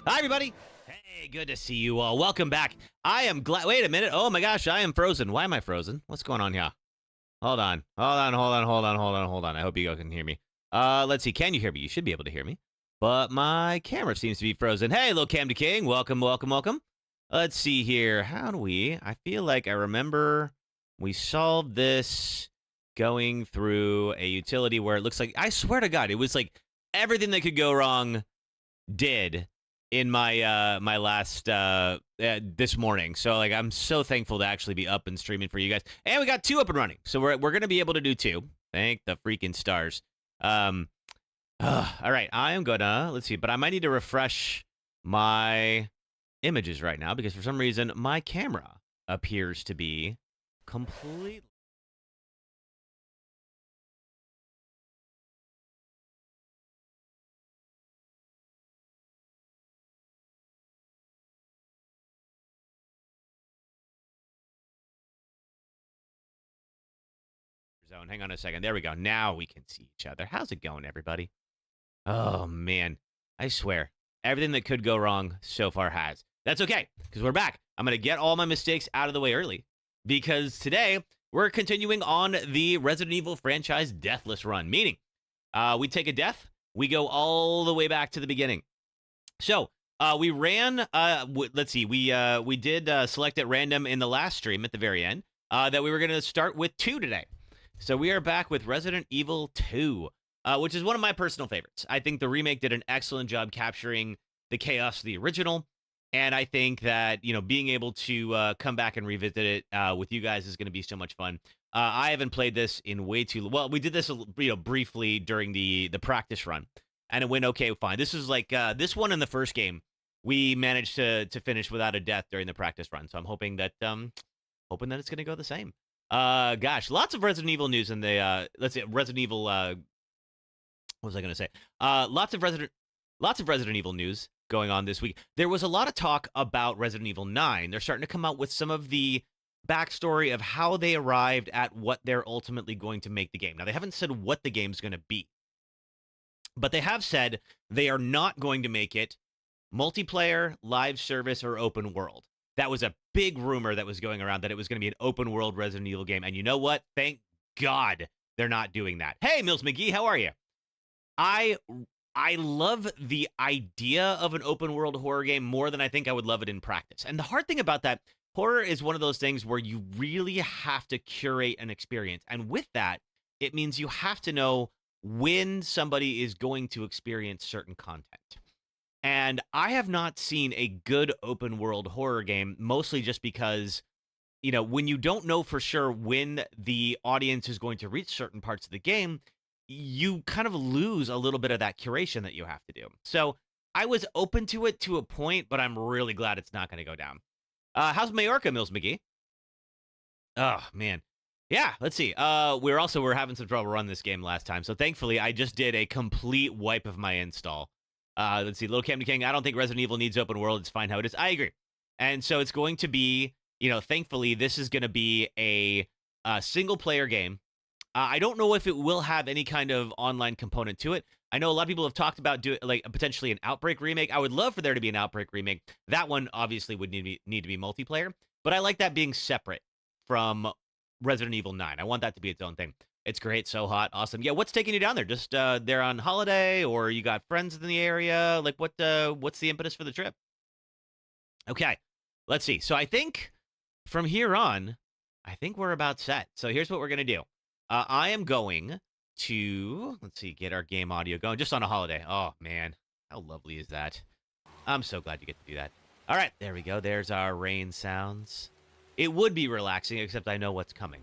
Hi, everybody. Hey, good to see you all. Welcome back. I am glad. Wait a minute. Oh my gosh, I am frozen. Why am I frozen? What's going on here? Hold on. I hope you guys can hear me. Let's see. Can you hear me? You should be able to hear me. But my camera seems to be frozen. Hey, little Cam to King. Welcome. Let's see here. How do we? I feel like I remember we solved this going through a utility where it looks like, I swear to God, it was like everything that could go wrong did in my my last this morning. So like I'm so thankful to actually be up and streaming for you guys. And we got 2 up and running. So we're going to be able to do 2. Thank the freaking stars. All right, I am gonna, let's see, but I might need to refresh my images right now because for some reason my camera appears to be completely zone. Hang on a second. There we go. Now we can see each other. How's it going, everybody? Oh man, I swear, everything that could go wrong so far has. That's okay, because we're back. I'm gonna get all my mistakes out of the way early, because today we're continuing on the Resident Evil franchise Deathless run, meaning we take a death, we go all the way back to the beginning. So we ran. Let's see, we did select at random in the last stream at the very end that we were gonna start with 2 today. So we are back with Resident Evil 2. Which is one of my personal favorites. I think the remake did an excellent job capturing the chaos of the original, and I think that, you know, being able to come back and revisit it with you guys is going to be so much fun. I haven't played this in way too well. We did this, briefly during the practice run, and it went okay, fine. This is like this one in the first game we managed to finish without a death during the practice run. So I'm hoping that it's going to go the same. Gosh, lots of Resident Evil news in the let's see, Resident Evil. What was I going to say? Lots of Resident Evil news going on this week. There was a lot of talk about Resident Evil 9. They're starting to come out with some of the backstory of how they arrived at what they're ultimately going to make the game. Now, they haven't said what the game's going to be, but they have said they are not going to make it multiplayer, live service, or open world. That was a big rumor that was going around that it was going to be an open world Resident Evil game. And you know what? Thank God they're not doing that. Hey, Mills McGee, how are you? I love the idea of an open world horror game more than I think I would love it in practice. And the hard thing about that, horror is one of those things where you really have to curate an experience. And with that, it means you have to know when somebody is going to experience certain content. And I have not seen a good open world horror game, mostly just because, you know, when you don't know for sure when the audience is going to reach certain parts of the game, you kind of lose a little bit of that curation that you have to do. So I was open to it to a point, but I'm really glad it's not going to go down. How's Majorca, Mills McGee? Oh, man. Yeah, let's see. We're having some trouble running this game last time. So thankfully, I just did a complete wipe of my install. Let's see. Little Camden King, I don't think Resident Evil needs open world. It's fine how it is. I agree. And so it's going to be, you know, thankfully, this is going to be a single player game. I don't know if it will have any kind of online component to it. I know a lot of people have talked about doing like potentially an Outbreak remake. I would love for there to be an Outbreak remake. That one obviously would need to be multiplayer, but I like that being separate from Resident Evil 9. I want that to be its own thing. It's great, so hot, awesome. Yeah, what's taking you down there? Just there on holiday, or you got friends in the area? Like what's the impetus for the trip? Okay, let's see. So I think from here on, I think we're about set. So here's what we're gonna do. I am going to, let's see, get our game audio going just on a holiday. Oh, man. How lovely is that? I'm so glad you get to do that. All right. There we go. There's our rain sounds. It would be relaxing, except I know what's coming.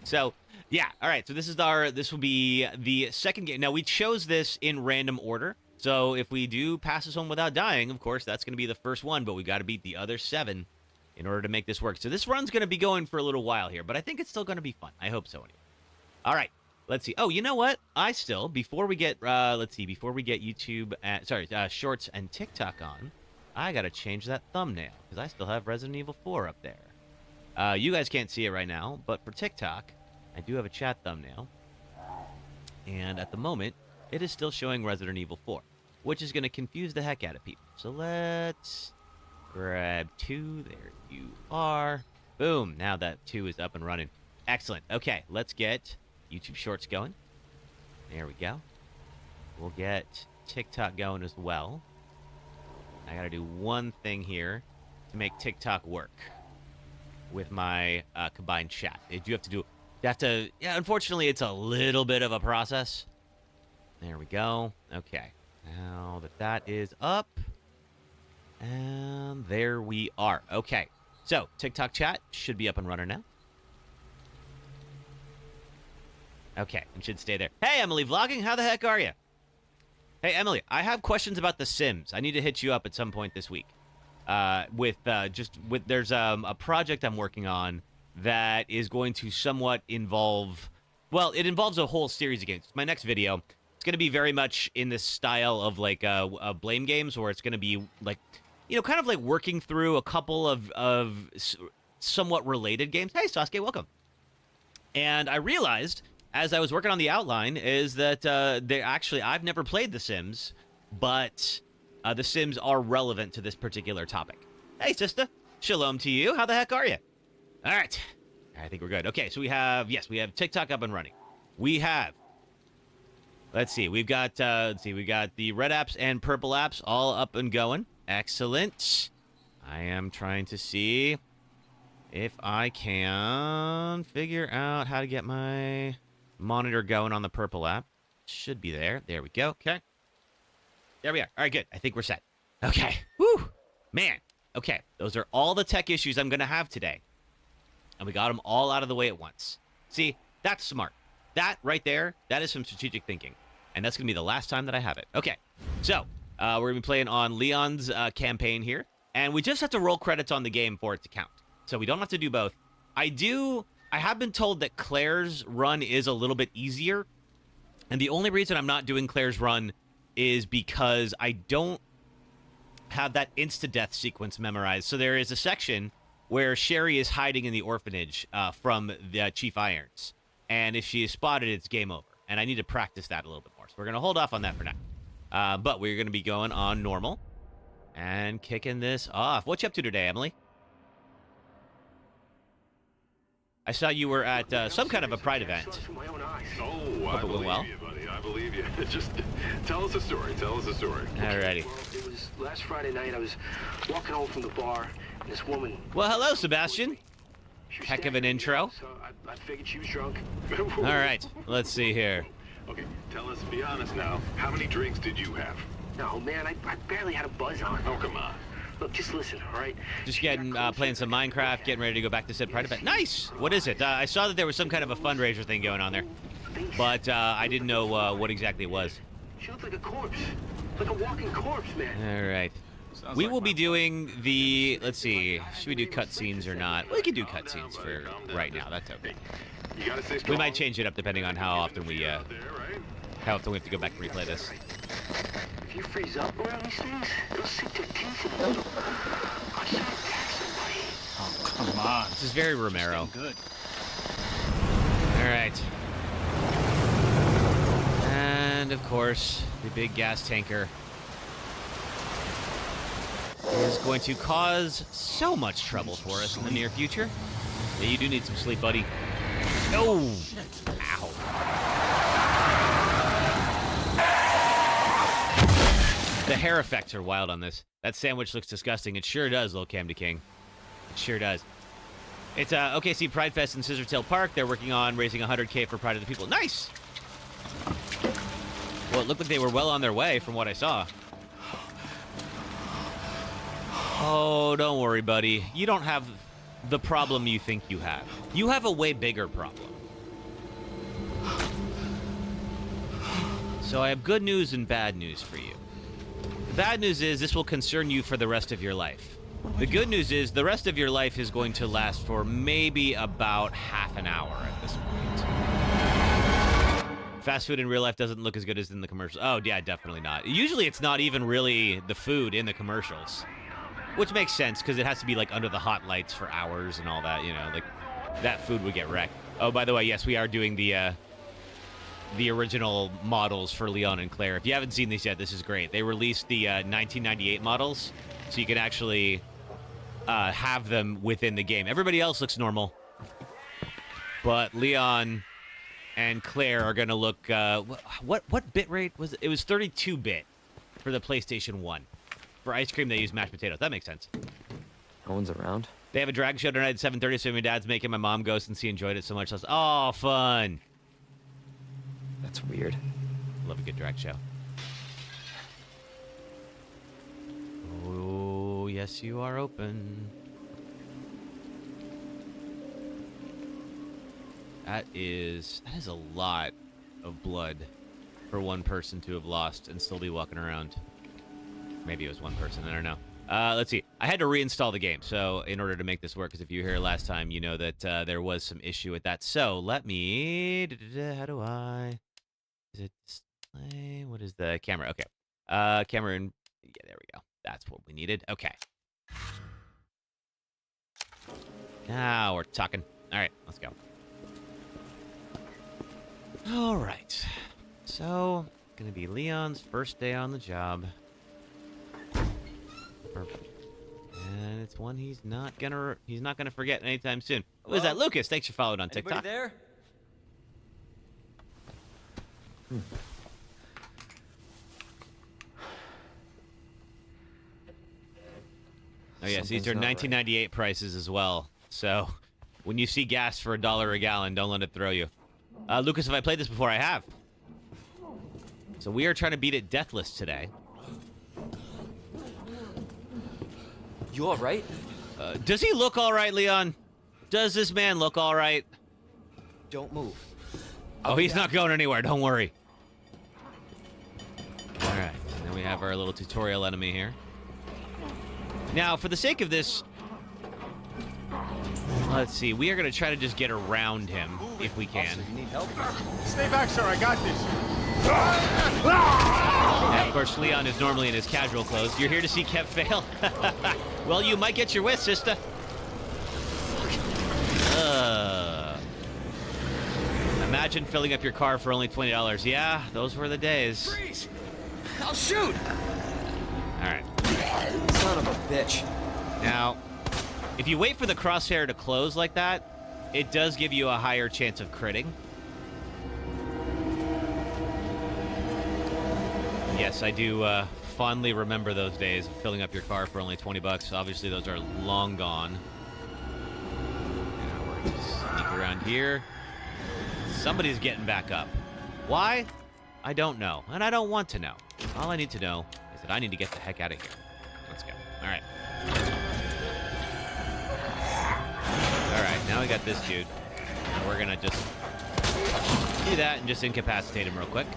So, yeah. All right. So this will be the second game. Now, we chose this in random order. So if we do pass this one without dying, of course, that's going to be the first one, but we got to beat the other 7 in order to make this work. So this run's going to be going for a little while here, but I think it's still going to be fun. I hope so anyway. All right, let's see. Oh, you know what? Before we get YouTube, Shorts and TikTok on, I got to change that thumbnail because I still have Resident Evil 4 up there. You guys can't see it right now, but for TikTok, I do have a chat thumbnail. And at the moment, it is still showing Resident Evil 4. which is going to confuse the heck out of people. So let's grab 2. There you are. Boom. Now that 2 is up and running. Excellent. Okay, let's get YouTube Shorts going. There we go. We'll get TikTok going as well. I got to do one thing here to make TikTok work with my combined chat. You have to yeah, unfortunately, it's a little bit of a process. There we go. Okay. Now that is up. And there we are. Okay. So, TikTok chat should be up and running now. Okay, and should stay there. Hey, Emily Vlogging, how the heck are you? Hey, Emily, I have questions about The Sims. I need to hit you up at some point this week. There's a project I'm working on that is going to somewhat involve, well, it involves a whole series of games. My next video, it's going to be very much in this style of like blame games, where it's going to be like, kind of like working through a couple of somewhat related games. Hey, Sasuke, welcome. And I realized, as I was working on the outline, is that I've never played The Sims, but The Sims are relevant to this particular topic. Hey, sister. Shalom to you. How the heck are you? All right. I think we're good. Okay, so we have TikTok up and running. We have, we've got the red apps and purple apps all up and going. Excellent. I am trying to see if I can figure out how to get my monitor going on the purple app. Should be there. There we go. Okay. There we are. All right, good. I think we're set. Okay. Whew. Man. Okay. Those are all the tech issues I'm going to have today. And we got them all out of the way at once. See, that's smart. That right there, that is some strategic thinking. And that's going to be the last time that I have it. Okay. So, we're going to be playing on Leon's campaign here. And we just have to roll credits on the game for it to count. So we don't have to do both. I have been told that Claire's run is a little bit easier. And the only reason I'm not doing Claire's run is because I don't have that insta-death sequence memorized. So there is a section where Sherry is hiding in the orphanage from the Chief Irons. And if she is spotted, it's game over. And I need to practice that a little bit more. So we're going to hold off on that for now. But we're going to be going on normal and kicking this off. What you up to today, Emily? I saw you were at some kind of a Pride event. Oh, I believe you, buddy. I believe you. Just tell us a story. Tell us a story. Alrighty. Well, it was last Friday night. I was walking home from the bar, and this woman... Well, hello, Sebastian. Heck of an intro. So I figured she was drunk. All right. Let's see here. Okay, tell us, be honest now. How many drinks did you have? No, man, I barely had a buzz on. Oh, come on. Look, just listen, all right? Just getting playing some Minecraft, getting ready to go back to said Pride event. Nice. What is it? I saw that there was some kind of a fundraiser thing going on there, but I didn't know what exactly it was. She looked like a corpse, like a walking corpse, man. All right. We will be doing the. Let's see. Should we do cutscenes or not? We can do cutscenes for right now. That's okay. You gotta stay strong. We might change it up depending on how often we have to go back and replay this. If you freeze up around these things, they'll sink their teeth in you. I should attack somebody. Oh, come on. This is very Romero. Good. All right. And, of course, the big gas tanker is going to cause so much trouble for us in the near future. Yeah, you do need some sleep, buddy. Oh! Ow. The hair effects are wild on this. That sandwich looks disgusting. It sure does, Lil Cam King. It sure does. It's OKC Pride Fest in Scissortail Park. They're working on raising $100K for Pride of the People. Nice! Well, it looked like they were well on their way from what I saw. Oh, don't worry, buddy. You don't have the problem you think you have. You have a way bigger problem. So I have good news and bad news for you. The bad news is this will concern you for the rest of your life. The good news is the rest of your life is going to last for maybe about half an hour at this point. Fast food in real life doesn't look as good as in the commercials. Oh, yeah, definitely not. Usually it's not even really the food in the commercials. Which makes sense, because it has to be, like, under the hot lights for hours and all that, you know. Like, that food would get wrecked. Oh, by the way, yes, we are doing the the original models for Leon and Claire. If you haven't seen these yet, this is great. They released the 1998 models, so you can actually have them within the game. Everybody else looks normal, but Leon and Claire are going to look... what bit rate was it? It was 32-bit for the PlayStation 1. For ice cream, they use mashed potatoes. That makes sense. No one's around. They have a drag show tonight at 7:30, so my dad's making my mom go since he enjoyed it so much. Oh, fun. That's weird. Love a good drag show. Oh, yes, you are open. That is a lot of blood for one person to have lost and still be walking around. Maybe it was one person. I don't know. Let's see. I had to reinstall the game, so in order to make this work, because if you were here last time, you know that there was some issue with that. So let me... How do I... Is it display? What is the camera? Okay. Camera and... Yeah, there we go. That's what we needed. Okay. Now we're talking. All right, let's go. All right. So, gonna be Leon's first day on the job. And it's one he's not gonna forget anytime soon. Who is that? Lucas, thanks for following on TikTok. Anybody there? Oh yes, these are 1998 prices as well. So, when you see gas for $1 a gallon, don't let it throw you. Lucas, have I played this before? I have. So we are trying to beat it deathless today. You all right? Does he look all right, Leon? Does this man look all right? Don't move. Oh, he's not going anywhere. Don't worry. All right. And then we have our little tutorial enemy here. Now, for the sake of this, let's see. We are going to try to just get around him if we can. Officer, you need help? Stay back, sir. I got this. And of course, Leon is normally in his casual clothes. You're here to see Kev fail? Well, you might get your wish, sister. Imagine filling up your car for only $20. Yeah, those were the days. Freeze! I'll shoot! All right. Son of a bitch. Now, if you wait for the crosshair to close like that, it does give you a higher chance of critting. Yes, I do fondly remember those days of filling up your car for only $20. Obviously, those are long gone. Now we're going to sneak around here. Somebody's getting back up. Why? I don't know, and I don't want to know. All I need to know is that I need to get the heck out of here. Let's go. All right. All right, now we got this dude. And we're going to just do that and just incapacitate him real quick.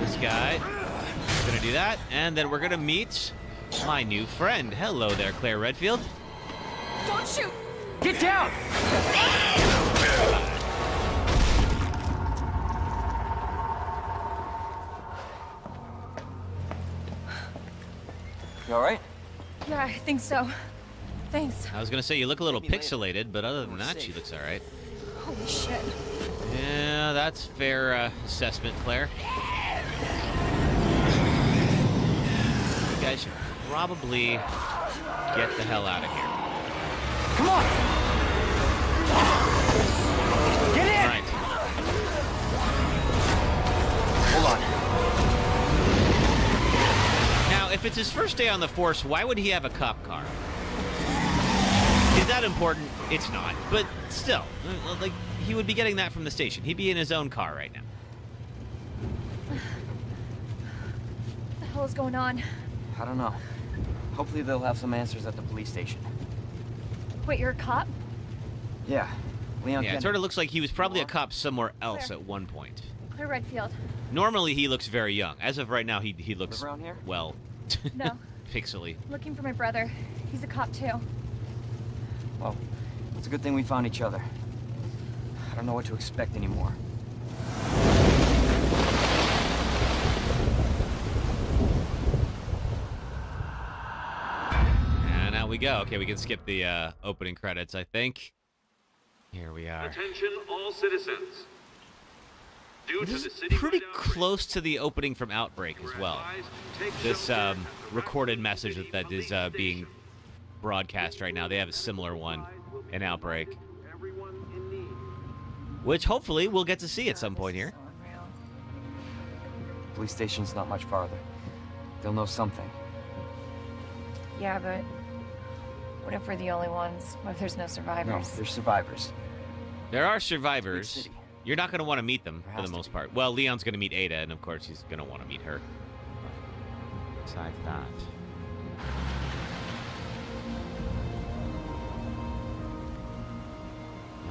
This guy. We're going to do that, and then we're going to meet my new friend. Hello there, Claire Redfield. Don't shoot! Get down! You all right? Yeah, I think so. Thanks. I was going to say, you look a little pixelated, but other than that, she looks all right. Holy shit. Yeah, that's fair assessment, Claire. You guys should probably get the hell out of here. Come on! Get in! All right. Hold on. Now, if it's his first day on the force, why would he have a cop car? Is that important? It's not. But still, like, he would be getting that from the station. He'd be in his own car right now. What the hell is going on? I don't know. Hopefully they'll have some answers at the police station. Wait, you're a cop? Yeah. Leon Yeah, it Kennedy. sort of looks like he was probably a cop somewhere else Claire. at one point. Claire Redfield. Normally, he looks very young. As of right now, he looks, Live around here? well, No. pixely. Looking for my brother. He's a cop too. Well, it's a good thing we found each other. I don't know what to expect anymore. And out we go. Okay, we can skip the opening credits, I think. Here we are. Attention all citizens. due to This the is city pretty close to the opening from Outbreak as well. This recorded message that is being broadcast right now. They have a similar one in Outbreak, which hopefully we'll get to see at some point here. Police station's not much farther. They'll know something. Yeah, but what if we're the only ones? What if there's no No, survivors? they're survivors. There are Big survivors. city. You're not going to want to meet them There for has the to most be. part. Well, Leon's going to meet Ada, and of course he's going to want to meet her. Besides that.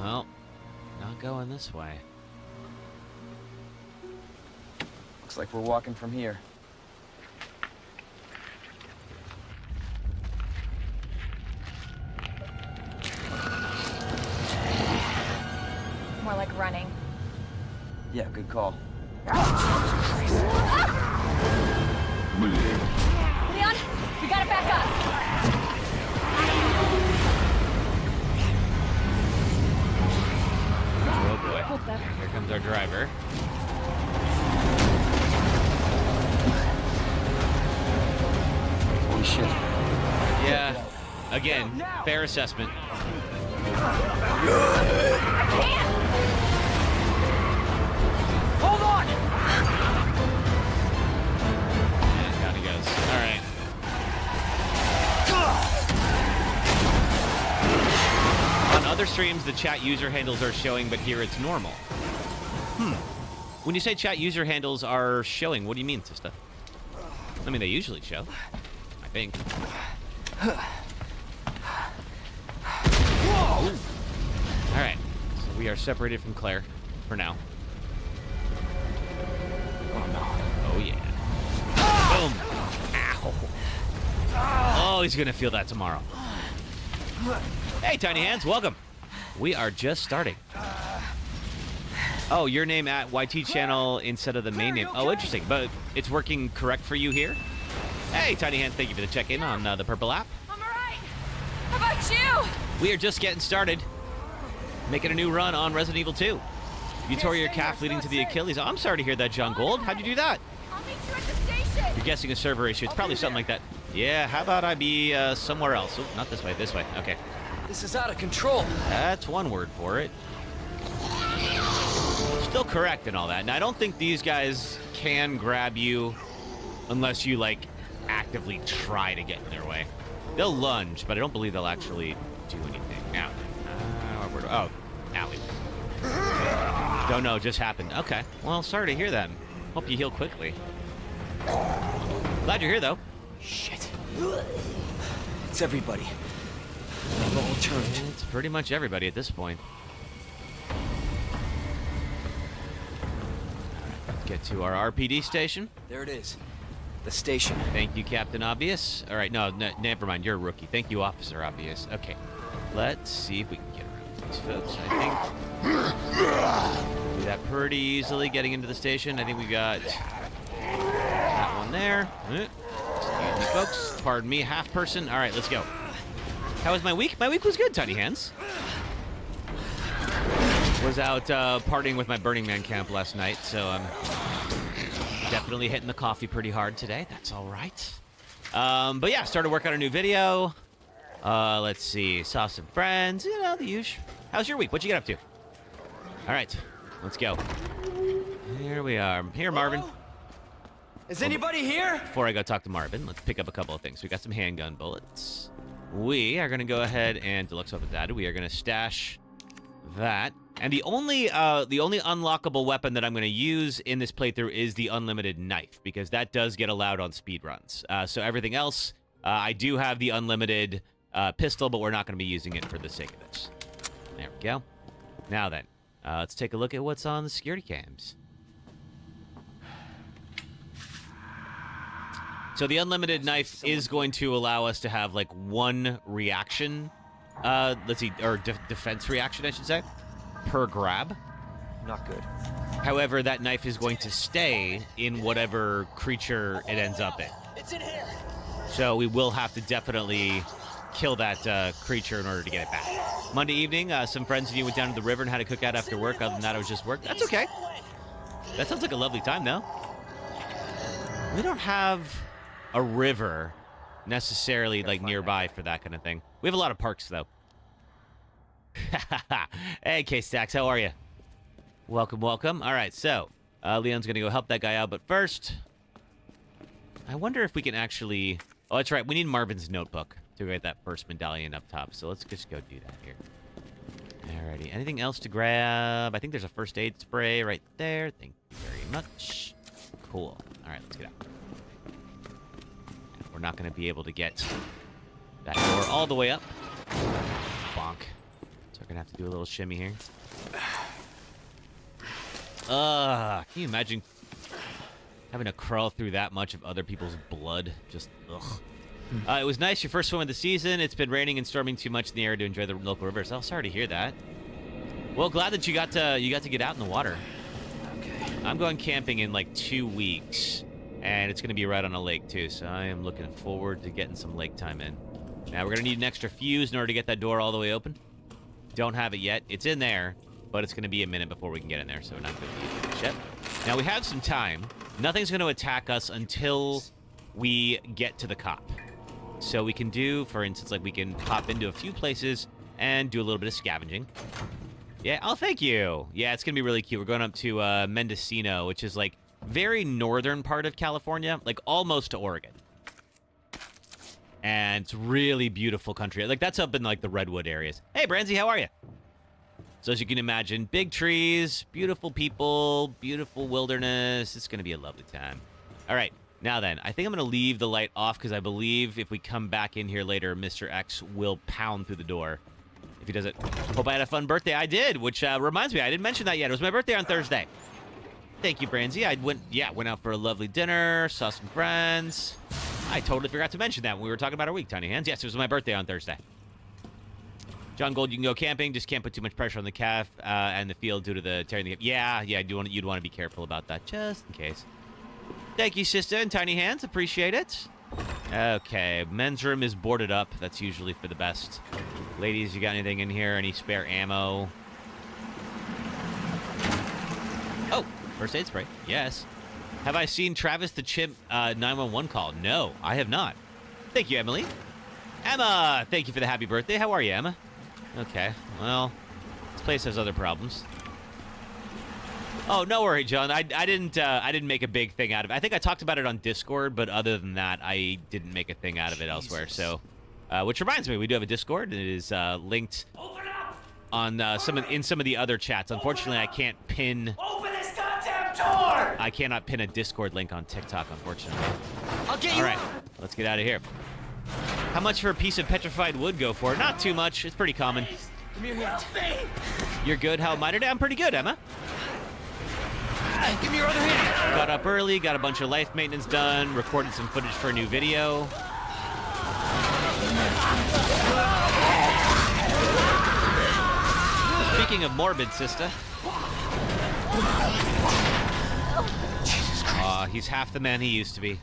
Well, not going this way. Looks like we're walking from here. More like running. Yeah, good call. Leon, we gotta back up. Oh boy. Hold that. Here comes our driver. Holy shit. Yeah. Again, fair assessment. Hold on! And down he goes. All right. On other streams, the chat user handles are showing, but here it's normal. When you say chat user handles are showing, what do you mean, sister? I mean, they usually show. I think. All right. So we are separated from Claire for now. Oh no. Oh, yeah. Boom. Ow. Oh, he's going to feel that tomorrow. Hey, Tiny Hands, welcome. We are just starting. Oh, your name at YT channel instead of the main name. Oh, interesting. But it's working correct for you here? Hey, Tiny Hands, thank you for the check-in on the Purple app. I'm alright. How about you? We are just getting started. Making a new run on Resident Evil 2. You tore your calf leading to the Achilles. Oh, I'm sorry to hear that, John Gold. How'd you do that? I'll meet you at the station. You're guessing a server issue. It's probably something like that. Yeah, how about I be somewhere else? Oh, not this way, this way. Okay. This is out of control. That's one word for it. Still correct and all that. And I don't think these guys can grab you unless you, like, actively try to get in their way. They'll lunge, but I don't believe they'll actually do anything. Now, oh, alley. Don't know, just happened. Okay. Well, sorry to hear that. Hope you heal quickly. Glad you're here, though. Shit. It's everybody. They've all turned. It's pretty much everybody at this point. Let's get to our RPD station. There it is. The station. Thank you, Captain Obvious. All right, no, never mind. You're a rookie. Thank you, Officer Obvious. Okay, let's see if we can get around these folks. I think do that pretty easily getting into the station. I think we got that one there. Excuse me, folks. Pardon me, half person. All right, let's go. How was my week? My week was good, Tiny Hands. Was out partying with my Burning Man camp last night, so I'm definitely hitting the coffee pretty hard today. That's all right. But yeah, started work on a new video. Let's see. Saw some friends. You know, the usual. How's your week? What you get up to? All right. Let's go. Here we are. Here, Marvin. Is anybody here? Before I go talk to Marvin, let's pick up a couple of things. We got some handgun bullets. We are going to go ahead and deluxe weapons added. We are going to stash that. And the only unlockable weapon that I'm going to use in this playthrough is the unlimited knife, because that does get allowed on speedruns. So everything else, I do have the unlimited pistol, but we're not going to be using it for the sake of this. There we go. Now then, let's take a look at what's on the security cams. So the unlimited knife is going to allow us to have like one reaction, let's see, or defense reaction, I should say, per grab. Not good. However, that knife is going to stay in whatever creature it ends up in. It's in here. So we will have to definitely kill that creature in order to get it back. Monday evening, some friends and you went down to the river and had a cookout after work. Other than that, it was just work. That's okay. That sounds like a lovely time, though. We don't have a river necessarily like nearby for that kind of thing. We have a lot of parks, though. Hey, K-Stacks, how are you? Welcome, welcome. All right, so Leon's going to go help that guy out, but first, I wonder if we can actually... Oh, that's right. We need Marvin's notebook to get that first medallion up top, so let's just go do that here. Alrighty. Anything else to grab? I think there's a first aid spray right there. Thank you very much. Cool. All right, let's get out. We're not going to be able to get that door all the way up. Bonk. So we're going to have to do a little shimmy here. Can you imagine having to crawl through that much of other people's blood? Just, ugh. It was nice, your first swim of the season. It's been raining and storming too much in the area to enjoy the local rivers. Oh, sorry to hear that. Well, glad that you got to get out in the water. Okay. I'm going camping in like 2 weeks, and it's going to be right on a lake too, so I am looking forward to getting some lake time in. Now, we're going to need an extra fuse in order to get that door all the way open. Don't have it yet. It's in there, but it's going to be a minute before we can get in there, so we're not going to use shit. Now, we have some time. Nothing's going to attack us until we get to the cop. So we can do, for instance, like we can pop into a few places and do a little bit of scavenging. Yeah, oh, thank you. Yeah, it's going to be really cute. We're going up to Mendocino, which is like very northern part of California, like almost to Oregon. And it's really beautiful country. Like that's up in like the redwood areas. Hey, Branzy, how are you? So as you can imagine, big trees, beautiful people, beautiful wilderness. It's going to be a lovely time. All right. Now then, I think I'm going to leave the light off because I believe if we come back in here later, Mr. X will pound through the door. If he doesn't, hope I had a fun birthday. I did, which reminds me, I didn't mention that yet. It was my birthday on Thursday. Thank you, Branzy. I went out for a lovely dinner, saw some friends. I totally forgot to mention that when we were talking about our week, Tiny Hands. Yes, it was my birthday on Thursday. John Gold, you can go camping. Just can't put too much pressure on the calf and the field due to the tearing the calf. Yeah, you'd want to be careful about that, just in case. Thank you, sister, and Tiny Hands. Appreciate it. Okay, men's room is boarded up. That's usually for the best. Ladies, you got anything in here? Any spare ammo? Oh, first aid spray. Yes. Have I seen Travis the Chimp 911 call? No, I have not. Thank you, Emily. Emma, thank you for the happy birthday. How are you, Emma? Okay, well, this place has other problems. Oh, no worry, John. I didn't make a big thing out of it. I think I talked about it on Discord, but other than that, I didn't make a thing out of it elsewhere. So, which reminds me, we do have a Discord, and it is linked on some of the other chats. Unfortunately, I can't pin. Open this goddamn door! I cannot pin a Discord link on TikTok, unfortunately. I'll get you. All right, let's get out of here. How much for a piece of petrified wood go for? Not too much. It's pretty common. Give me your hand. You're good. How am I today? I'm pretty good, Emma. Give me your other hand. Got up early, got a bunch of life maintenance done, recorded some footage for a new video. Speaking of morbid, sister. Aw, he's half the man he used to be.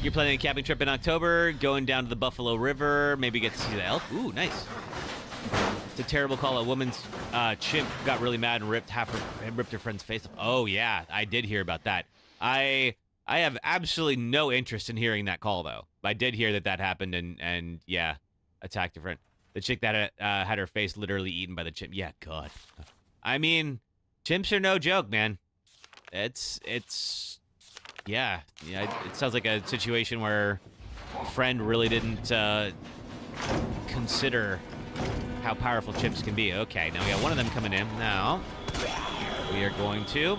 You're planning a camping trip in October, going down to the Buffalo River, maybe get to see the elk. Ooh, nice. It's a terrible call. A woman's chimp got really mad and ripped her friend's face off. Oh yeah, I did hear about that. I have absolutely no interest in hearing that call though. I did hear that happened and yeah, attacked her friend. The chick that had her face literally eaten by the chimp. Yeah, God. I mean, chimps are no joke, man. It's yeah. It sounds like a situation where a friend really didn't consider how powerful chimps can be. Okay, now we got one of them coming in. Now, we are going to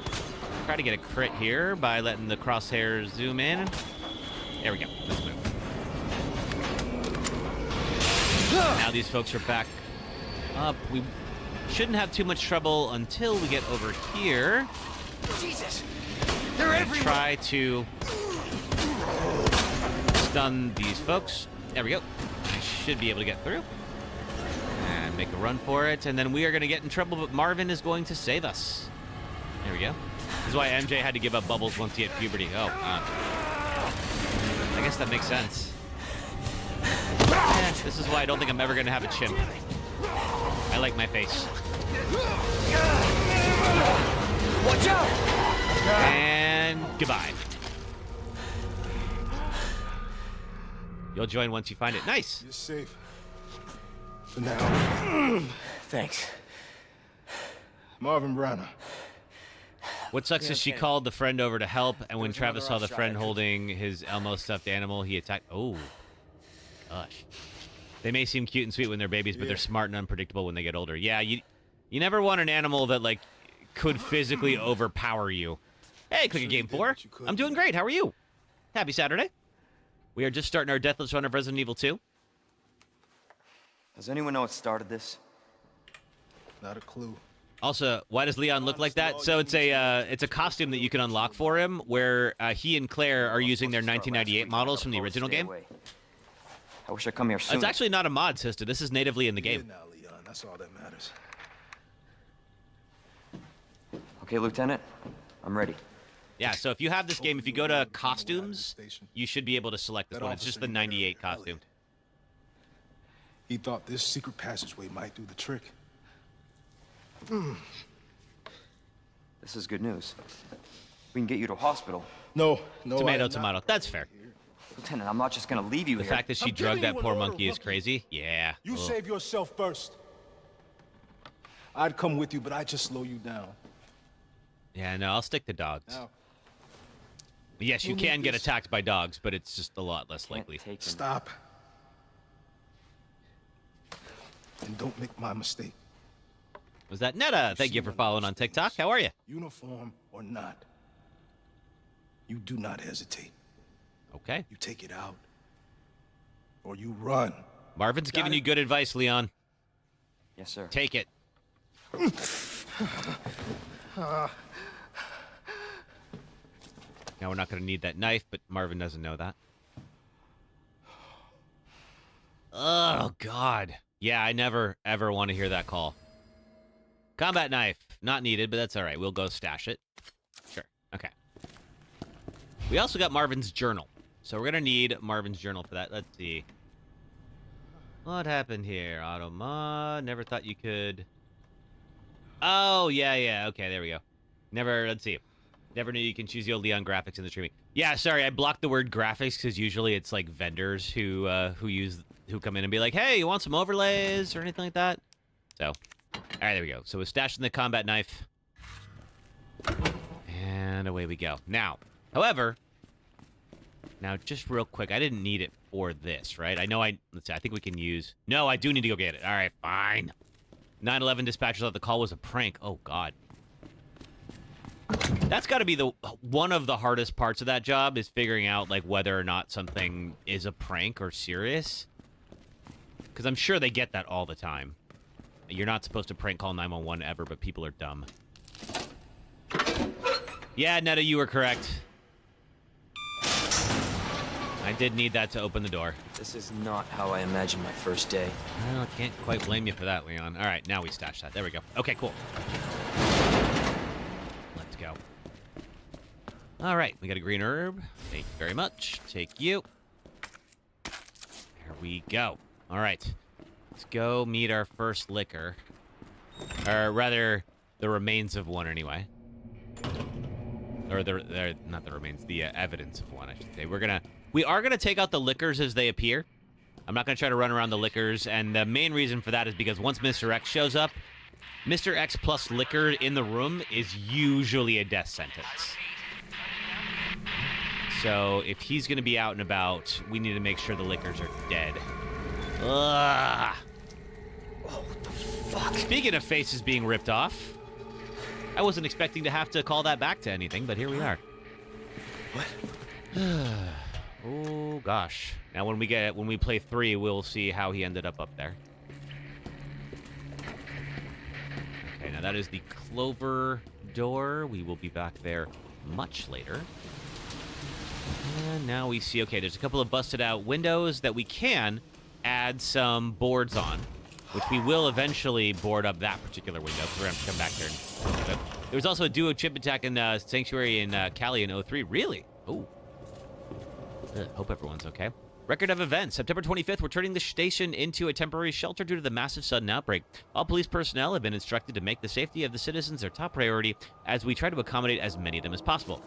try to get a crit here by letting the crosshairs zoom in. There we go. Let's move. Now these folks are back up. We shouldn't have too much trouble until we get over here. Jesus, they're everywhere. Try to stun these folks. There we go. I should be able to get through. And make a run for it, and then we are going to get in trouble, but Marvin is going to save us. There we go. This is why MJ had to give up bubbles once he hit puberty. Oh, I guess that makes sense. This is why I don't think I'm ever going to have a chimp. I like my face. Watch out! And goodbye. You'll join once you find it. Nice. You're safe. For now. Thanks. Marvin Browner. What sucks is she okay. called the friend over to help, and when There's Travis saw another the off friend shot. holding his Elmo stuffed animal, he attacked. Oh, gosh. They may seem cute and sweet when they're babies, but they're smart and unpredictable when they get older. Yeah, you never want an animal that, like, could physically overpower you. Hey, click a game 4. I'm doing great. How are you? Happy Saturday. We are just starting our Deathless run of Resident Evil 2. Does anyone know what started this? Not a clue. Also, why does Leon look like that? So it's a costume that you can unlock for him, where he and Claire are using their 1998 models from the original game. I wish I'd come here soon. It's actually not a mod, sister. This is natively in the game. Now, Leon, that's all that matters. Okay, Lieutenant. I'm ready. Yeah, so if you have this game, if you go to costumes, you should be able to select this one. It's just the 98 costume. He thought this secret passageway might do the trick. This is good news. We can get you to a hospital. No, I Tomato, am not tomato. That's fair. Lieutenant, I'm not just gonna leave you The here. fact that she I'm drugged giving that you poor an order, monkey is Rookie. crazy. Yeah. You Ugh. save yourself first. I'd come with you, but I'd just slow you down. Yeah, no, I'll stick to dogs. Now, Yes, you We'll can need get this. attacked by dogs, but it's just a lot less Can't likely. take him. stop. And don't make my mistake. Was that Netta? Thank you for following on TikTok. How are you? Uniform or not, you do not hesitate. Okay. You take it out, or you run. Marvin's giving it. you good advice, Leon. Yes, sir. Take it. Now we're not going to need that knife, but Marvin doesn't know that. Oh, God. Yeah, I never, ever want to hear that call. Combat knife. Not needed, but that's all right. We'll go stash it. Sure. Okay. We also got Marvin's journal. So we're going to need Marvin's journal for that. Let's see. What happened here? Automod. Never thought you could... Oh, yeah. Okay, there we go. Let's see. Never knew you can choose the old Leon graphics in the streaming. Yeah, sorry, I blocked the word graphics because usually it's like vendors who come in and be like, hey, you want some overlays or anything like that? So, all right, there we go. So we're stashing the combat knife. And away we go. Now, however, just real quick, I didn't need it for this, right? Let's see, I think we can use... No, I do need to go get it. All right, fine. 9/11 dispatchers thought the call was a prank. Oh, God. That's got to be one of the hardest parts of that job is figuring out like whether or not something is a prank or serious. Because I'm sure they get that all the time. You're not supposed to prank call 911 ever, but people are dumb. Yeah, Netta, you were correct. I did need that to open the door. This is not how I imagined my first day. Well, I can't quite blame you for that, Leon. All right, now we stash that. There we go. Okay, cool. Let's go. All right, we got a green herb. Thank you very much. Take you. There we go. All right. Let's go meet our first liquor. Or rather, the remains of one anyway. Or not the remains, the evidence of one, I should say. We are gonna take out the liquors as they appear. I'm not gonna try to run around the liquors, and the main reason for that is because once Mr. X shows up, Mr. X plus liquor in the room is usually a death sentence. So if he's gonna be out and about, we need to make sure the liquors are dead. Ugh. Oh, what the fuck? Speaking of faces being ripped off, I wasn't expecting to have to call that back to anything, but here we are. What? Oh gosh. Now when we play 3, we'll see how he ended up there. Okay, now that is the Clover door. We will be back there much later. And now we see, okay, there's a couple of busted out windows that we can add some boards on, which we will eventually board up that particular window. We're going to come back there. But there was also a duo chip attack in Sanctuary in Cali in 03. Really? Oh. Hope everyone's okay. Record of events. September 25th, we're turning the station into a temporary shelter due to the massive sudden outbreak. All police personnel have been instructed to make the safety of the citizens their top priority as we try to accommodate as many of them as possible.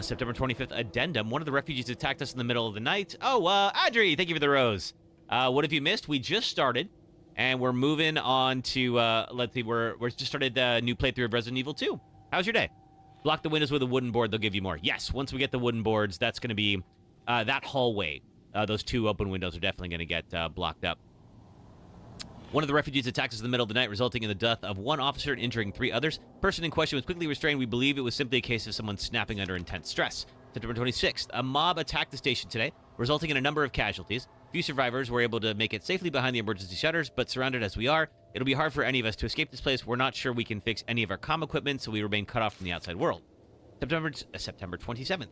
September 25th, addendum. One of the refugees attacked us in the middle of the night. Oh, Audrey, thank you for the rose. What have you missed? We just started, and we're moving on to, let's see, we're just started the new playthrough of Resident Evil 2. How's your day? Block the windows with a wooden board, they'll give you more. Yes, once we get the wooden boards, that's going to be that hallway. Those 2 open windows are definitely going to get blocked up. One of the refugees attacked us in the middle of the night, resulting in the death of 1 officer and injuring 3 others. Person in question was quickly restrained. We believe it was simply a case of someone snapping under intense stress. September 26th, a mob attacked the station today, resulting in a number of casualties. Few survivors were able to make it safely behind the emergency shutters, but surrounded as we are, it'll be hard for any of us to escape this place. We're not sure we can fix any of our comm equipment, so we remain cut off from the outside world. September 27th.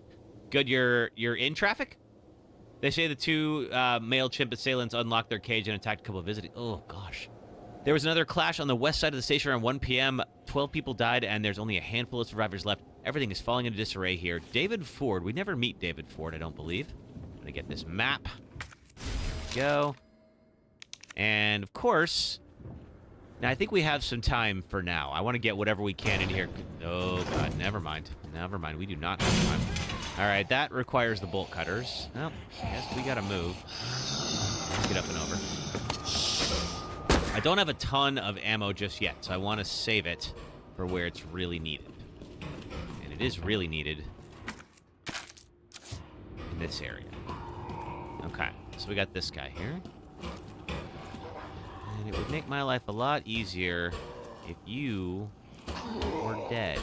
Good, you're in traffic? They say the 2 male chimp assailants unlocked their cage and attacked a couple of visitors. Oh, gosh. There was another clash on the west side of the station around 1 p.m. 12 people died, and there's only a handful of survivors left. Everything is falling into disarray here. David Ford. We never meet David Ford, I don't believe. I'm going to get this map. There we go. And, of course, now I think we have some time for now. I want to get whatever we can in here. Oh, God, never mind. Never mind. We do not have time. All right, that requires the bolt cutters. Well, I guess we got to move. Let's get up and over. I don't have a ton of ammo just yet, so I want to save it for where it's really needed. And it is really needed in this area. Okay, so we got this guy here. And it would make my life a lot easier if you were dead.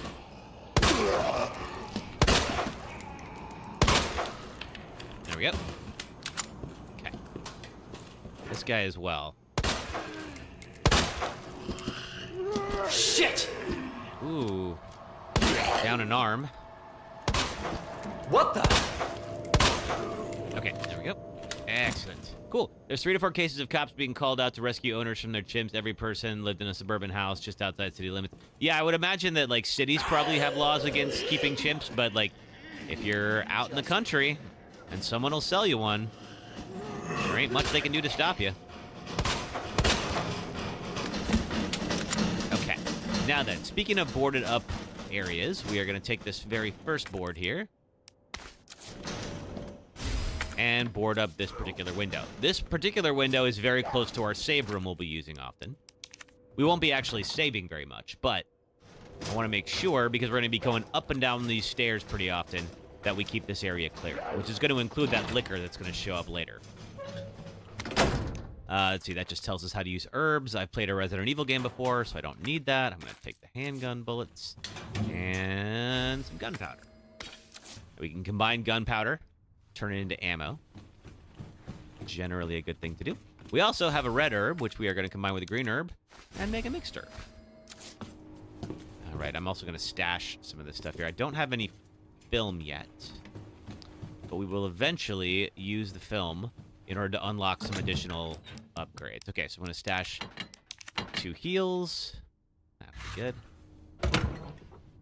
There we go. Okay. This guy as well. Shit! Ooh. Down an arm. What the? Okay, there we go. Excellent. Cool. There's 3 to 4 cases of cops being called out to rescue owners from their chimps. Every person lived in a suburban house just outside city limits. Yeah, I would imagine that, like, cities probably have laws against keeping chimps, but, like, if you're out in the country and someone will sell you one, there ain't much they can do to stop you. Okay. Now then, speaking of boarded up areas, we are going to take this very first board here and board up this particular window. This particular window is very close to our save room we'll be using often. We won't be actually saving very much, but I want to make sure, because we're going to be going up and down these stairs pretty often, that we keep this area clear, which is going to include that liquor that's going to show up later. Let's see, that just tells us how to use herbs. I've played a Resident Evil game before, so I don't need that. I'm going to take the handgun bullets and some gunpowder. We can combine gunpowder, turn it into ammo. Generally a good thing to do. We also have a red herb, which we are going to combine with a green herb and make a mixed herb. All right, I'm also going to stash some of this stuff here. I don't have any film yet, but we will eventually use the film in order to unlock some additional upgrades. Okay, so I'm going to stash 2 heals. That'll be good.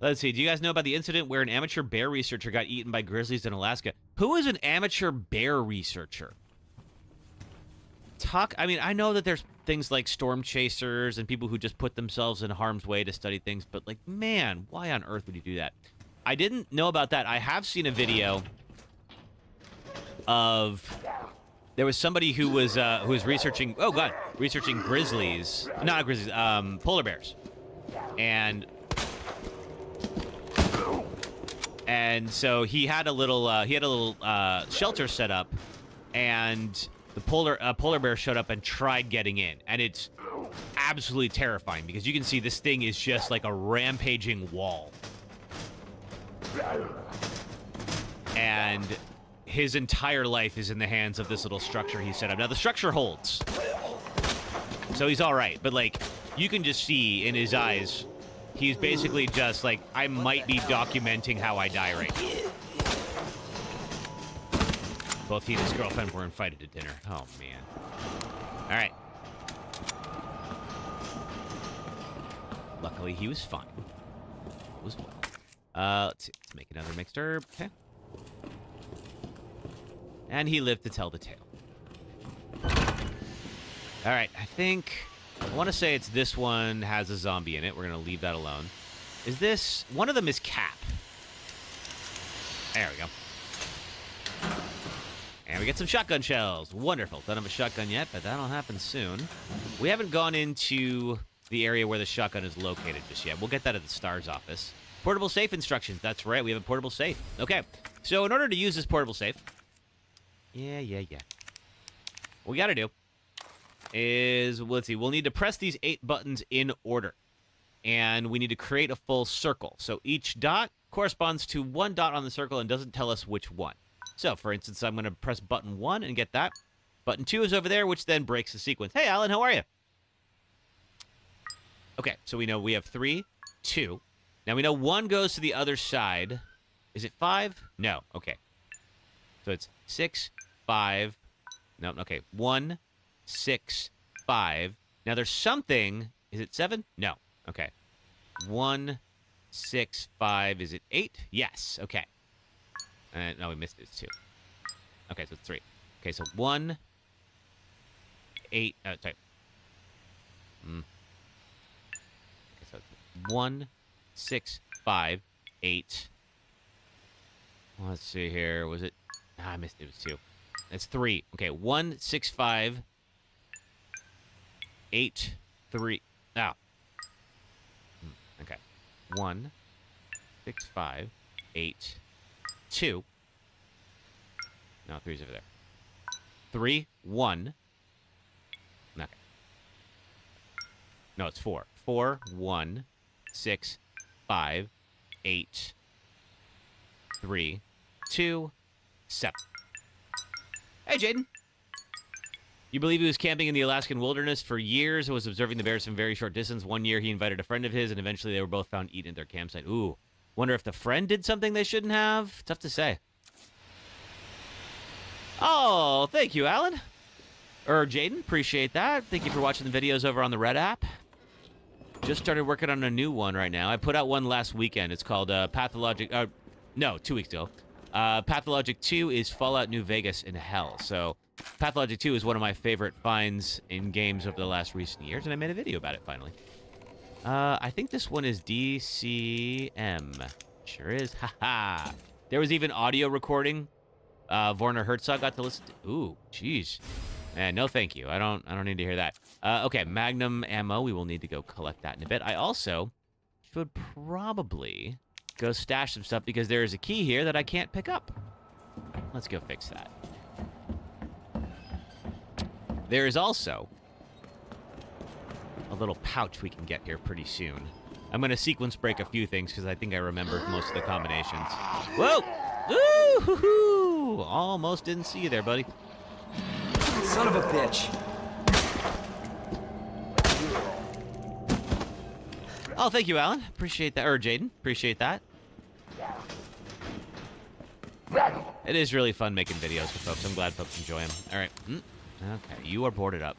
Let's see. Do you guys know about the incident where an amateur bear researcher got eaten by grizzlies in Alaska? Who is an amateur bear researcher? I mean, I know that there's things like storm chasers and people who just put themselves in harm's way to study things, but, like, man, why on earth would you do that? I didn't know about that. I have seen a video of... There was somebody who was researching... Oh, God. Researching grizzlies. Not grizzlies. Polar bears. And so he had a little shelter set up, and the polar bear showed up and tried getting in, and it's absolutely terrifying because you can see this thing is just like a rampaging wall, and his entire life is in the hands of this little structure he set up. Now the structure holds, so he's all right, but like you can just see in his eyes. He's basically just like, I might be documenting how I die right now. Both he and his girlfriend were invited to dinner. Oh, man. All right. Luckily, he was fine. All was well. Let's see. Let's make another mixed herb. Okay. And he lived to tell the tale. All right, I want to say it's this one has a zombie in it. We're going to leave that alone. Is this... One of them is Cap. There we go. And we get some shotgun shells. Wonderful. Don't have a shotgun yet, but that'll happen soon. We haven't gone into the area where the shotgun is located just yet. We'll get that at the STARS office. Portable safe instructions. That's right. We have a portable safe. Okay. So in order to use this portable safe... Yeah. What we got to do is... Let's see. We'll need to press these 8 buttons in order. And we need to create a full circle. So each dot corresponds to one dot on the circle and doesn't tell us which one. So, for instance, I'm going to press button 1 and get that. Button 2 is over there, which then breaks the sequence. Hey, Alan, how are you? Okay, so we know we have 3, 2. Now we know 1 goes to the other side. Is it 5? No. Okay. So it's 6, 5. No, okay. 1, 6, 5. Now there's something. Is it 7? No. Okay. 1, 6, 5. Is it 8? Yes. Okay. No, we missed it. It's 2. Okay, so it's 3. Okay, so 1, 8. Sorry. Okay, so it's 1, 6, 5, 8. Let's see here. Was it? I missed it. It was 2. That's 3. Okay, 1, 6, 5, 8, 3. Oh. Okay. 1, 6, 5, 8, 2. No, 3's over there. 3, 1. Okay. No, it's 4. 4, 1, 6, 5, 8, 3, 2, 7. Hey, Jaden. You believe he was camping in the Alaskan wilderness for years and was observing the bears from very short distance. One year he invited a friend of his, and eventually they were both found eating at their campsite. Ooh. Wonder if the friend did something they shouldn't have? Tough to say. Oh, thank you, Alan. Jaden, appreciate that. Thank you for watching the videos over on the Red app. Just started working on a new one right now. I put out one last weekend. It's called Pathologic... no, 2 weeks ago. Pathologic 2 is Fallout New Vegas in Hell. So, Pathologic 2 is one of my favorite finds in games over the last recent years, and I made a video about it, finally. I think this one is DCM. Sure is. Haha. There was even audio recording. Werner Herzog got to listen to. Ooh, jeez. Man, no thank you. I don't need to hear that. Okay, Magnum ammo. We will need to go collect that in a bit. I also should probably go stash some stuff because there is a key here that I can't pick up. Let's go fix that. There is also a little pouch we can get here pretty soon. I'm going to sequence break a few things because I think I remember most of the combinations. Whoa! Ooh! Almost didn't see you there, buddy. Son of a bitch. Oh, thank you, Alan. Appreciate that. Or Jaden. Appreciate that. It is really fun making videos for folks. I'm glad folks enjoy them. All right. Okay, you are boarded up.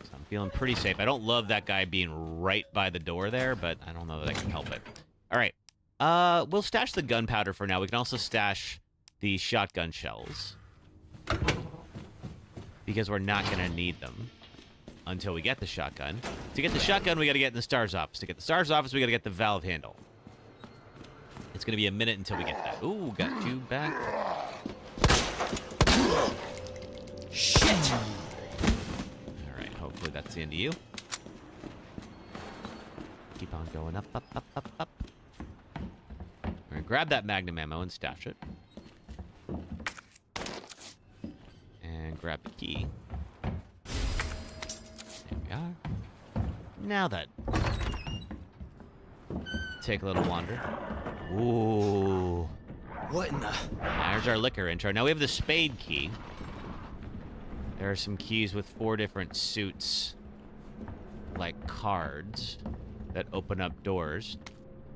So I'm feeling pretty safe. I don't love that guy being right by the door there, but I don't know that I can help it. All right. We'll stash the gunpowder for now. We can also stash the shotgun shells because we're not going to need them until we get the shotgun. To get the shotgun, we got to get in the STARS office. To get the STARS office, we got to get the valve handle. It's going to be a minute until we get that. Ooh, got you back. Shit! All right, hopefully that's the end of you. Keep on going up, up, up, up, up. We're going to grab that Magnum ammo and stash it. And grab the key. There we are. Now then. Take a little wander. Ooh. What in the... There's our liquor intro. Now we have the spade key. There are some keys with 4 different suits, like cards, that open up doors.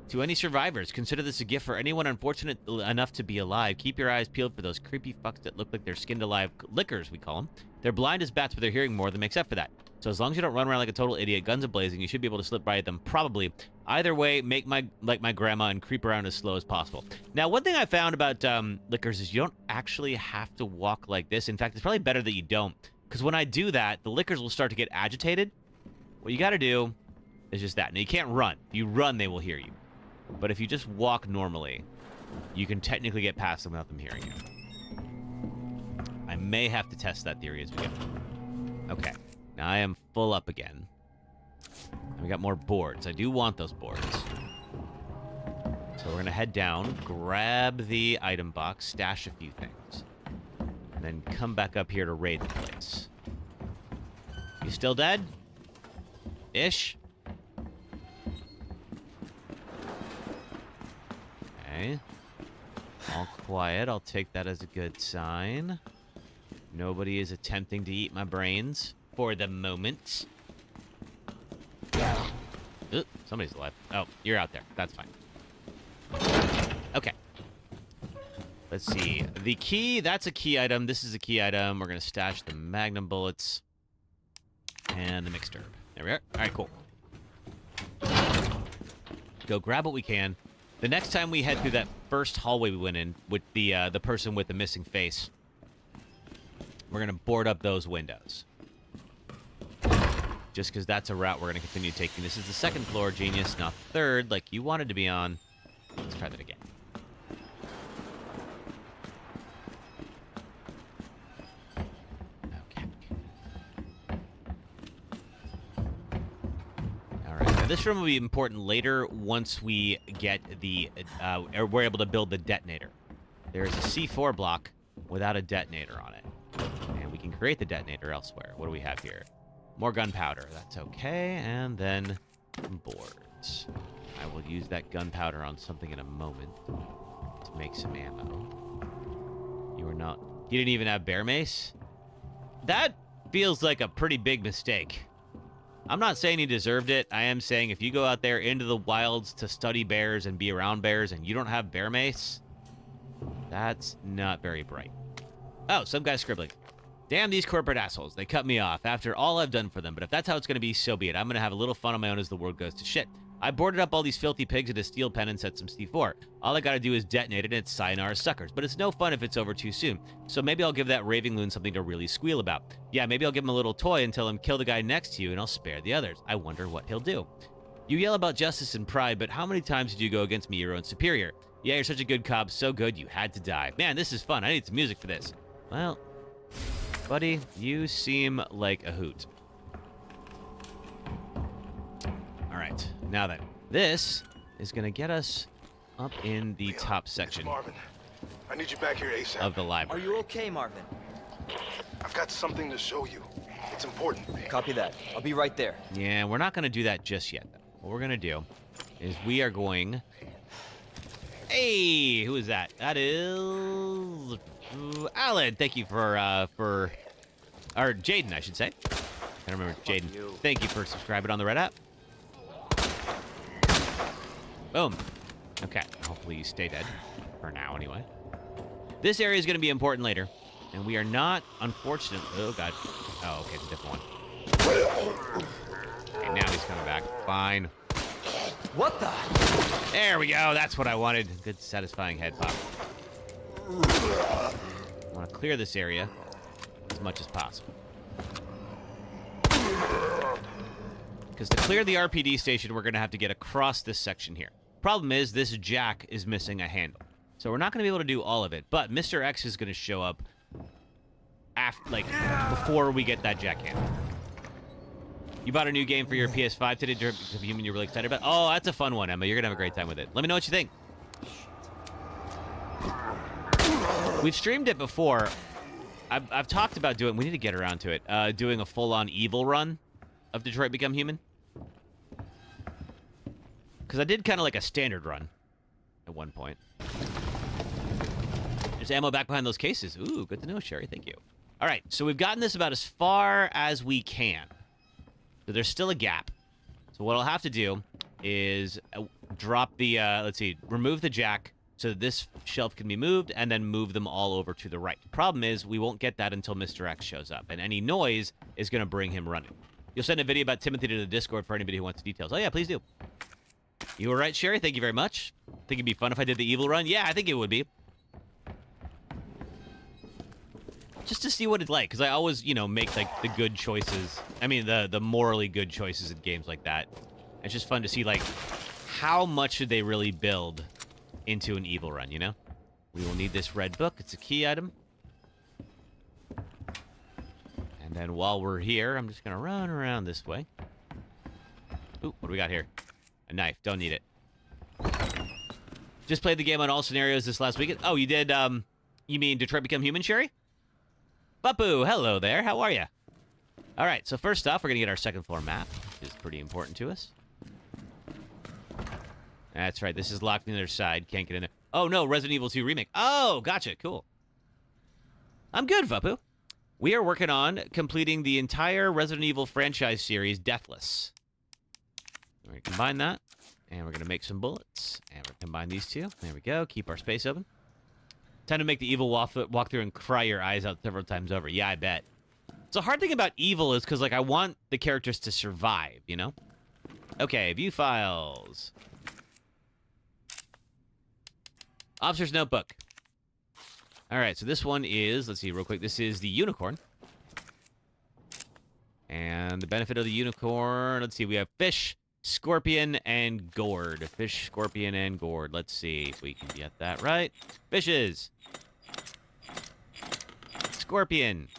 To any survivors, consider this a gift for anyone unfortunate enough to be alive. Keep your eyes peeled for those creepy fucks that look like they're skinned alive. Lickers, we call them. They're blind as bats, but they're hearing more than makes up for that. So as long as you don't run around like a total idiot, guns a-blazing, you should be able to slip by them, probably. Either way, make like my grandma and creep around as slow as possible. Now, one thing I found about lickers is you don't actually have to walk like this. In fact, it's probably better that you don't. Because when I do that, the lickers will start to get agitated. What you got to do is just that. Now, you can't run. If you run, they will hear you. But if you just walk normally, you can technically get past them without them hearing you. I may have to test that theory as we go. Okay. Now I am full up again. And we got more boards. I do want those boards. So we're going to head down, grab the item box, stash a few things, and then come back up here to raid the place. You still dead? Ish? Okay. All quiet. I'll take that as a good sign. Nobody is attempting to eat my brains for the moment. Ooh, somebody's alive. Oh, you're out there. That's fine. Okay. Let's see. The key, that's a key item. This is a key item. We're going to stash the magnum bullets and the mixed herb. There we are. All right, cool. Go grab what we can. The next time we head through that first hallway we went in with the person with the missing face, we're going to board up those windows. Just because that's a route we're going to continue taking. This is the second floor, genius, not the third, like you wanted to be on. Let's try that again. Okay. All right. Now this room will be important later once we get the, or we're able to build the detonator. There is a C4 block without a detonator on it. And we can create the detonator elsewhere. What do we have here? More gunpowder. That's okay. And then some boards. I will use that gunpowder on something in a moment to make some ammo. You are not... You didn't even have bear mace? That feels like a pretty big mistake. I'm not saying he deserved it. I am saying if you go out there into the wilds to study bears and be around bears and you don't have bear mace, that's not very bright. Oh, some guy's scribbling. Damn these corporate assholes. They cut me off after all I've done for them. But if that's how it's going to be, so be it. I'm going to have a little fun on my own as the world goes to shit. I boarded up all these filthy pigs at a steel pen and set some C4. All I got to do is detonate it and it's sayonara suckers. But it's no fun if it's over too soon. So maybe I'll give that raving loon something to really squeal about. Yeah, maybe I'll give him a little toy and tell him kill the guy next to you and I'll spare the others. I wonder what he'll do. You yell about justice and pride, but how many times did you go against me, your own superior? Yeah, you're such a good cop. So good, you had to die. Man, this is fun. I need some music for this. Well... buddy, you seem like a hoot. All right, now then, this is going to get us up in the top section Marvin, I need you back here ASAP. of the library. Are you okay, Marvin? I've got something to show you. It's important. Copy that. I'll be right there. Yeah, we're not going to do that just yet, though. What we're going to do is we are going... Hey, who is that? That is... Alan, thank you for or Jaden, I should say. I don't remember Jaden. Thank you for subscribing on the Red app. Boom. Okay, hopefully you stay dead. For now, anyway. This area is going to be important later. And we are not, unfortunately... Oh, God. Oh, okay, it's a different one. Okay, now he's coming back. Fine. What the? There we go. That's what I wanted. Good, satisfying head pop. I want to clear this area as much as possible. Because to clear the RPD station, we're going to have to get across this section here. Problem is, this jack is missing a handle. So we're not going to be able to do all of it. But Mr. X is going to show up after, like, before we get that jack handle. You bought a new game for your PS5 today, Human, you're really excited about? Oh, that's a fun one, Emma. You're going to have a great time with it. Let me know what you think. We've streamed it before. I've talked about doing... We need to get around to it. Doing a full-on evil run of Detroit Become Human. Because I did kind of like a standard run at one point. There's ammo back behind those cases. Ooh, good to know, Sherry. Thank you. All right, so we've gotten this about as far as we can. So there's still a gap. So what I'll have to do is drop the... let's see. Remove the jack so that this shelf can be moved, and then move them all over to the right. Problem is, we won't get that until Mr. X shows up, and any noise is going to bring him running. You'll send a video about Timothy to the Discord for anybody who wants details. Oh, yeah, please do. You were right, Sherry. Thank you very much. Think it'd be fun if I did the evil run? Yeah, I think it would be. just to see what it's like, because I always, you know, make like the good choices. I mean, the morally good choices in games like that. It's just fun to see like how much should they really build into an evil run, you know? We will need this red book. It's a key item. And then while we're here, I'm just gonna run around this way. Ooh, what do we got here? A knife. Don't need it. Just played the game on all scenarios this last weekend. Oh, you did, you mean Detroit Become Human, Sherry? Bapu, hello there. How are you? All right, so first off, we're going to get our second floor map, which is pretty important to us. That's right. This is locked on the other side. Can't get in there. Oh, no, Resident Evil 2 Remake. Oh, gotcha. Cool. I'm good, Vapu. We are working on completing the entire Resident Evil franchise series, Deathless. We're going to combine that. And we're going to make some bullets. And we're going to combine these two. There we go. Keep our space open. Time to make the evil walk through and cry your eyes out several times over. Yeah, I bet. So the hard thing about evil is because, like, I want the characters to survive, you know? Okay, view files. Officer's Notebook. All right, so this one is, let's see real quick. This is the unicorn. And the benefit of the unicorn, let's see. We have fish, scorpion, and gourd. Fish, scorpion, and gourd. Let's see if we can get that right. Fishes. Scorpion.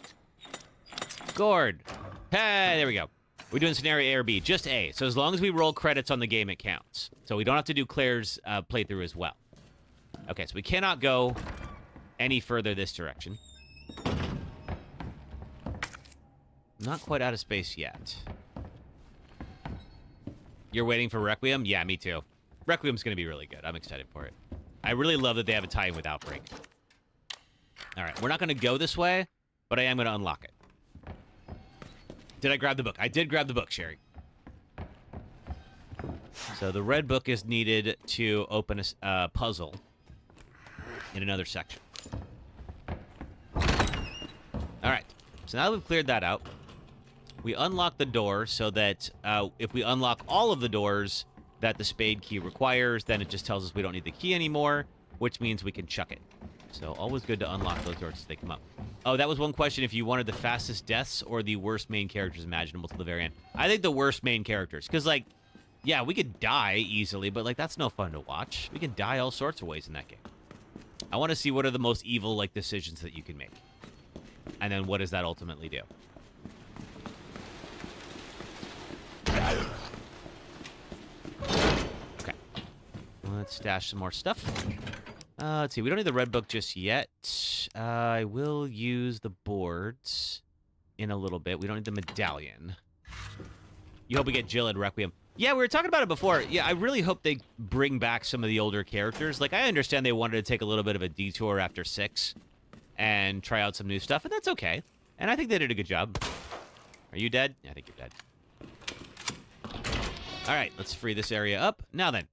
Gourd. Hey, there we go. We're doing scenario A or B, just A. So as long as we roll credits on the game, it counts. So we don't have to do Claire's playthrough as well. Okay, so we cannot go any further this direction. Not quite out of space yet. You're waiting for Requiem? Yeah, me too. Requiem's going to be really good. I'm excited for it. I really love that they have a tie-in with Outbreak. All right, we're not going to go this way, but I am going to unlock it. Did I grab the book? I did grab the book, Sherry. So the red book is needed to open a puzzle in another section. All right, so now that we've cleared that out, we unlock the door so that if we unlock all of the doors that the spade key requires, then it just tells us we don't need the key anymore, which means we can chuck it. So always good to unlock those doors as they come up. Oh, that was one question, if you wanted the fastest deaths or the worst main characters imaginable to the very end. I think the worst main characters, because, like, yeah, we could die easily, but, like, that's no fun to watch. We can die all sorts of ways in that game. I want to see what are the most evil, like, decisions that you can make. And then what does that ultimately do? Okay. Let's stash some more stuff. Let's see. We don't need the red book just yet. I will use the boards in a little bit. We don't need the medallion. You hope we get Jill at Requiem. Yeah, we were talking about it before. Yeah, I really hope they bring back some of the older characters. Like, I understand they wanted to take a little bit of a detour after 6 and try out some new stuff, and that's okay. And I think they did a good job. Are you dead? Yeah, I think you're dead. All right, let's free this area up. Now then.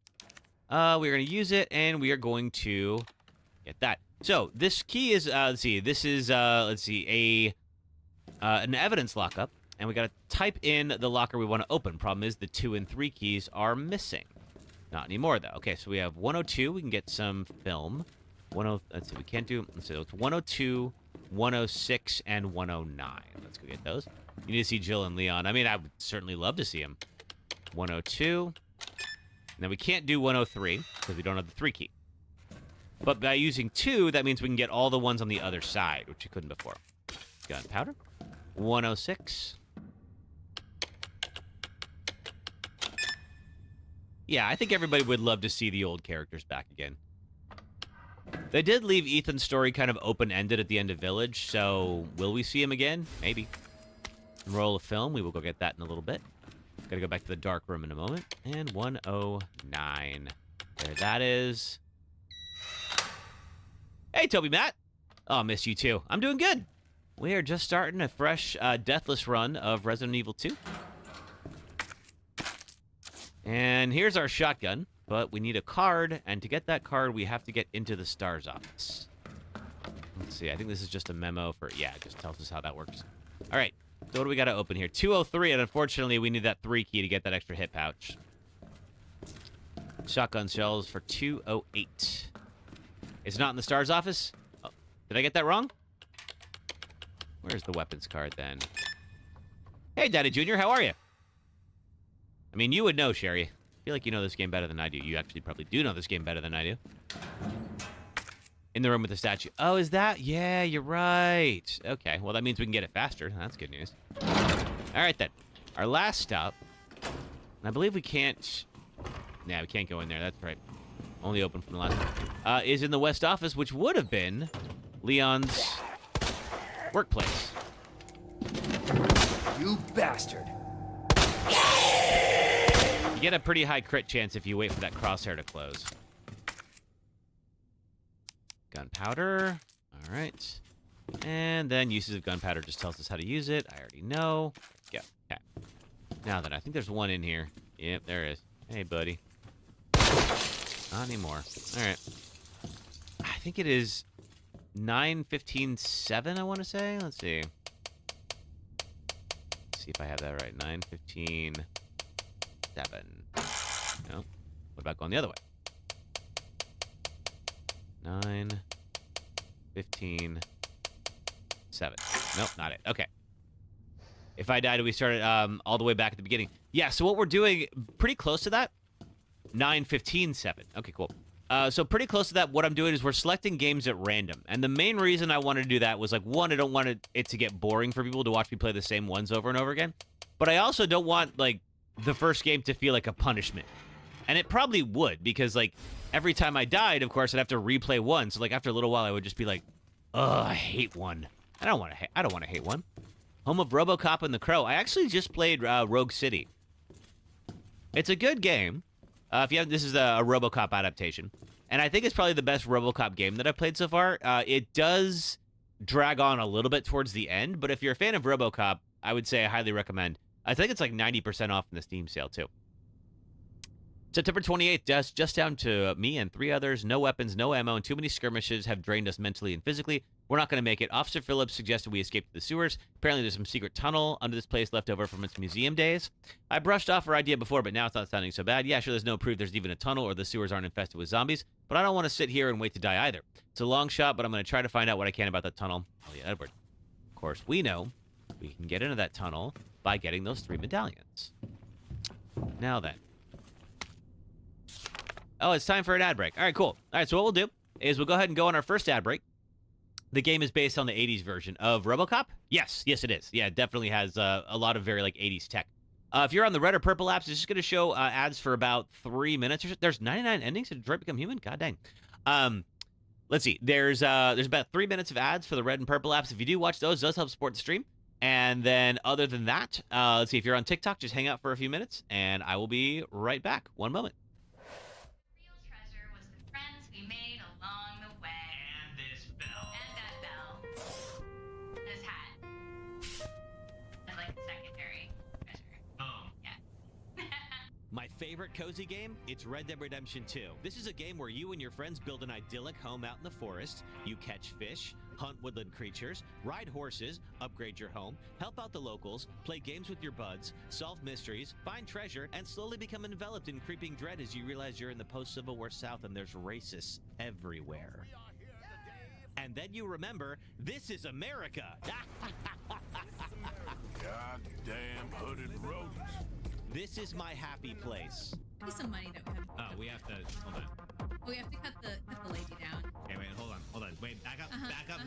We're going to use it, and we are going to get that. So, this key is, let's see, this is, an evidence lockup, and we got to type in the locker we want to open. Problem is, the 2 and 3 keys are missing. Not anymore, though. Okay, so we have 102. We can get some film. Let's see, we can't do, let's see, it's 102, 106, and 109. Let's go get those. You need to see Jill and Leon. I mean, I would certainly love to see them. 102. Now, we can't do 103 because we don't have the 3 key. But by using 2, that means we can get all the ones on the other side, which you couldn't before. Gunpowder. 106. Yeah, I think everybody would love to see the old characters back again. They did leave Ethan's story kind of open-ended at the end of Village, so will we see him again? Maybe. Roll of film. We will go get that in a little bit. Gotta go back to the dark room in a moment. And 109. There that is. Hey, Toby Matt. Oh, miss you too. I'm doing good. We are just starting a fresh Deathless run of Resident Evil 2. And here's our shotgun, but we need a card, and to get that card, we have to get into the STARS office. Let's see, I think this is just a memo for, yeah, it just tells us how that works. All right. So what do we got to open here? 203, and unfortunately, we need that 3 key to get that extra hit pouch. Shotgun shells for 208. It's not in the STARS office? Oh, did I get that wrong? Where's the weapons card then? Hey, Daddy Jr., how are you? I mean, you would know, Sherry. I feel like you know this game better than I do. You actually probably do know this game better than I do. In the room with the statue. Oh, is that? Yeah, you're right. Okay, well, that means we can get it faster. That's good news. All right, then. Our last stop. And I believe we can't... Nah, we can't go in there. That's right. Only open from the last one. Is in the West Office, which would have been Leon's workplace. You bastard. You get a pretty high crit chance if you wait for that crosshair to close. Gunpowder. All right. And then uses of gunpowder just tells us how to use it. I already know. Go. Okay. Now then, I think there's one in here. Yep, there is. Hey, buddy. Not anymore. All right. I think it is 9:15:7, I want to say. Let's see. Let's see if I have that right. 9:15:7. No. What about going the other way? 9:15:7. Nope, not it. Okay. If I died, we started all the way back at the beginning. Yeah, so what we're doing, pretty close to that. 9:15:7. Okay, cool. So pretty close to that, what I'm doing is we're selecting games at random. And the main reason I wanted to do that was, like, one, I don't want it to get boring for people to watch me play the same ones over and over again. But I also don't want, like, the first game to feel like a punishment. And it probably would, because, like, every time I died, of course, I'd have to replay one. So, like, after a little while, I would just be like, ugh, I hate one. I don't want to hate one. Home of RoboCop and the Crow. I actually just played Rogue City. It's a good game. If you have, this is a RoboCop adaptation, and I think it's probably the best RoboCop game that I've played so far. It does drag on a little bit towards the end, but if you're a fan of RoboCop, I would say I highly recommend. I think it's like 90% off in the Steam sale too. September 28th, just down to me and 3 others. No weapons, no ammo, and too many skirmishes have drained us mentally and physically. We're not going to make it. Officer Phillips suggested we escape to the sewers. Apparently, there's some secret tunnel under this place left over from its museum days. I brushed off her idea before, but now it's not sounding so bad. Yeah, sure, there's no proof there's even a tunnel or the sewers aren't infested with zombies, but I don't want to sit here and wait to die either. It's a long shot, but I'm going to try to find out what I can about that tunnel. Oh, yeah, Edward. Of course, we know we can get into that tunnel by getting those 3 medallions. Now then. Oh, it's time for an ad break. All right, cool. All right, so what we'll do is we'll go ahead and go on our first ad break. The game is based on the 80s version of RoboCop? Yes, it is. Yeah, it definitely has a lot of very, like, 80s tech. If you're on the red or purple apps, it's just going to show ads for about 3 minutes. There's 99 endings to Detroit Become Human? God dang. Let's see. There's about 3 minutes of ads for the red and purple apps. If you do watch those, it does help support the stream. And then other than that, let's see. If you're on TikTok, just hang out for a few minutes, and I will be right back. One moment. My favorite cozy game? It's Red Dead Redemption 2. This is a game where you and your friends build an idyllic home out in the forest. You catch fish, hunt woodland creatures, ride horses, upgrade your home, help out the locals, play games with your buds, solve mysteries, find treasure, and slowly become enveloped in creeping dread as you realize you're in the post-Civil War South and there's racists everywhere. And then you remember, this is America! Goddamn hooded rodents. This is my happy place. Give me some money that we have. Oh, we have to, hold on. We have to cut the lady down. Okay, wait, hold on. Wait, back up,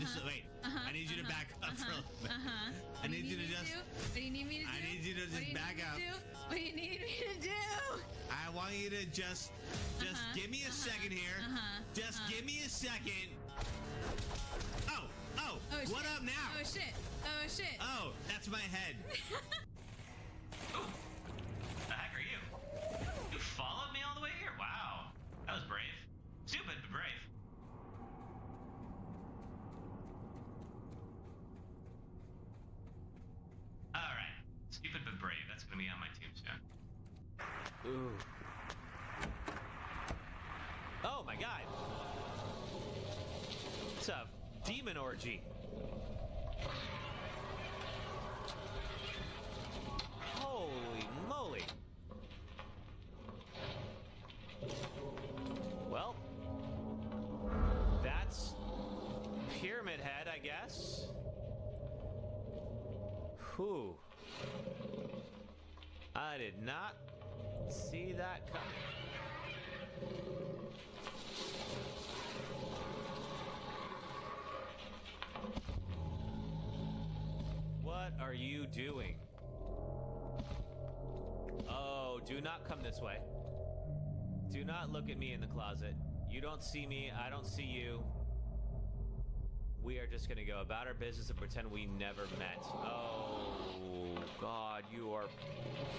just wait. I need you to back up for a little bit. I need you to just... What do you need me to do? I need you to just back up. What do you need me to do? I want you to just give me a second here. Just give me a second. Oh, what up now? Oh, shit. Oh, that's my head. Oh, the heck are you? You followed me all the way here? Wow, that was brave. Stupid, but brave. All right, stupid but brave. That's gonna be on my tombstone. Ooh. Oh my God. It's a demon orgy. Holy moly. Well, that's Pyramid Head, I guess. Whew. I did not see that coming. What are you doing? Oh, do not come this way. Do not look at me in the closet. You don't see me, I don't see you. We are just gonna go about our business and pretend we never met. Oh, God, you are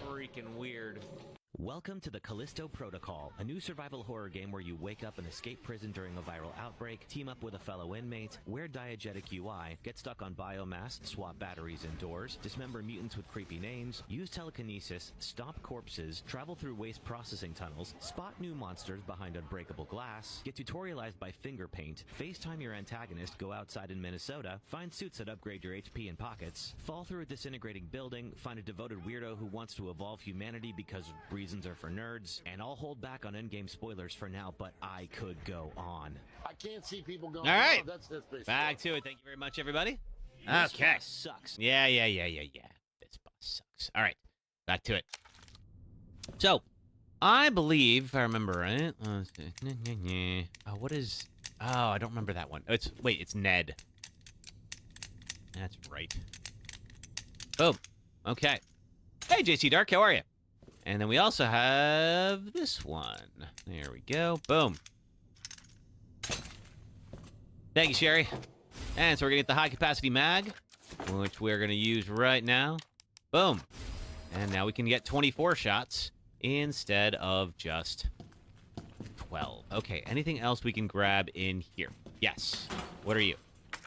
freaking weird. Welcome to the Callisto Protocol, a new survival horror game where you wake up and escape prison during a viral outbreak, team up with a fellow inmate, wear diegetic UI, get stuck on biomass, swap batteries indoors, dismember mutants with creepy names, use telekinesis, stomp corpses, travel through waste processing tunnels, spot new monsters behind unbreakable glass, get tutorialized by finger paint, FaceTime your antagonist, go outside in Minnesota, find suits that upgrade your HP and pockets, fall through a disintegrating building, find a devoted weirdo who wants to evolve humanity because reasons are for nerds, and I'll hold back on endgame spoilers for now, but I could go on. I can't see people going. All right, oh, that's back to it. Thank you very much, everybody. This Okay. boss sucks. Yeah. This boss sucks. All right, back to it. So, I believe, if I remember right. Oh, what is? Oh, I don't remember that one. It's Ned. That's right. Boom. Okay. Hey, JC Dark, how are you? And then we also have this one. There we go. Boom. Thank you, Sherry. And so we're going to get the high-capacity mag, which we're going to use right now. Boom. And now we can get 24 shots instead of just 12. Okay, anything else we can grab in here? Yes. What are you?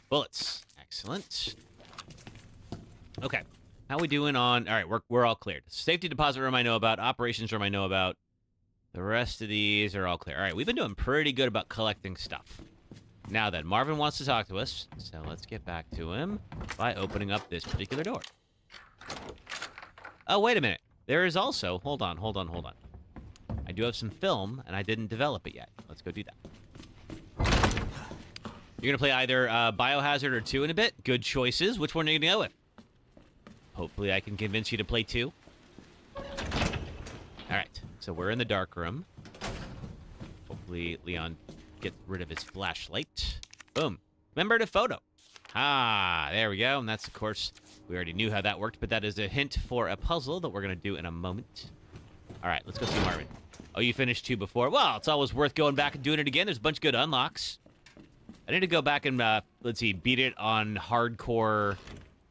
Bullets. Excellent. Okay. How we doing on... All right, we're all cleared. Safety deposit room I know about. Operations room I know about. The rest of these are all clear. All right, we've been doing pretty good about collecting stuff. Now then, Marvin wants to talk to us, so let's get back to him by opening up this particular door. Oh, wait a minute. There is also... Hold on. I do have some film, and I didn't develop it yet. Let's go do that. You're going to play either Biohazard or 2 in a bit. Good choices. Which one are you going to go with? Hopefully I can convince you to play 2. All right, so we're in the dark room. Hopefully Leon gets rid of his flashlight. Boom. Remember the photo. Ah, there we go. And that's, of course, we already knew how that worked, but that is a hint for a puzzle that we're going to do in a moment. All right, let's go see Marvin. Oh, you finished 2 before? Well, it's always worth going back and doing it again. There's a bunch of good unlocks. I need to go back and, let's see, beat it on hardcore...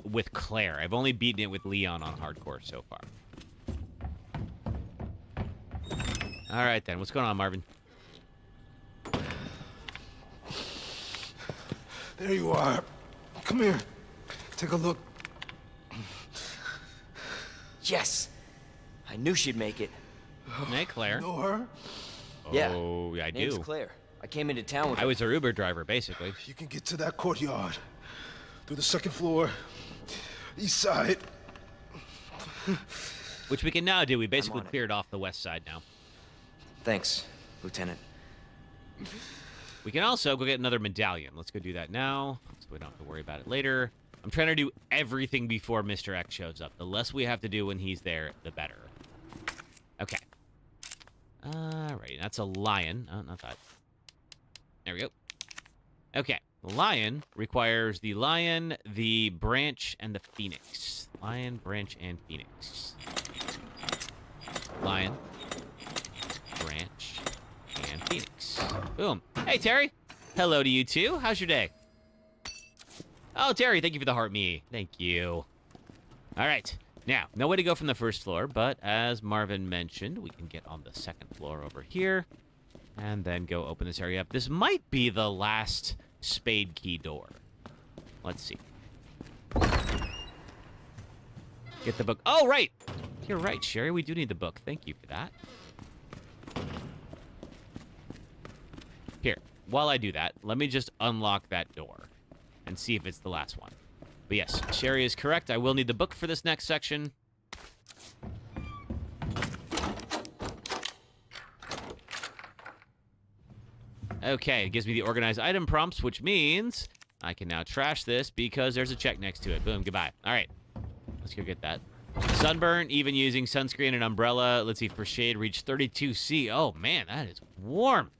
with Claire. I've only beaten it with Leon on hardcore so far. All right, then. What's going on, Marvin? There you are. Come here. Take a look. Yes! I knew she'd make it. Hey, Claire. Know her? Yeah. Oh, yeah, I Name's do. Claire. I came into town with I was her Uber driver, basically. You can get to that courtyard. Through the 2nd floor. East side. Which we can now do. We basically on it. cleared off the west side now. Thanks, Lieutenant. We can also go get another medallion. Let's go do that now, so we don't have to worry about it later. I'm trying to do everything before Mr. X shows up. The less we have to do when he's there, the better. Okay. Alright, that's a lion. Oh, not that. There we go. Okay. The lion requires the lion, the branch, and the phoenix. Lion, branch, and phoenix. Lion, branch, and phoenix. Boom. Hey, Terry. Hello to you, too. How's your day? Oh, Terry, thank you for the heart me. Thank you. All right. Now, no way to go from the 1st floor, but as Marvin mentioned, we can get on the 2nd floor over here and then go open this area up. This might be the last... spade key door. Let's see. Get the book. Oh, right. You're right, Sherry. We do need the book. Thank you for that. Here, while I do that, let me just unlock that door and see if it's the last one. But yes, Sherry is correct. I will need the book for this next section. Okay, it gives me the organized item prompts, which means I can now trash this because there's a check next to it. Boom, goodbye. All right. Let's go get that. Sunburn, even using sunscreen and umbrella. Let's see, for shade, reach 32°C. Oh, man, that is warm.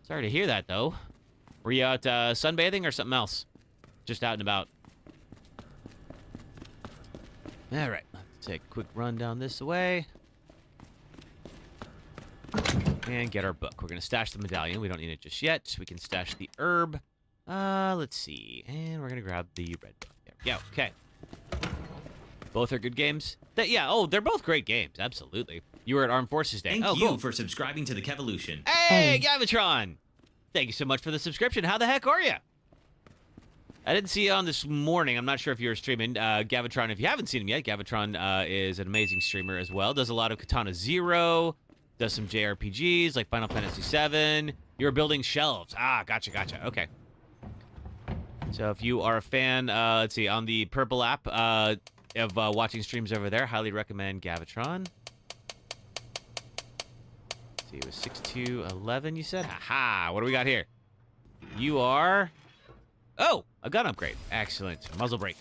Sorry to hear that, though. Were you out sunbathing or something else? Just out and about. All right, let's take a quick run down this way. And get our book. We're going to stash the medallion. We don't need it just yet. We can stash the herb. Let's see. And we're going to grab the red book. There we go. Okay. Both are good games. They're both great games. Absolutely. You were at Armed Forces Day. Thank you cool. for subscribing to the Kevolution. Hey, Gavatron! Thank you so much for the subscription. How the heck are you? I didn't see you on this morning. I'm not sure if you were streaming. Gavatron, if you haven't seen him yet, Gavatron is an amazing streamer as well. Does a lot of Katana Zero. Does some JRPGs like Final Fantasy VII. You're building shelves. Ah, gotcha. Okay. So if you are a fan, let's see, on the Purple app of watching streams over there, highly recommend Gavatron. Let's see, it was 6-2-11, you said? Haha, what do we got here? You are... Oh, a gun upgrade. Excellent. Muzzle brake.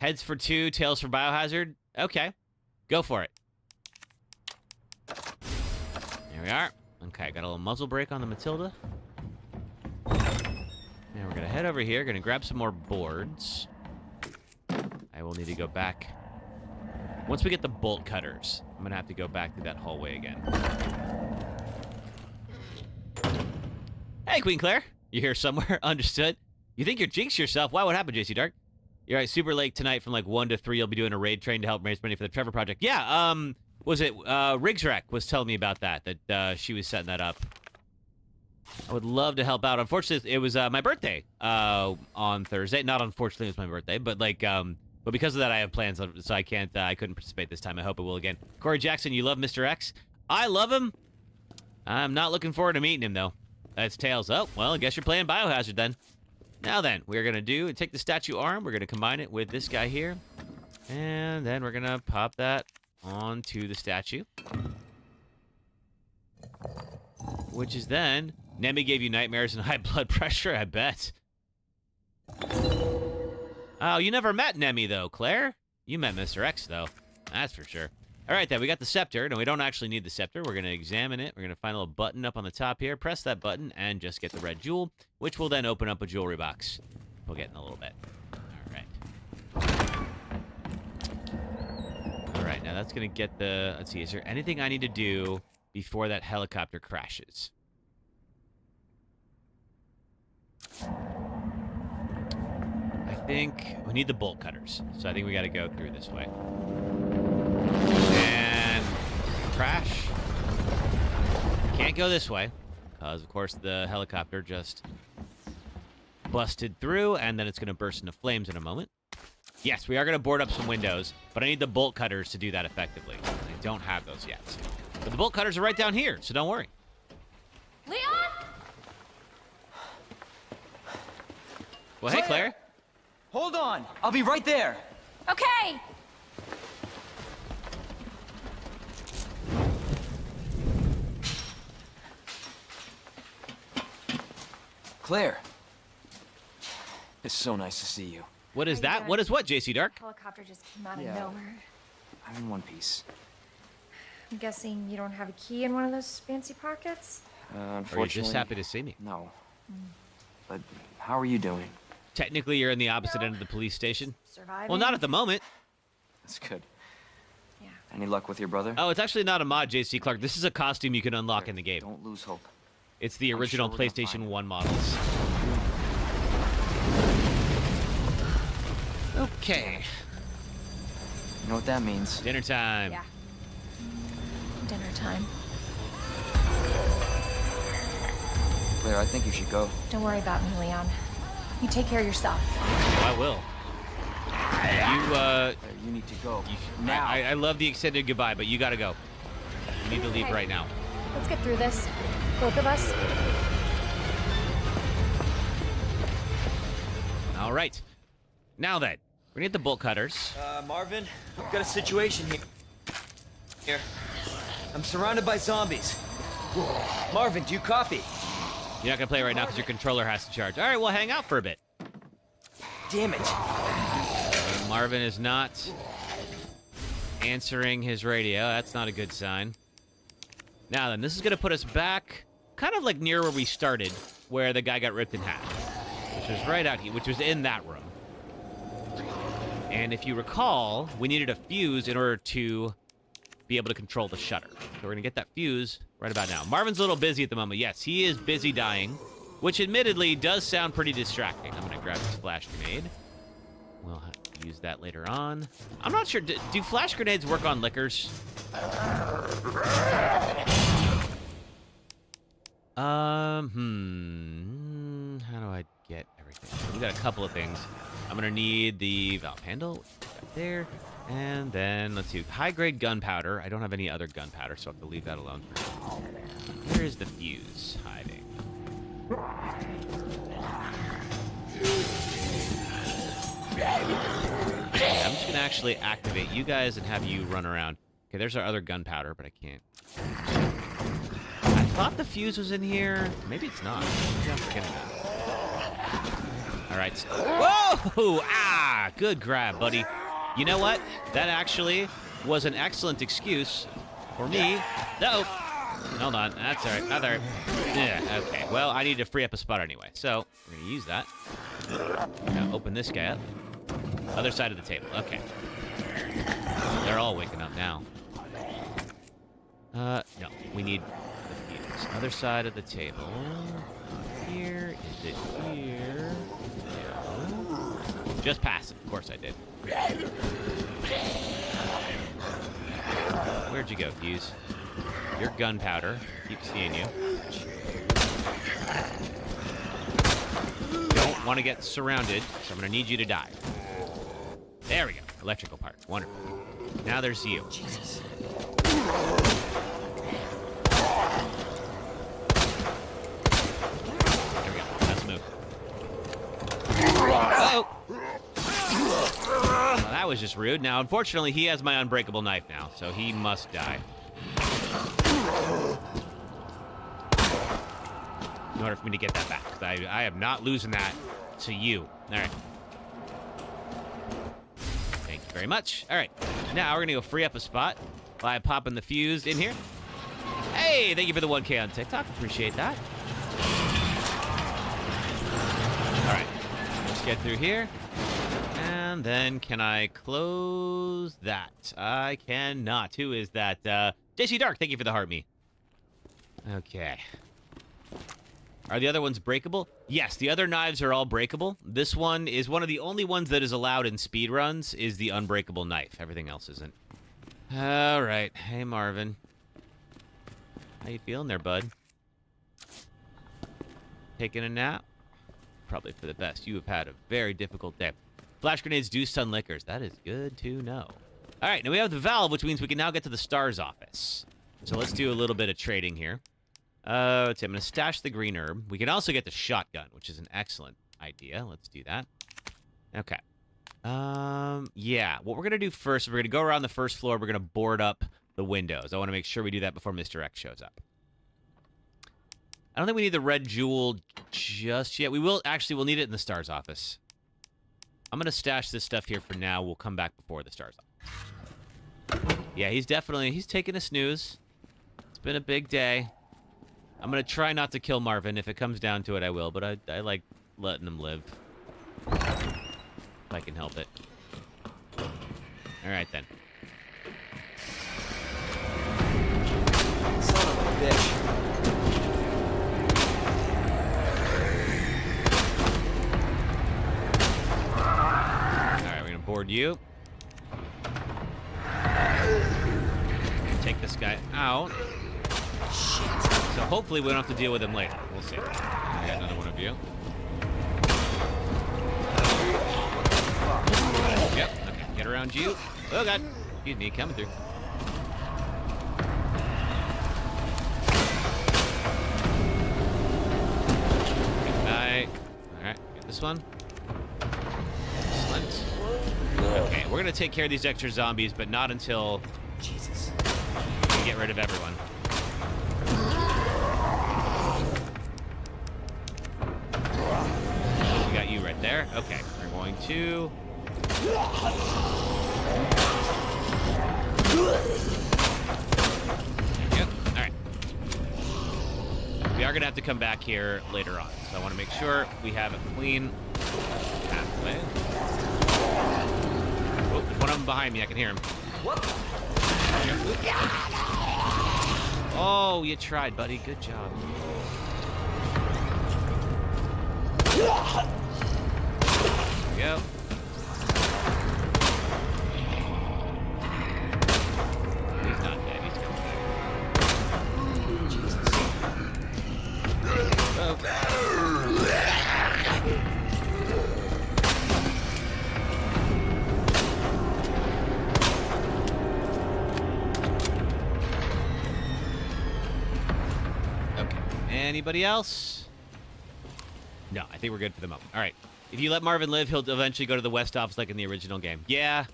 Heads for 2, tails for biohazard. Okay, go for it. There we are. Okay, got a little muzzle brake on the Matilda. And we're going to head over here. Going to grab some more boards. I will need to go back. Once we get the bolt cutters, I'm going to have to go back through that hallway again. Hey, Queen Claire. You're here somewhere. Understood. You think you're jinxed yourself? Why? What happened, JC Dark? You're right. Super late tonight from like 1 to 3. You'll be doing a raid train to help raise money for the Trevor Project. Yeah, was it Rigsrec was telling me about that she was setting that up. I would love to help out. Unfortunately, it was my birthday on Thursday. Not unfortunately, it was my birthday, but like, but because of that, I have plans, so I can't. I couldn't participate this time. I hope I will again. Corey Jackson, you love Mr. X? I love him. I'm not looking forward to meeting him though. That's Tails. Oh, well, I guess you're playing Biohazard then. Now then, we're gonna take the statue arm. We're gonna combine it with this guy here, and then we're gonna pop that onto the statue, which is then. Nemi gave you nightmares and high blood pressure, I bet. Oh, you never met Nemi, though, Claire. You met Mr. X, though. That's for sure. All right, then. We got the scepter. No, we don't actually need the scepter. We're going to examine it. We're going to find a little button up on the top here. Press that button and just get the red jewel, which will then open up a jewelry box. We'll get in a little bit. All right. All right, now that's going to get the... Let's see. Is there anything I need to do before that helicopter crashes? I think we need the bolt cutters, so I think we got to go through this way. And crash. Can't go this way, because of course the helicopter just busted through, and then it's going to burst into flames in a moment. Yes, we are going to board up some windows, but I need the bolt cutters to do that effectively. I don't have those yet. But the bolt cutters are right down here, so don't worry. Leon? Well, hey, Claire. Hold on. I'll be right there. Okay. Claire. It's so nice to see you. What is that? What is what, JC Dark? Helicopter just came out Yeah. of nowhere. I'm in one piece. I'm guessing you don't have a key in one of those fancy pockets? Or you're Unfortunately, just happy to see me? no. But how are you doing? Technically, you're in the opposite end of the police station. Surviving? Well, not at the moment. That's good. Yeah. Any luck with your brother? Oh, it's actually not a mod, JC Clark. This is a costume you can unlock in the game. Don't lose hope. It's the I'm original sure we're gonna PlayStation find 1 models. Okay. You know what that means? Dinner time. Yeah. Dinner time. Claire, I think you should go. Don't worry about me, Leon. You take care of yourself. I will. Claire, you need to go. Now. I love the extended goodbye, but you gotta go. You need to leave Okay. right now. Let's get through this. Both of us. All right. Now then, we're gonna get the bolt cutters. Marvin, I've got a situation here. I'm surrounded by zombies. Marvin, do you copy? You're not gonna play right now because your controller has to charge. All right, well, hang out for a bit. Damn it. Marvin is not answering his radio. That's not a good sign. Now then, this is going to put us back kind of like near where we started, where the guy got ripped in half, which was right out here, which was in that room. And if you recall, we needed a fuse in order to be able to control the shutter. So we're going to get that fuse right about now. Marvin's a little busy at the moment. Yes, he is busy dying, which admittedly does sound pretty distracting. I'm going to grab this flash grenade. We'll have to use that later on. I'm not sure. Do flash grenades work on liquors? How do I get everything? We got a couple of things. I'm going to need the valve handle, which is right there. And then, let's see, high-grade gunpowder. I don't have any other gunpowder, so I have to leave that alone. Where is the fuse hiding? Okay, I'm just going to actually activate you guys and have you run around. Okay, there's our other gunpowder, but I can't. I thought the fuse was in here. Maybe it's not. Maybe I'm forgetting that. All right. Whoa! Ah! Good grab, buddy. You know what? That actually was an excellent excuse for me. No. Hold on. That's all right. Other. Yeah, okay. Well, I need to free up a spot anyway, so we're going to use that. Now open this guy up. Other side of the table. Okay. They're all waking up now. No. We need the fuse. Other side of the table. Here. Is it here? No. Just pass it. Of course I did. Where'd you go, Fuse? Your gunpowder. Keep seeing you. Don't want to get surrounded, so I'm going to need you to die. There we go. Electrical part. Wonderful. Now there's you. Jesus. There we go. Let's move. Oh! Well, that was just rude. Now, unfortunately, he has my unbreakable knife now, so he must die. In order for me to get that back. I am not losing that to you. All right. Thank you very much. All right. Now, we're going to go free up a spot by popping the fuse in here. Hey, thank you for the 1K on TikTok. Appreciate that. All right. Let's get through here. And then can I close that? I cannot. Who is that? JC Dark, thank you for the heart me. Okay. Are the other ones breakable? Yes, the other knives are all breakable. This one is one of the only ones that is allowed in speedruns is the unbreakable knife. Everything else isn't. All right. Hey, Marvin. How you feeling there, bud? Taking a nap? Probably for the best. You have had a very difficult day. Flash grenades do stun liquors. That is good to know. All right, now we have the valve, which means we can now get to the STARS office. So let's do a little bit of trading here. Let's see, I'm going to stash the green herb. We can also get the shotgun, which is an excellent idea. Let's do that. Okay. Yeah, what we're going to do first, we're going to go around the first floor. We're going to board up the windows. I want to make sure we do that before Mr. X shows up. I don't think we need the red jewel just yet. We will, actually, we'll need it in the STARS office. I'm going to stash this stuff here for now. We'll come back before the STARS office. Yeah, he's taking a snooze. It's been a big day. I'm going to try not to kill Marvin. If it comes down to it, I will, but I like letting him live. If I can help it. All right, then. Son of a bitch. All right, we're going to board you. Take this guy out. So hopefully we don't have to deal with him later. We'll see. We got another one of you. Yep. Okay. Get around you. Oh god. Excuse me. Coming through. Good night. All right. Get this one. Excellent. Okay. We're gonna take care of these extra zombies, but not until Jesus. we get rid of everyone. We got you right there. Okay, we're going to Yep. All right. We are going to have to come back here later on, so I want to make sure we have a clean pathway. Oh, there's one of them behind me. I can hear him. What? Oh, you tried, buddy. Good job. There we go. He's not dead. He's coming back. Jesus. Oh. Okay. Anybody else? No, I think we're good for the moment. All right. If you let Marvin live, he'll eventually go to the West office like in the original game. Yeah.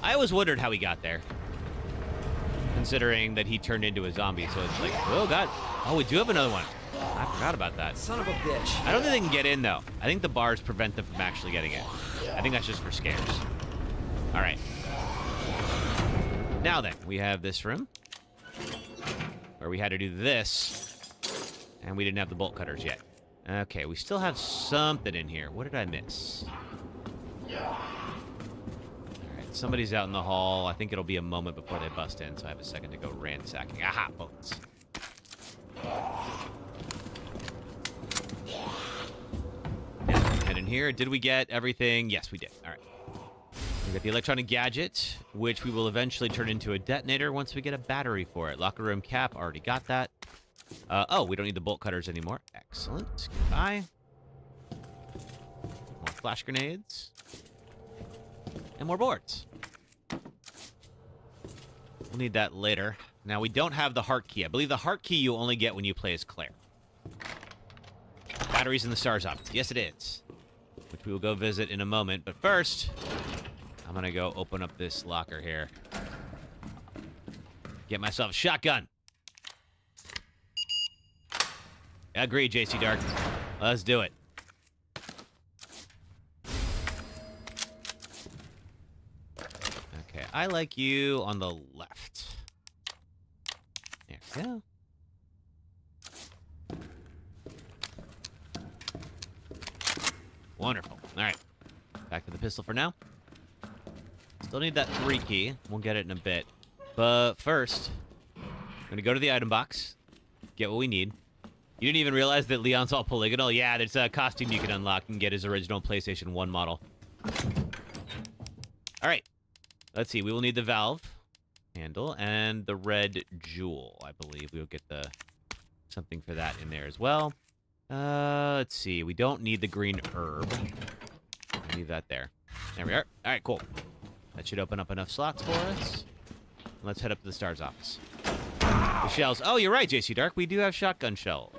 I always wondered how he got there. Considering that he turned into a zombie, so it's like, oh, God. Oh, we do have another one. I forgot about that. Son of a bitch. I don't think they can get in, though. I think the bars prevent them from actually getting in. I think that's just for scares. All right. Now then, we have this room. Where we had to do this. And we didn't have the bolt cutters yet. Okay, we still have something in here. What did I miss? Alright, somebody's out in the hall. I think it'll be a moment before they bust in, so I have a second to go ransacking. Aha, bullets. Now, head in here. Did we get everything? Yes, we did. Alright. We got the electronic gadget, which we will eventually turn into a detonator once we get a battery for it. Locker room cap, already got that. Oh, we don't need the bolt cutters anymore. Excellent. Goodbye. More flash grenades. And more boards. We'll need that later. Now, we don't have the heart key. I believe the heart key you only get when you play as Claire. Batteries in the STARS office. Yes, it is. Which we will go visit in a moment. But first, I'm going to go open up this locker here. Get myself a shotgun. Agreed, JC Dark. Let's do it. Okay, I like you on the left. There we go. Wonderful. All right. Back to the pistol for now. Still need that 3 key. We'll get it in a bit. But first, I'm going to go to the item box, get what we need. You didn't even realize that Leon's all polygonal? Yeah, there's a costume you can unlock and get his original PlayStation 1 model. All right. Let's see. We will need the valve handle and the red jewel, I believe. We'll get the something for that in there as well. Let's see. We don't need the green herb. Leave that there. There we are. All right, cool. That should open up enough slots for us. Let's head up to the STARS office. The shells. Oh, you're right, JC Dark. We do have shotgun shells.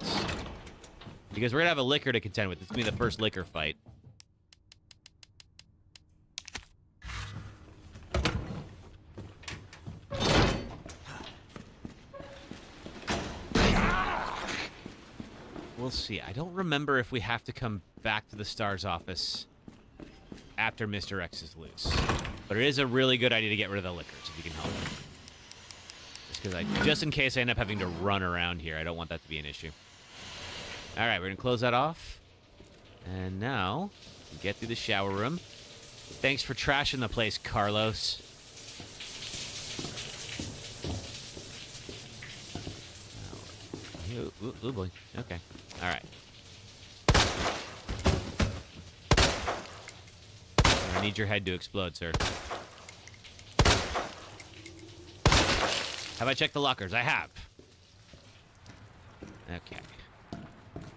Because we're going to have a liquor to contend with. It's going to be the first liquor fight. We'll see. I don't remember if we have to come back to the STARS office after Mr. X is loose. But it is a really good idea to get rid of the liquors if you can help it. Just in case I end up having to run around here, I don't want that to be an issue. All right, we're going to close that off. And now, we get through the shower room. Thanks for trashing the place, Carlos. Ooh, boy. Okay. All right. I need your head to explode, sir. Have I checked the lockers? I have. Okay.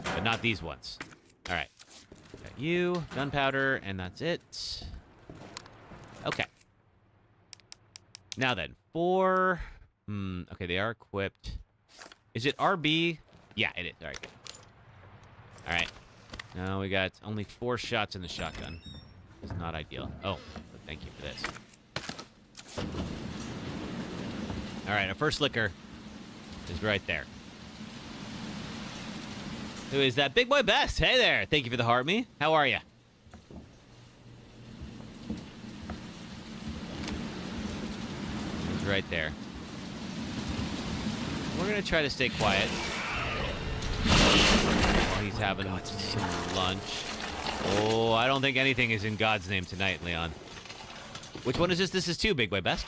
But not these ones. All right. Got you, gunpowder, and that's it. Okay. Now then, for... okay, they are equipped. Is it RB? Yeah, it is. All right, good. All right. Now we got only 4 shots in the shotgun. It's not ideal. Oh, but thank you for this. All right, our first liquor is right there. Who is that? Big Boy Best. Hey there. Thank you for the heart me. How are you? right there. We're going to try to stay quiet while he's having some lunch. Oh, I don't think anything is in God's name tonight, Leon. Which one is this? This is 2, Big Boy Best.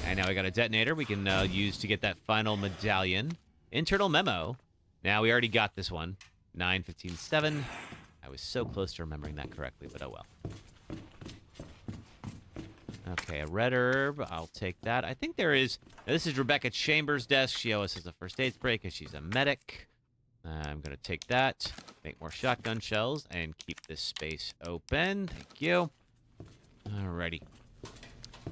And now we got a detonator we can use to get that final medallion. Internal memo. Now, we already got this one. 9:15:7. I was so close to remembering that correctly, but oh well. Okay, a red herb. I'll take that. I think there is... Now, this is Rebecca Chambers' desk. She always has a first aid spray because she's a medic. I'm going to take that, make more shotgun shells, and keep this space open. Thank you. Alrighty.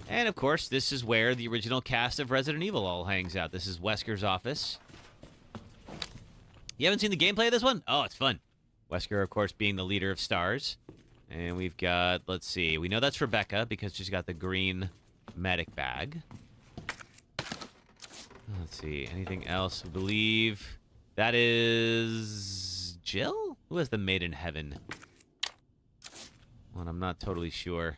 And, of course, this is where the original cast of Resident Evil all hangs out. This is Wesker's office. You haven't seen the gameplay of this one? Oh, it's fun. Wesker, of course, being the leader of STARS. And we've got, let's see, we know that's Rebecca because she's got the green medic bag. Let's see, anything else? I believe that is Jill? Who has the Maid in Heaven? Well, I'm not totally sure.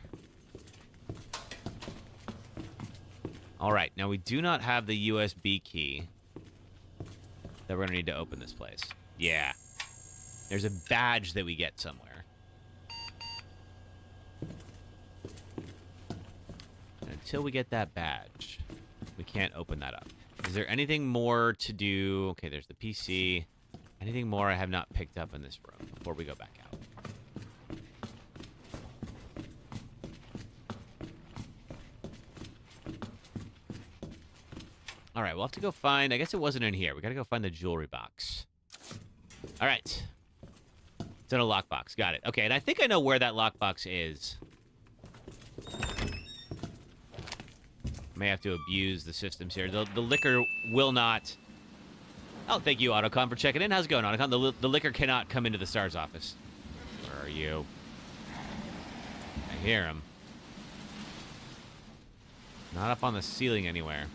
All right, now we do not have the USB key that we're going to need to open this place. Yeah. There's a badge that we get somewhere. Until we get that badge, we can't open that up. Is there anything more to do? Okay, there's the PC. Anything more I have not picked up in this room before we go back out? All right, we'll have to go find... I guess it wasn't in here. We got to go find the jewelry box. All right. It's in a lockbox. Got it. Okay, and I think I know where that lockbox is. May have to abuse the systems here. The liquor will not... Oh, thank you, Autocom, for checking in. How's it going, Autocom? The liquor cannot come into the STARS office. Where are you? I hear him. Not up on the ceiling anywhere.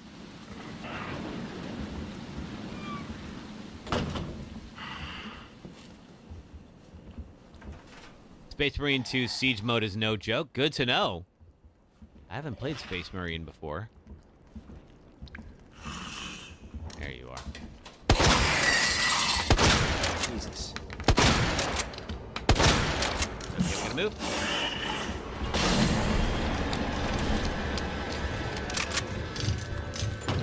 Space Marine 2 Siege Mode is no joke. Good to know. I haven't played Space Marine before. There you are. Jesus. Okay, we gonna move?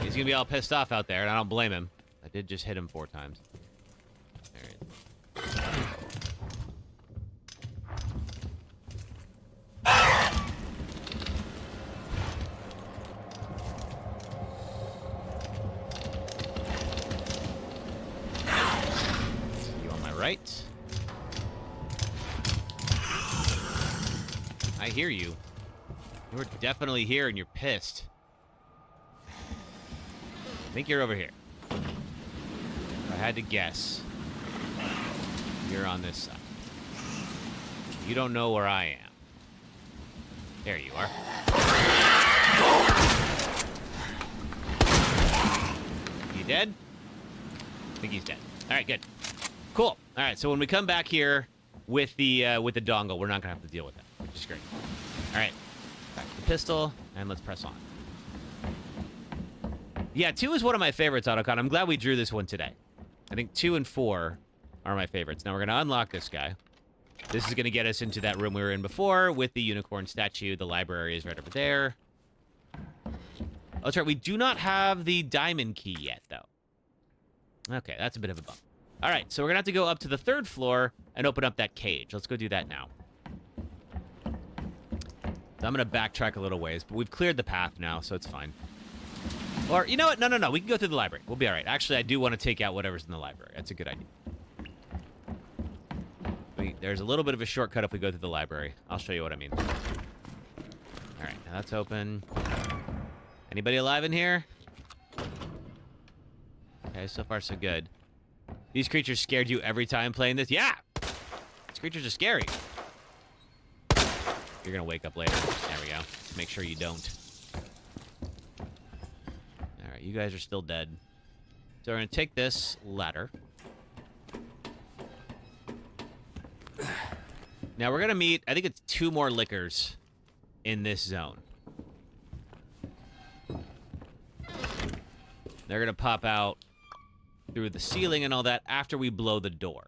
He's gonna be all pissed off out there, and I don't blame him. I did just hit him 4 times. There he is. Right. I hear you. You're definitely here and you're pissed. I think you're over here. If I had to guess, you're on this side. You don't know where I am. There you are. You dead? I think he's dead. All right, good. Cool. All right, so when we come back here with the dongle, we're not gonna have to deal with that, which is great. All right, back to the pistol, and let's press on. Yeah, 2 is one of my favorites, Autocon. I'm glad we drew this one today. I think 2 and 4 are my favorites. Now we're gonna unlock this guy. This is gonna get us into that room we were in before with the unicorn statue. The library is right over there. Oh, that's right. We do not have the diamond key yet, though. Okay, that's a bit of a bump. All right, so we're going to have to go up to the 3rd floor and open up that cage. Let's go do that now. So I'm going to backtrack a little ways, but we've cleared the path now, so it's fine. Or, you know what? No. We can go through the library. We'll be all right. Actually, I do want to take out whatever's in the library. That's a good idea. There's a little bit of a shortcut if we go through the library. I'll show you what I mean. All right, now that's open. Anybody alive in here? Okay, so far so good. These creatures scared you every time playing this? Yeah! These creatures are scary. You're gonna wake up later. There we go. Make sure you don't. Alright, you guys are still dead. So we're gonna take this ladder. Now we're gonna meet, I think it's 2 more lickers in this zone. They're going to pop out through the ceiling and all that after we blow the door.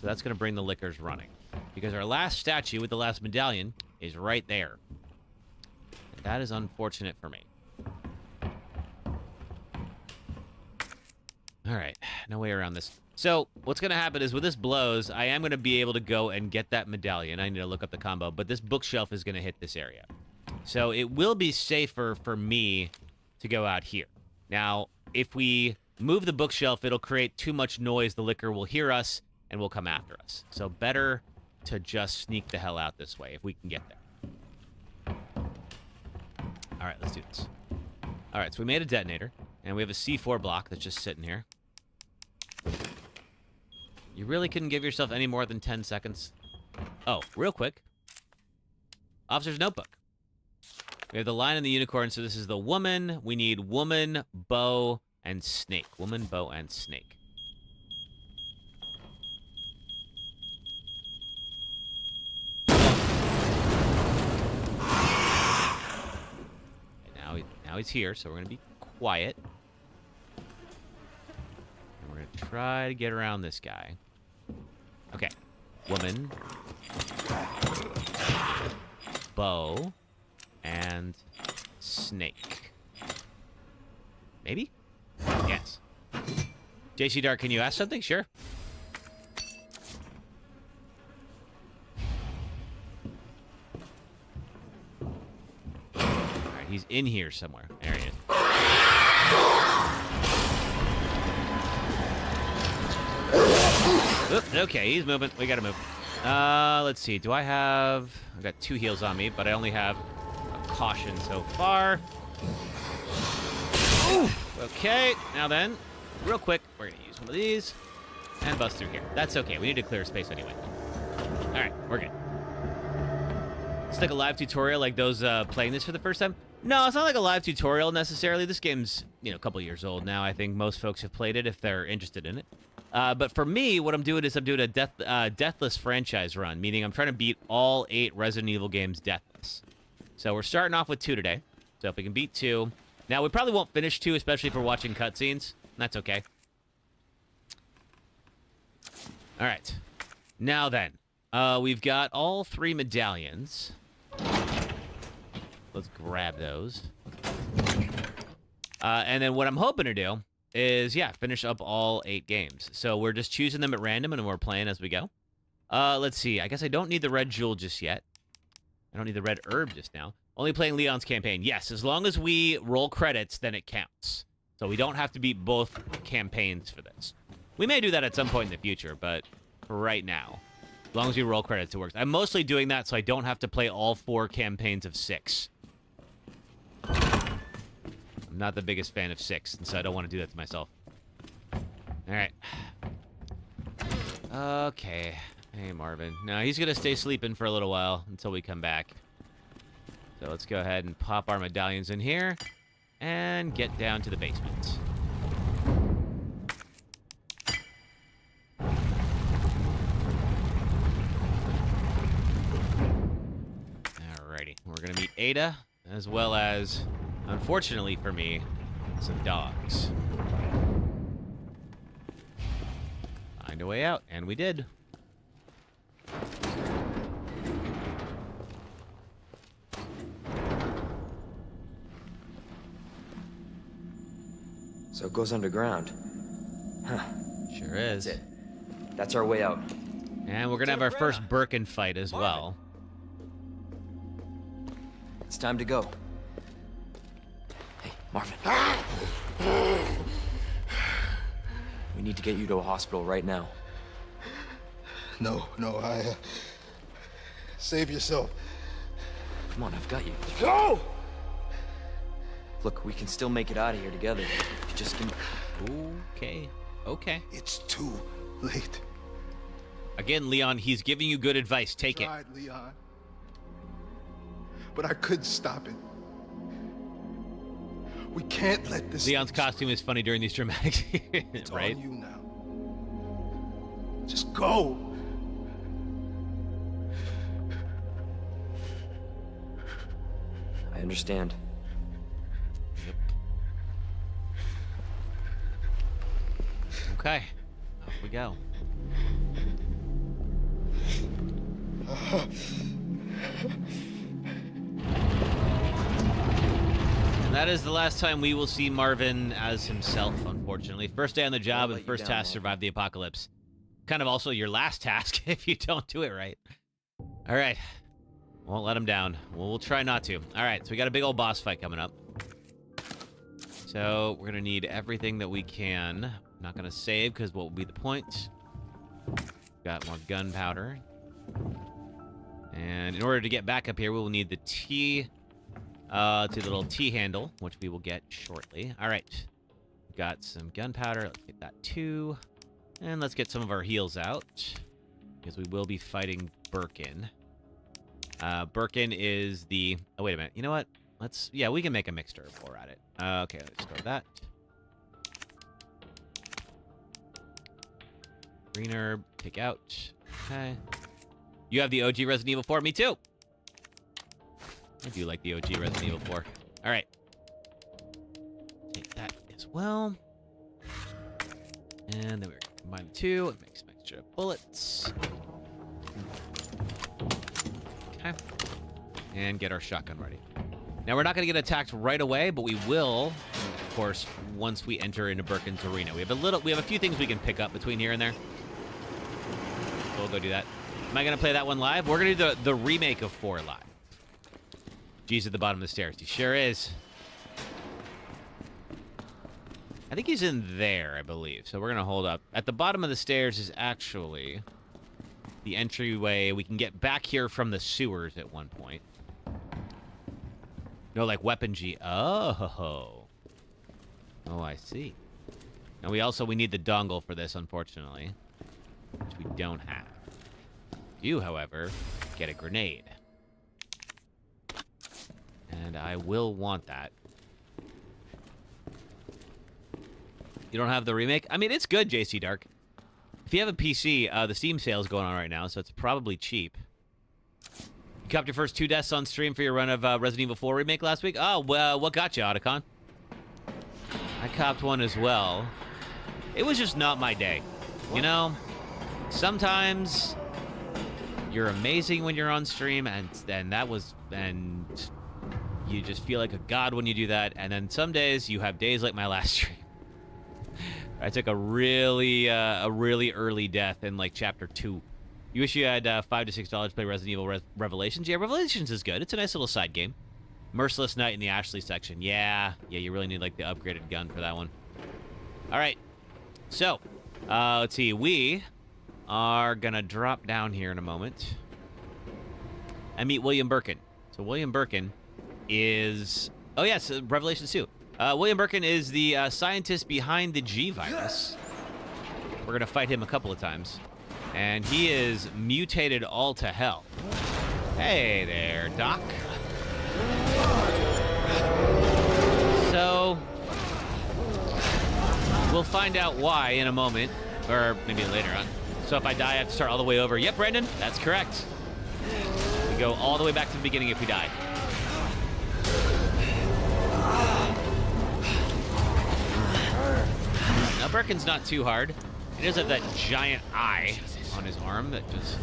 So that's going to bring the liquors running. Because our last statue with the last medallion is right there. And that is unfortunate for me. Alright, no way around this. So, what's going to happen is, when this blows, I am going to be able to go and get that medallion. I need to look up the combo, but this bookshelf is going to hit this area. So, it will be safer for me to go out here. Now, if we move the bookshelf, it'll create too much noise. The liquor will hear us and will come after us. So, better to just sneak the hell out this way, if we can get there. Alright, let's do this. Alright, so we made a detonator, and we have a C4 block that's just sitting here. You really couldn't give yourself any more than 10 seconds. Oh, real quick. Officer's notebook. We have the lion and the unicorn, so this is the woman. We need woman, bow, and snake. Woman, bow, and snake. And now he's here, so we're going to be quiet. And we're going to try to get around this guy. Okay. Woman. Bow. And snake. Maybe? Yes. JC Dark, can you ask something? Sure. Alright, he's in here somewhere. There he is. Oops, okay, he's moving. We gotta move. Let's see. Do I have... I've got 2 heals on me, but I only have a caution so far. Ooh, okay, now then, real quick, we're gonna use one of these and bust through here. That's okay. We need to clear space anyway. Alright, we're good. It's like a live tutorial, like those playing this for the first time. No, it's not like a live tutorial necessarily. This game's, a couple years old now. I think most folks have played it if they're interested in it. But for me, what I'm doing is I'm doing a Deathless franchise run, meaning I'm trying to beat all 8 Resident Evil games Deathless. So we're starting off with 2 today. So if we can beat 2. Now, we probably won't finish 2, especially if we're watching cutscenes. That's okay. All right. Now then, we've got all 3 medallions. Let's grab those. And then what I'm hoping to do is, finish up all 8 games. So we're just choosing them at random, and we're playing as we go. Let's see. I guess I don't need the red jewel just yet. I don't need the red herb just now. Only playing Leon's campaign. Yes, as long as we roll credits, then it counts. So we don't have to beat both campaigns for this. We may do that at some point in the future, but for right now, as long as we roll credits, it works. I'm mostly doing that so I don't have to play all 4 campaigns of 6. I'm not the biggest fan of 6, and so I don't want to do that to myself. Alright. Okay. Hey, Marvin. No, he's going to stay sleeping for a little while until we come back. So let's go ahead and pop our medallions in here and get down to the basement. Alrighty. We're going to meet Ada, as well as, unfortunately for me, some dogs. Find a way out, and we did. So it goes underground. Huh. Sure is. That's it. That's our way out. And we're gonna have our first Birkin fight as well. It's time to go. Hey, Marvin. We need to get you to a hospital right now. No, save yourself. Come on, I've got you. Go! Look, we can still make it out of here together. You just can... Okay. It's too late. Again, Leon, he's giving you good advice. Take it. Tried, Leon. But I couldn't stop it. We can't let this... Leon's costume is funny during these dramatic scenes, It's right? on you now. Just go. I understand. Okay, off we go. And that is the last time we will see Marvin as himself, unfortunately. First day on the job and first task, survive the apocalypse. Kind of also your last task if you don't do it right. All right. Won't let him down. Well, we'll try not to. All right, so we got a big old boss fight coming up. So we're going to need everything that we can. I'm not going to save because what will be the point? Got more gunpowder. And in order to get back up here, we will need the T, to the little T handle, which we will get shortly. All right. We've got some gunpowder. Let's get that too. And let's get some of our heals out, because we will be fighting Birkin. Birkin is the... Oh, wait a minute. You know what? Yeah, we can make a mixture while we're at it. Okay, let's go with that. Green herb, take out. Okay. You have the OG Resident Evil 4? Me too! I do like the OG Resident Evil 4. Alright. Take that as well. And then we're going to combine the two and make some extra bullets. Okay. And get our shotgun ready. Now, we're not going to get attacked right away, but we will, of course, once we enter into Birkin's arena. We have a few things we can pick up between here and there. So we'll go do that. Am I going to play that one live? We're going to do the remake of 4 live. G's at the bottom of the stairs. He sure is. I think he's in there, I believe. So we're going to hold up. At the bottom of the stairs is actually the entryway. We can get back here from the sewers at one point. No, like weapon G. Oh. Oh, I see. And we need the dongle for this, unfortunately. Which we don't have. You, however, get a grenade. And I will want that. You don't have the remake? I mean, it's good, JC Dark. If you have a PC, the Steam sale is going on right now, so it's probably cheap. You copped your first 2 deaths on stream for your run of Resident Evil 4 remake last week? Oh, well, what got you, Otacon? I copped one as well. It was just not my day. You know, sometimes you're amazing when you're on stream, and you just feel like a god when you do that, and then some days you have days like my last stream. I took a really early death in, like, Chapter 2. You wish you had $5 to $6 to play Resident Evil Revelations? Yeah, Revelations is good. It's a nice little side game. Merciless Knight in the Ashley section. Yeah, you really need, like, the upgraded gun for that one. All right. So, let's see. We are going to drop down here in a moment and meet William Birkin. So, William Birkin is... Oh, yes, Revelations 2. William Birkin is the scientist behind the G virus. We're going to fight him a couple of times. And he is mutated all to hell. Hey there, Doc. So, we'll find out why in a moment. Or maybe later on. So if I die, I have to start all the way over. Yep, Brandon, that's correct. We go all the way back to the beginning if we die. Now, Birkin's not too hard. He does have that giant eye on his arm that just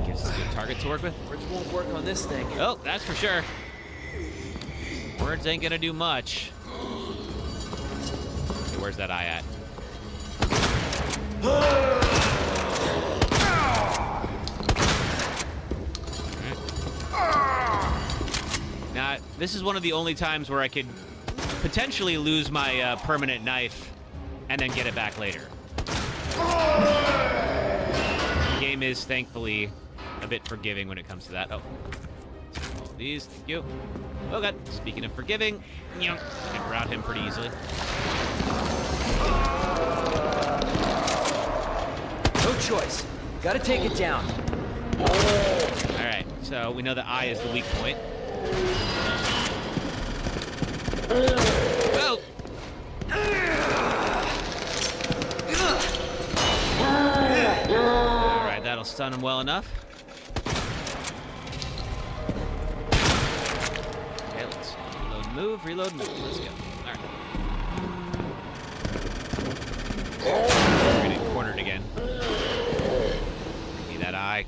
gives us a good target to work with. Words won't work on this thing. Oh, that's for sure. Words ain't gonna do much. Okay, where's that eye at? Right. Now, this is one of the only times where I could potentially lose my permanent knife and then get it back later. The game is, thankfully, a bit forgiving when it comes to that. Oh. All these, thank you. Oh, God. Speaking of forgiving, you know, I can route him pretty easily. No choice. Gotta take it down. All right, so we know the eye is the weak point. Oh! All right, that'll stun him well enough. Okay, let's reload, move. Let's go. All right. die.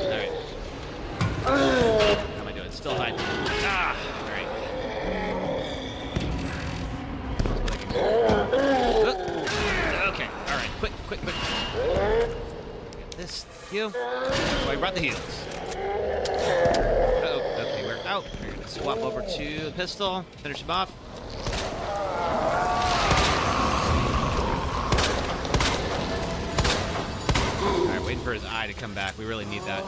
Alright. How am I doing? Still hiding. Alright. Okay, alright. Quick. Get this. You. Oh, I brought the heals. Oh, okay, we're out. We're gonna swap over to the pistol. Finish him off. Alright, waiting for his eye to come back. We really need that.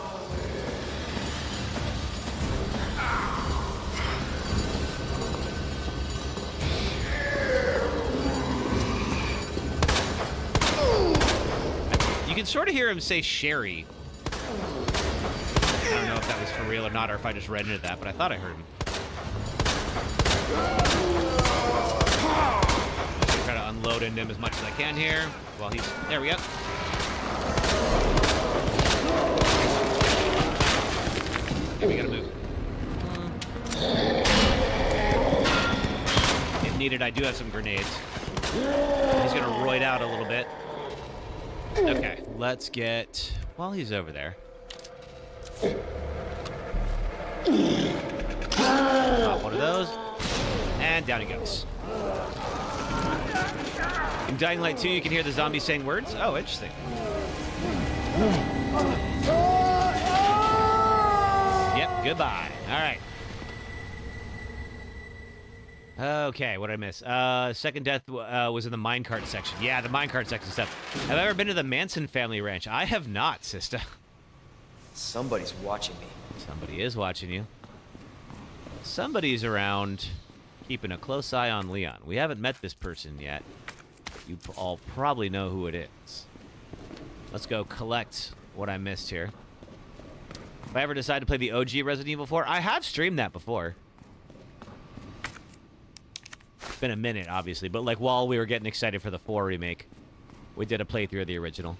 You can sort of hear him say Sherry. I don't know if that was for real or not, or if I just read into that, but I thought I heard him. Try to unload into him as much as I can here. While he's... There we go. Okay, we gotta move. If needed, I do have some grenades. He's gonna roid out a little bit. Okay, let's get... While he's over there... Pop one of those. And down he goes. In Dying Light 2, you can hear the zombies saying words. Oh, interesting. Yep, goodbye. All right. Okay, what did I miss? Second death was in the minecart section. Yeah, the minecart section stuff. Have I ever been to the Manson family ranch? I have not, sister. Somebody's watching me. Somebody is watching you. Somebody's around keeping a close eye on Leon. We haven't met this person yet. You all probably know who it is. Let's go collect what I missed here. If I ever decide to play the OG Resident Evil 4, I have streamed that before. It's been a minute, obviously, but like while we were getting excited for the 4 remake, we did a playthrough of the original.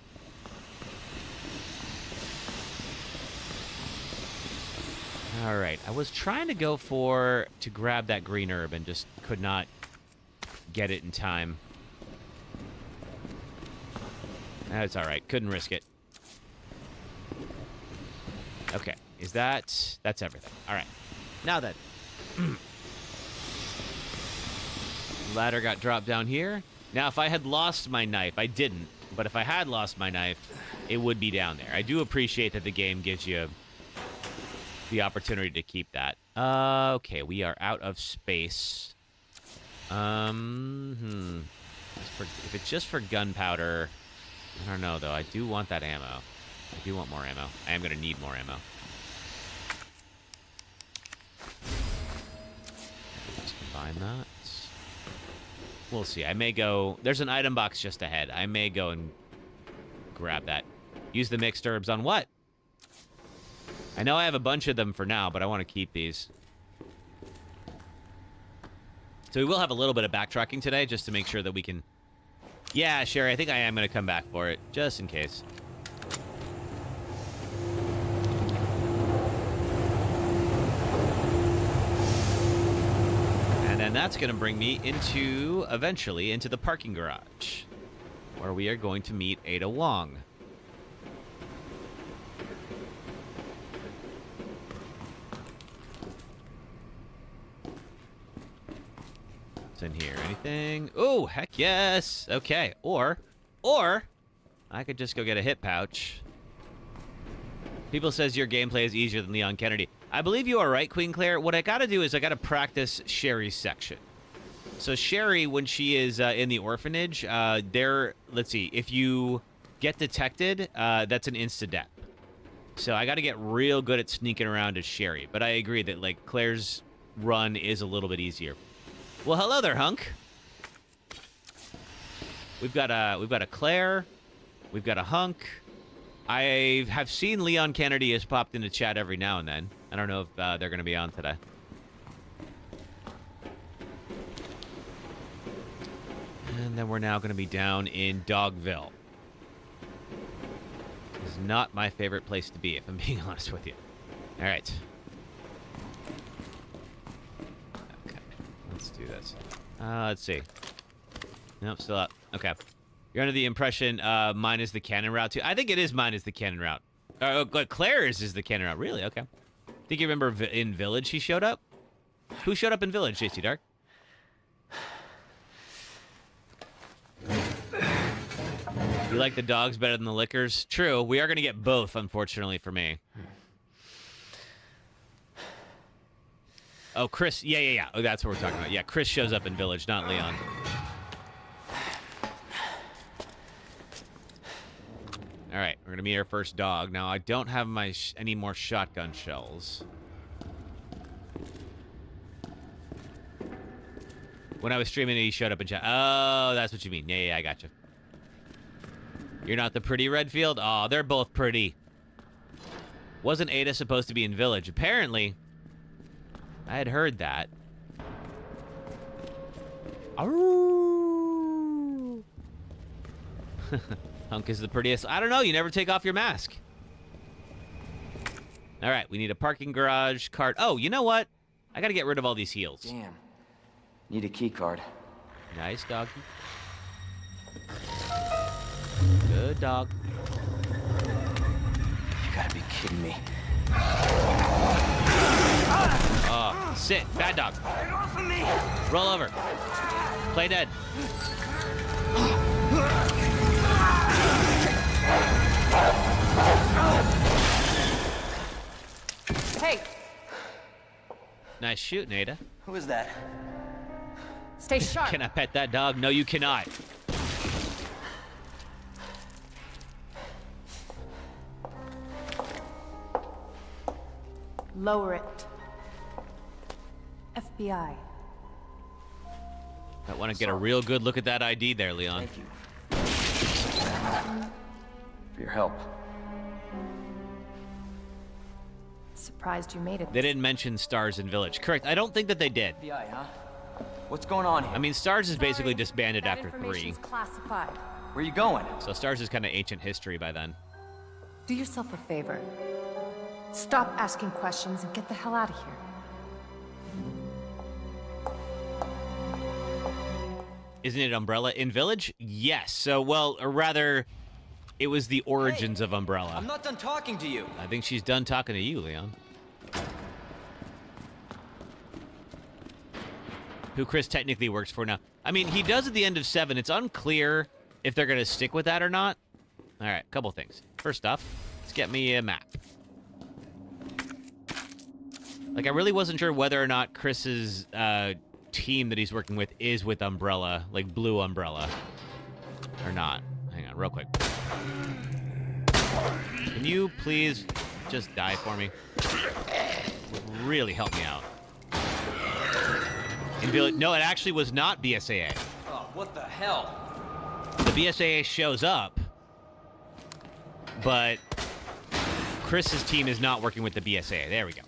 All right, I was trying to go to grab that green herb and just could not get it in time. That's all right, couldn't risk it. Okay, that's everything. All right, now then. Ladder got dropped down here. Now, if I had lost my knife, I didn't, but if I had lost my knife, it would be down there. I do appreciate that the game gives you the opportunity to keep that. Okay, we are out of space. If it's just for gunpowder, I don't know, though. I do want that ammo. I do want more ammo. I am going to need more ammo. Let's combine that. We'll see. I may go... There's an item box just ahead. I may go and grab that. Use the mixed herbs on what? I know I have a bunch of them for now, but I want to keep these. So we will have a little bit of backtracking today, just to make sure that we can... Yeah, Sherry, I think I am going to come back for it, just in case. And then that's going to bring me eventually, into the parking garage, where we are going to meet Ada Wong. What's in here? Anything? Oh, heck yes. Okay. Or I could just go get a hip pouch. People says your gameplay is easier than Leon Kennedy. I believe you are right, Queen Claire. What I got to do is I got to practice Sherry's section. So Sherry, when she is in the orphanage, let's see, if you get detected, that's an insta-death. So I got to get real good at sneaking around as Sherry. But I agree that, like, Claire's run is a little bit easier. Well, hello there, hunk. We've got a Claire. We've got a hunk. I have seen Leon Kennedy has popped into chat every now and then. I don't know if they're going to be on today. And then we're now going to be down in Dogville. This is not my favorite place to be, if I'm being honest with you. All right. Okay, let's do this. Let's see. Nope, still up. Okay. You're under the impression mine is the canon route too. I think it is mine is the canon route. Claire's is the canon route. Really? Okay. Think you remember in Village he showed up? Who showed up in Village, JC Dark? You like the dogs better than the liquors? True. We are going to get both, unfortunately, for me. Oh, Chris. Yeah. Oh, that's what we're talking about. Yeah, Chris shows up in Village, not Leon. All right, we're going to meet our first dog. Now, I don't have my any more shotgun shells. When I was streaming, he showed up in chat. Oh, that's what you mean. Yeah, I got you. You're not the pretty Redfield? Oh, they're both pretty. Wasn't Ada supposed to be in Village? Apparently. I had heard that. Hunk is the prettiest. I don't know. You never take off your mask. All right. We need a parking garage card. Oh, you know what? I got to get rid of all these heals. Damn. Need a key card. Nice, doggy. Good dog. You gotta be kidding me. Oh, sit. Bad dog. Get off of me! Roll over. Play dead. Hey, Nice shooting, Ada. Who is that? stay sharp. Can I pet that dog? No, you cannot. Lower it. FBI. I want to get a real good look at that ID there, Leon. Thank you. For your help. Surprised you made it. They didn't mention Stars in Village. Correct. I don't think that they did. FBI, huh? What's going on here? I mean, Stars is basically disbanded That after 3. information's classified. Where you going? So Stars is kind of ancient history by then. Do yourself a favor. Stop asking questions and get the hell out of here. Isn't it Umbrella in Village? Yes. So, well, or rather, it was the origins of Umbrella. I'm not done talking to you. I think she's done talking to you, Leon. Who Chris technically works for now. I mean, he does at the end of 7. It's unclear if they're going to stick with that or not. All right, couple things. First off, let's get me a map. Like, I really wasn't sure whether or not Chris's team that he's working with is with Umbrella, like Blue Umbrella, or not. Hang on, real quick. Can you please just die for me? Really help me out. In Village, no, it actually was not BSAA. Oh, what the hell? The BSAA shows up, but Chris's team is not working with the BSAA. There we go.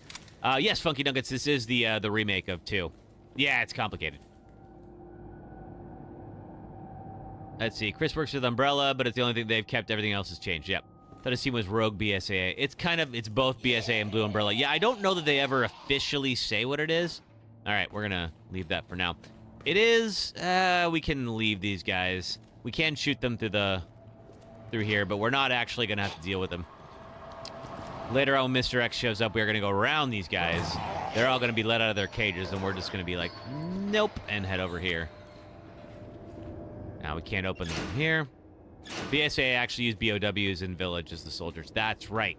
Yes, Funky Nuggets, this is the remake of 2. Yeah, it's complicated. Let's see. Chris works with Umbrella, but it's the only thing they've kept. Everything else has changed. Yep. Thought his team was Rogue BSAA. It's both BSAA and Blue Umbrella. Yeah, I don't know that they ever officially say what it is. All right, we're going to leave that for now. It is, we can leave these guys. We can shoot them through here, but we're not actually going to have to deal with them. Later on, when Mr. X shows up, we're going to go around these guys. They're all going to be let out of their cages, and we're just going to be like, nope, and head over here. Now, we can't open them from here. BSA actually used BOWs in Village as the soldiers. That's right.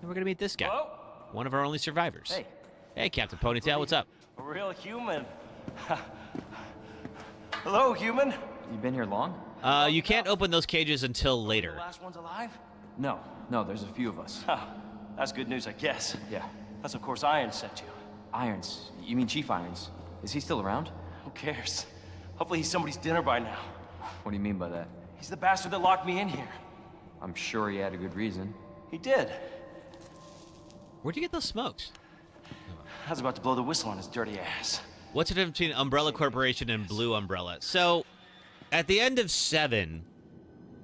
And we're going to meet this guy. Hello? One of our only survivors. Hey. Hey, Captain Ponytail, what's up? A real human. Hello, human. You been here long? You can't open those cages until The later. last one's alive? No, there's a few of us. Huh. That's good news, I guess. Yeah. That's of course Iron sent you. Irons. You mean Chief Irons? Is he still around? Who cares? Hopefully he's somebody's dinner by now. What do you mean by that? He's the bastard that locked me in here. I'm sure he had a good reason. He did. Where'd you get those smokes? I was about to blow the whistle on his dirty ass. What's the difference between Umbrella Corporation and Blue Umbrella? So, at the end of 7,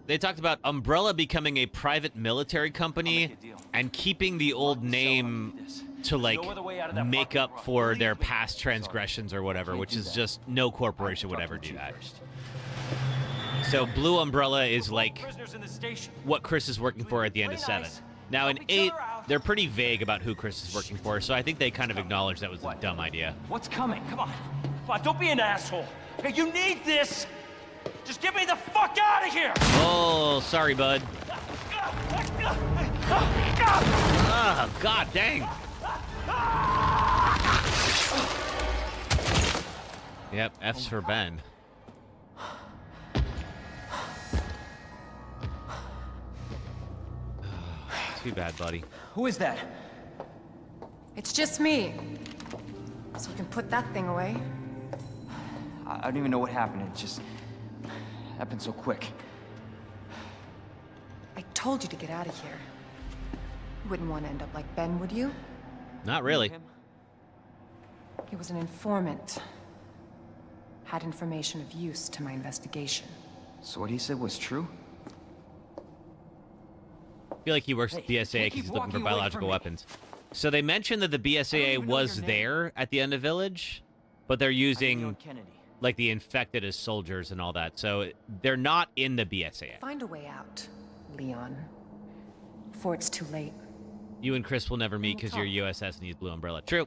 they talked about Umbrella becoming a private military company and keeping the old name to, like, make up for their past transgressions or whatever, which is just no corporation would ever do that. So Blue Umbrella is like Prisoners in the station. what Chris is working for at the end of 7. Now in 8, they're pretty vague about who Chris is working for, so I think they kind of acknowledge that was a dumb idea. What's coming? Come on. Come on, don't be an asshole. Okay, you need this. Just get me the fuck out of here. Oh, sorry, bud. Oh, god dang. Yep, F's for Ben. Too bad, buddy. Who is that? It's just me. So you can put that thing away. I don't even know what happened. It just happened so quick. I told you to get out of here. You wouldn't want to end up like Ben, would you? Not really. He was an informant. Had information of use to my investigation. So what he said was true? I feel like he works at the BSAA because he's looking for biological weapons. So they mentioned that the BSAA was there at the end of Village, but they're using like the infected as soldiers and all that. So they're not in the BSAA. Find a way out, Leon. Before it's too late. You and Chris will never meet because you're USS and he's Blue Umbrella. True.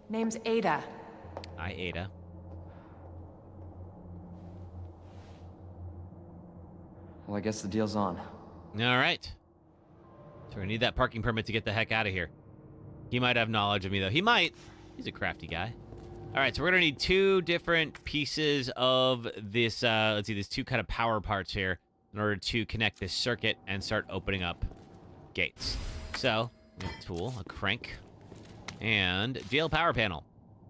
Name's Ada. Hi, Ada. Well, I guess the deal's on. All right. So we need that parking permit to get the heck out of here. He might have knowledge of me, though. He might. He's a crafty guy. All right, so we're going to need 2 different pieces of this, let's see, there's 2 kind of power parts here in order to connect this circuit and start opening up gates. So, we have a tool, a crank, and jail power panel.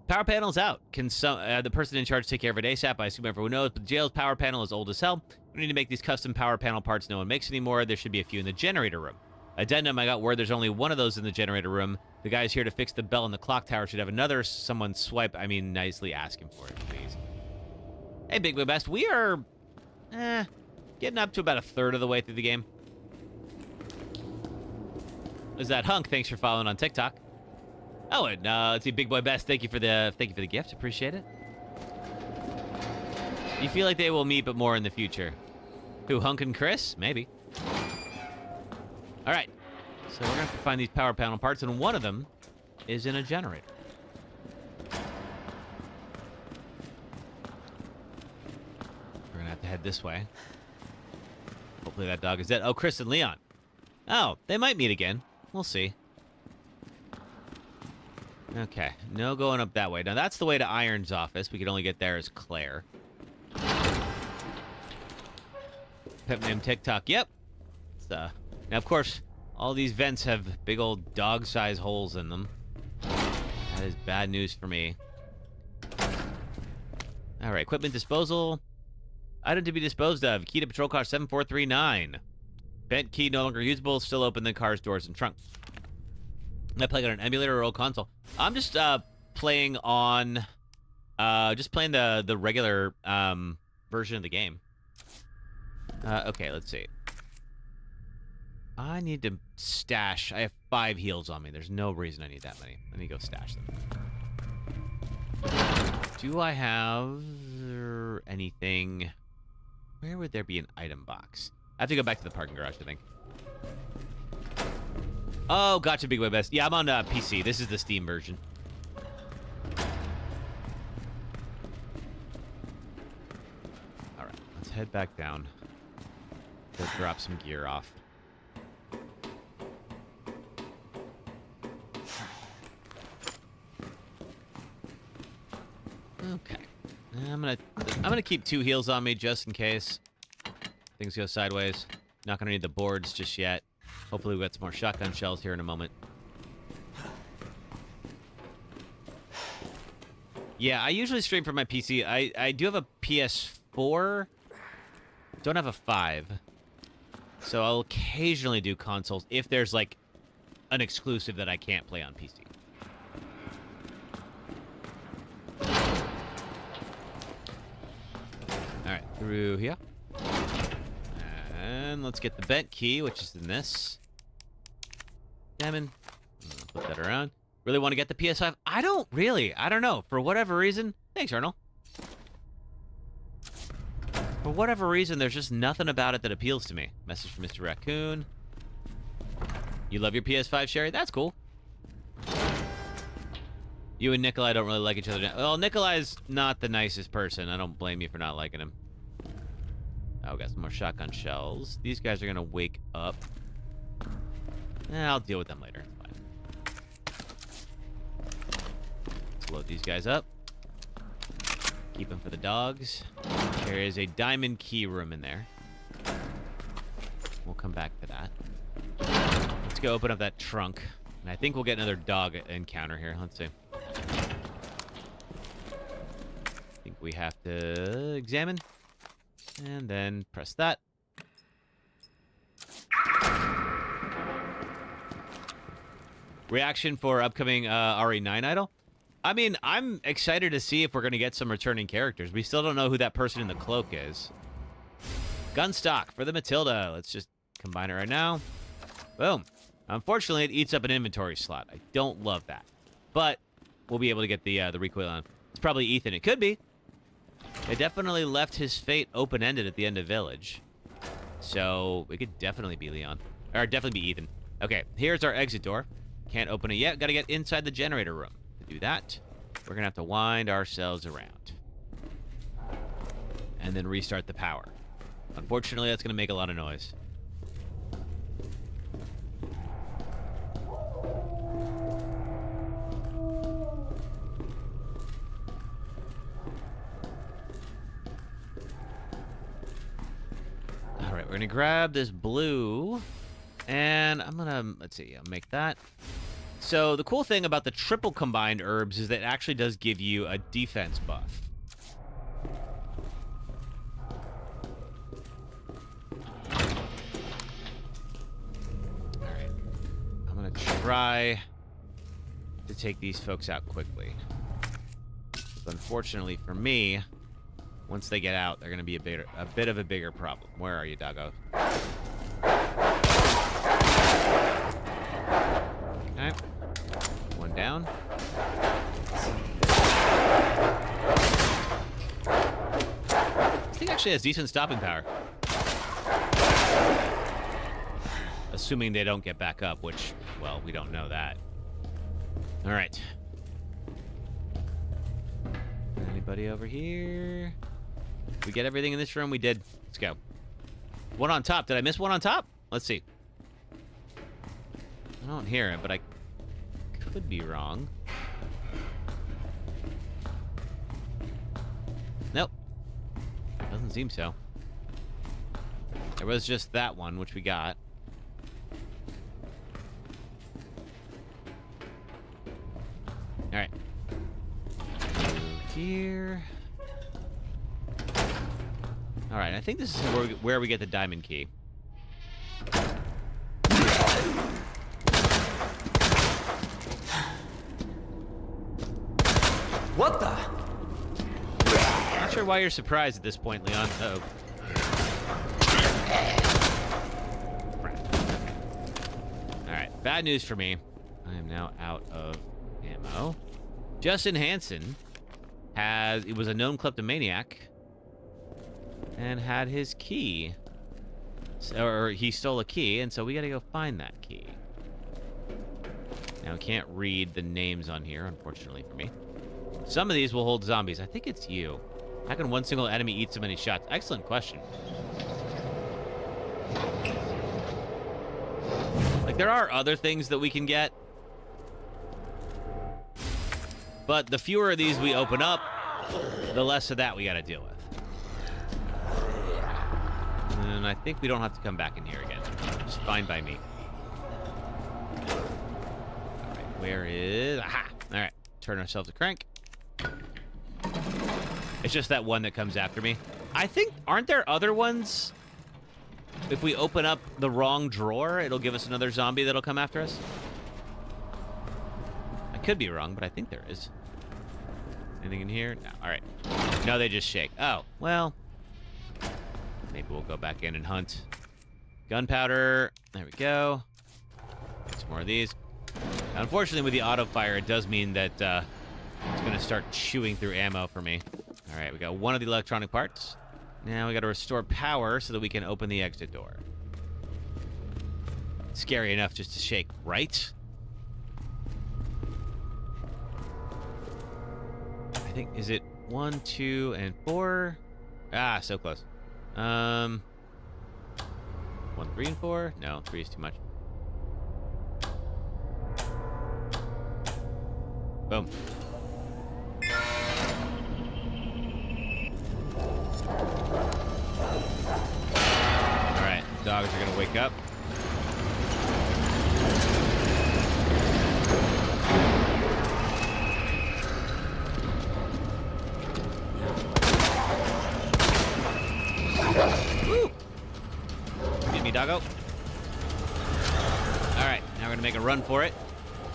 Power panel's out. Can the person in charge take care of it ASAP? I assume everyone knows, but jail's power panel is old as hell. We need to make these custom power panel parts no one makes anymore. There should be a few in the generator room. Addendum, I got word there's only one of those in the generator room. The guys here to fix the bell in the clock tower should have another someone swipe. I mean, nicely ask him for it, please. Hey, Big Boy Best. We are getting up to about a third of the way through the game. Is that Hunk? Thanks for following on TikTok. Oh, and let's see, Big Boy Best. Thank you for the gift. Appreciate it. You feel like they will meet, but more in the future. Who, Hunk and Chris? Maybe. All right. So we're gonna have to find these power panel parts, and one of them is in a generator. We're gonna have to head this way. Hopefully that dog is dead. Oh, Chris and Leon. Oh, they might meet again. We'll see. Okay, no going up that way. Now, that's the way to Iron's office. We could only get there as Claire. Pep name TikTok. Yep. It's, now, of course, all these vents have big old dog-sized holes in them. That is bad news for me. All right, equipment disposal. Item to be disposed of. Key to patrol car 7439. Bent key no longer usable. Still open the car's doors and trunk. Am I playing on an emulator or old console? I'm just playing on, the regular version of the game. Okay, let's see. I need to stash. I have 5 heals on me. There's no reason I need that many. Let me go stash them. Do I have anything? Where would there be an item box? I have to go back to the parking garage, I think. Oh, gotcha, Big Boy Best. Yeah, I'm on PC. This is the Steam version. All right, let's head back down. Go drop some gear off. Okay. I'm gonna keep 2 heals on me just in case things go sideways. Not gonna need the boards just yet. Hopefully we got some more shotgun shells here in a moment. Yeah, I usually stream from my PC. I do have a PS4. Don't have a 5. So I'll occasionally do consoles if there's like an exclusive that I can't play on PC. Alright, through here. And let's get the bent key, which is in this. Diamond. Put that around. Really want to get the PS5? I don't really. I don't know. For whatever reason. Thanks, Arnold. For whatever reason, there's just nothing about it that appeals to me. Message from Mr. Raccoon. You love your PS5, Sherry? That's cool. You and Nikolai don't really like each other. Well, Nikolai's not the nicest person. I don't blame you for not liking him. Oh, got some more shotgun shells. These guys are going to wake up. I'll deal with them later. It's fine. Let's load these guys up. Keep them for the dogs. There is a diamond key room in there. We'll come back to that. Let's go open up that trunk. And I think we'll get another dog encounter here. Let's see. I think we have to examine. And then press that. Reaction for upcoming RE9 idol? I mean, I'm excited to see if we're going to get some returning characters. We still don't know who that person in the cloak is. Gun stock for the Matilda. Let's just combine it right now. Boom. Unfortunately, it eats up an inventory slot. I don't love that. But we'll be able to get the recoil on. It's probably Ethan. It could be. It definitely left his fate open-ended at the end of Village. So it could definitely be Leon. Or definitely be Ethan. Okay, here's our exit door. Can't open it yet. Got to get inside the generator room. To do that, we're going to have to wind ourselves around. And then restart the power. Unfortunately, that's going to make a lot of noise. All right, we're going to grab this blue. And I'm going to, let's see, I'll make that. So the cool thing about the triple combined herbs is that it actually does give you a defense buff. Alright. I'm going to try to take these folks out quickly. But unfortunately for me, once they get out, they're going to be a bit of a bigger problem. Where are you, doggo? Okay. One down. This thing actually has decent stopping power. Assuming they don't get back up, which, well, we don't know that. All right. Anybody over here? We get everything in this room? We did. Let's go. One on top. Did I miss one on top? Let's see. I don't hear it, but I could be wrong. Nope. Doesn't seem so. There was just that one, which we got. All right. Here. All right, I think this is where we get the diamond key. What the? Not sure why you're surprised at this point, Leon. Uh-oh. Alright, bad news for me. I am now out of ammo. Justin Hansen was a known kleptomaniac and had his key. Or he stole a key, and so we gotta go find that key. Now, I can't read the names on here, unfortunately for me. Some of these will hold zombies. I think it's you. How can one single enemy eat so many shots? Excellent question. Like, there are other things that we can get. But the fewer of these we open up, the less of that we gotta deal with. And I think we don't have to come back in here again. It's fine by me. Alright, where is... Aha! Alright, turn ourselves a crank. It's just that one that comes after me. I think, aren't there other ones? If we open up the wrong drawer, it'll give us another zombie that'll come after us? I could be wrong, but I think there is. Anything in here? No. All right. No, they just shake. Oh, well. Maybe we'll go back in and hunt. Gunpowder. There we go. Get some more of these. Unfortunately, with the auto fire, it does mean that it's going to start chewing through ammo for me. All right, we got one of the electronic parts. Now we got to restore power so that we can open the exit door. Scary enough just to shake, right? I think, is it 1, 2, and 4? Ah, so close. 1, 3, and 4? No, 3 is too much. Boom. Alright, dogs are gonna wake up. Woo! Get me, doggo. Alright, now we're gonna make a run for it.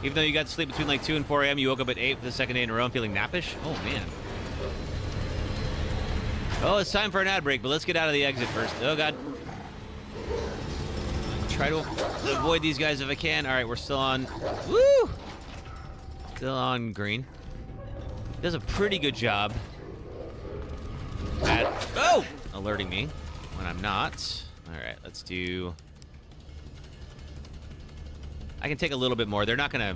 Even though you got to sleep between like 2 and 4 a.m., you woke up at 8 for the second day in a row and feeling nappish? Oh, man. Oh, it's time for an ad break, but let's get out of the exit first. Oh, God. Try to avoid these guys if I can. All right, we're still on. Woo! Still on green. Does a pretty good job at alerting me when I'm not. All right, let's do... I can take a little bit more. They're not going to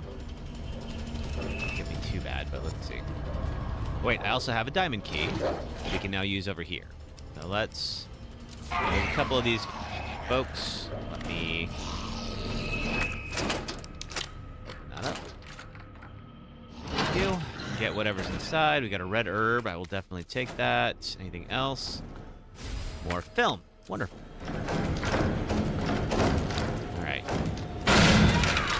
get me too bad, but let's see. Wait, I also have a diamond key we can now use over here. So let's... There's a couple of these folks. Let me... Open that up. Thank you. Get whatever's inside. We got a red herb. I will definitely take that. Anything else? More film. Wonderful. All right.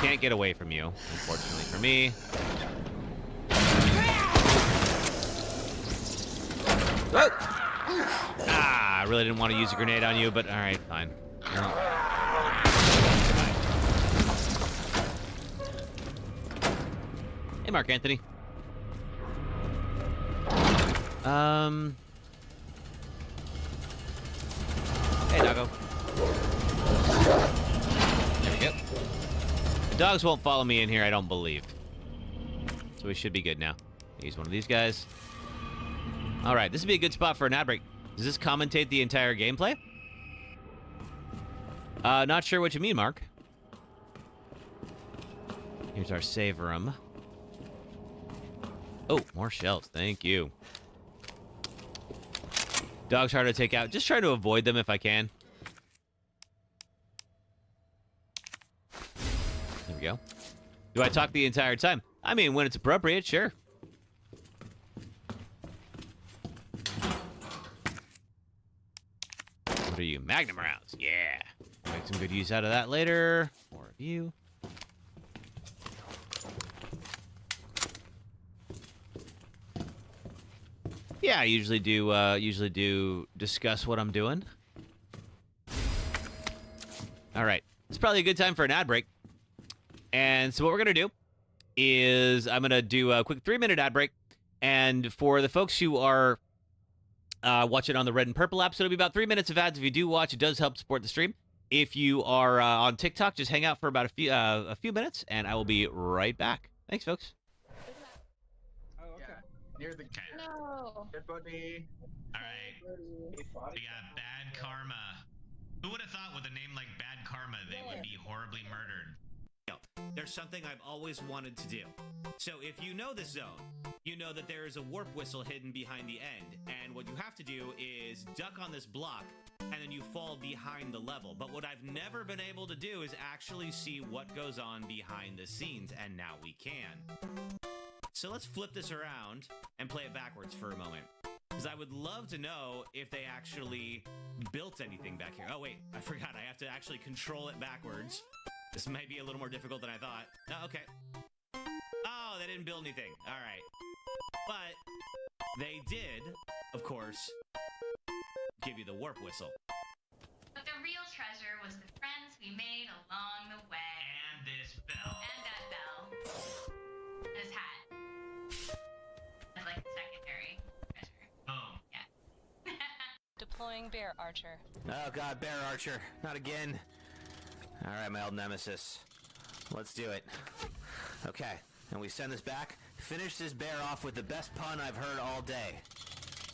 Can't get away from you, unfortunately for me. Whoa! Ah, I really didn't want to use a grenade on you, but all right, fine. Hey, Mark Anthony. Hey, doggo. There we go. The dogs won't follow me in here, I don't believe. So we should be good now. Use one of these guys. All right, this would be a good spot for an ad break. Does this commentate the entire gameplay? Not sure what you mean, Mark. Here's our save room. Oh, more shells. Thank you. Dogs hard to take out. Just try to avoid them if I can. There we go. Do I talk the entire time? I mean, when it's appropriate, sure. What are you? Magnum rounds. Yeah. Make some good use out of that later. More of you. Yeah, I usually do discuss what I'm doing. All right. It's probably a good time for an ad break. And so what we're going to do is I'm going to do a quick 3-minute ad break. And for the folks who are watching on the red and purple app, so it'll be about 3 minutes of ads. If you do watch, it does help support the stream. If you are on TikTok, just hang out for about a few minutes, and I will be right back. Thanks, folks. Oh, okay. Near the No. dead body. All right. We got Bad Karma. Who would have thought with a name like Bad Karma they would be horribly murdered? There's something I've always wanted to do. So if you know this zone, you know that there is a warp whistle hidden behind the end, and what you have to do is duck on this block, and then you fall behind the level. But what I've never been able to do is actually see what goes on behind the scenes, and now we can. So let's flip this around and play it backwards for a moment. Because I would love to know if they actually built anything back here. Oh, wait, I forgot. I have to actually control it backwards. This might be a little more difficult than I thought. Oh, okay. Oh, they didn't build anything. All right. But they did, of course, give you the warp whistle. But the real treasure was the friends we made along the way. And this bell. And that bell. This hat. That's like the secondary treasure. Oh. Yeah. Deploying Bear Archer. Oh, God, Bear Archer. Not again. All right, my old nemesis. Let's do it. Okay, and we send this back. Finish this bear off with the best pun I've heard all day.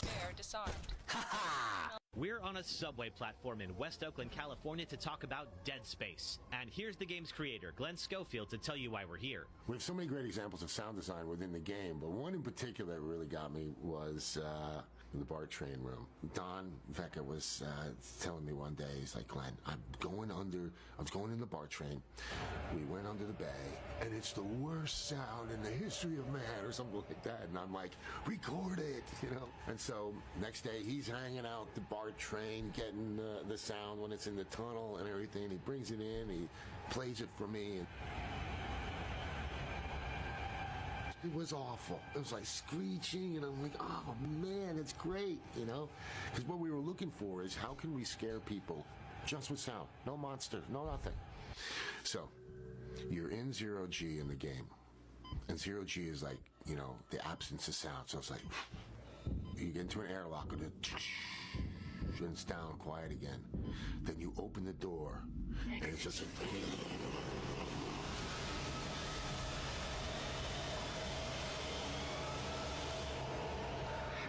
Bear disarmed. Ha ha! We're on a subway platform in West Oakland, California to talk about Dead Space. And here's the game's creator, Glenn Schofield, to tell you why we're here. We have so many great examples of sound design within the game, but one in particular that really got me was in the BART train room. Don Vecca was telling me one day, he's like, Glenn, I was going in the BART train. We went under the bay, and it's the worst sound in the history of man, or something like that. And I'm like, record it, you know? And so next day, he's hanging out the BART train, getting the sound when it's in the tunnel and everything. He brings it in, he plays it for me. And it was awful. It was like screeching, and I'm like, oh man, it's great, you know? Because what we were looking for is how can we scare people just with sound? No monster, no nothing. So, you're in 0G in the game. And 0G is like, you know, the absence of sound. So it's like, you get into an airlock and it it's down, quiet again. Then you open the door, and it's just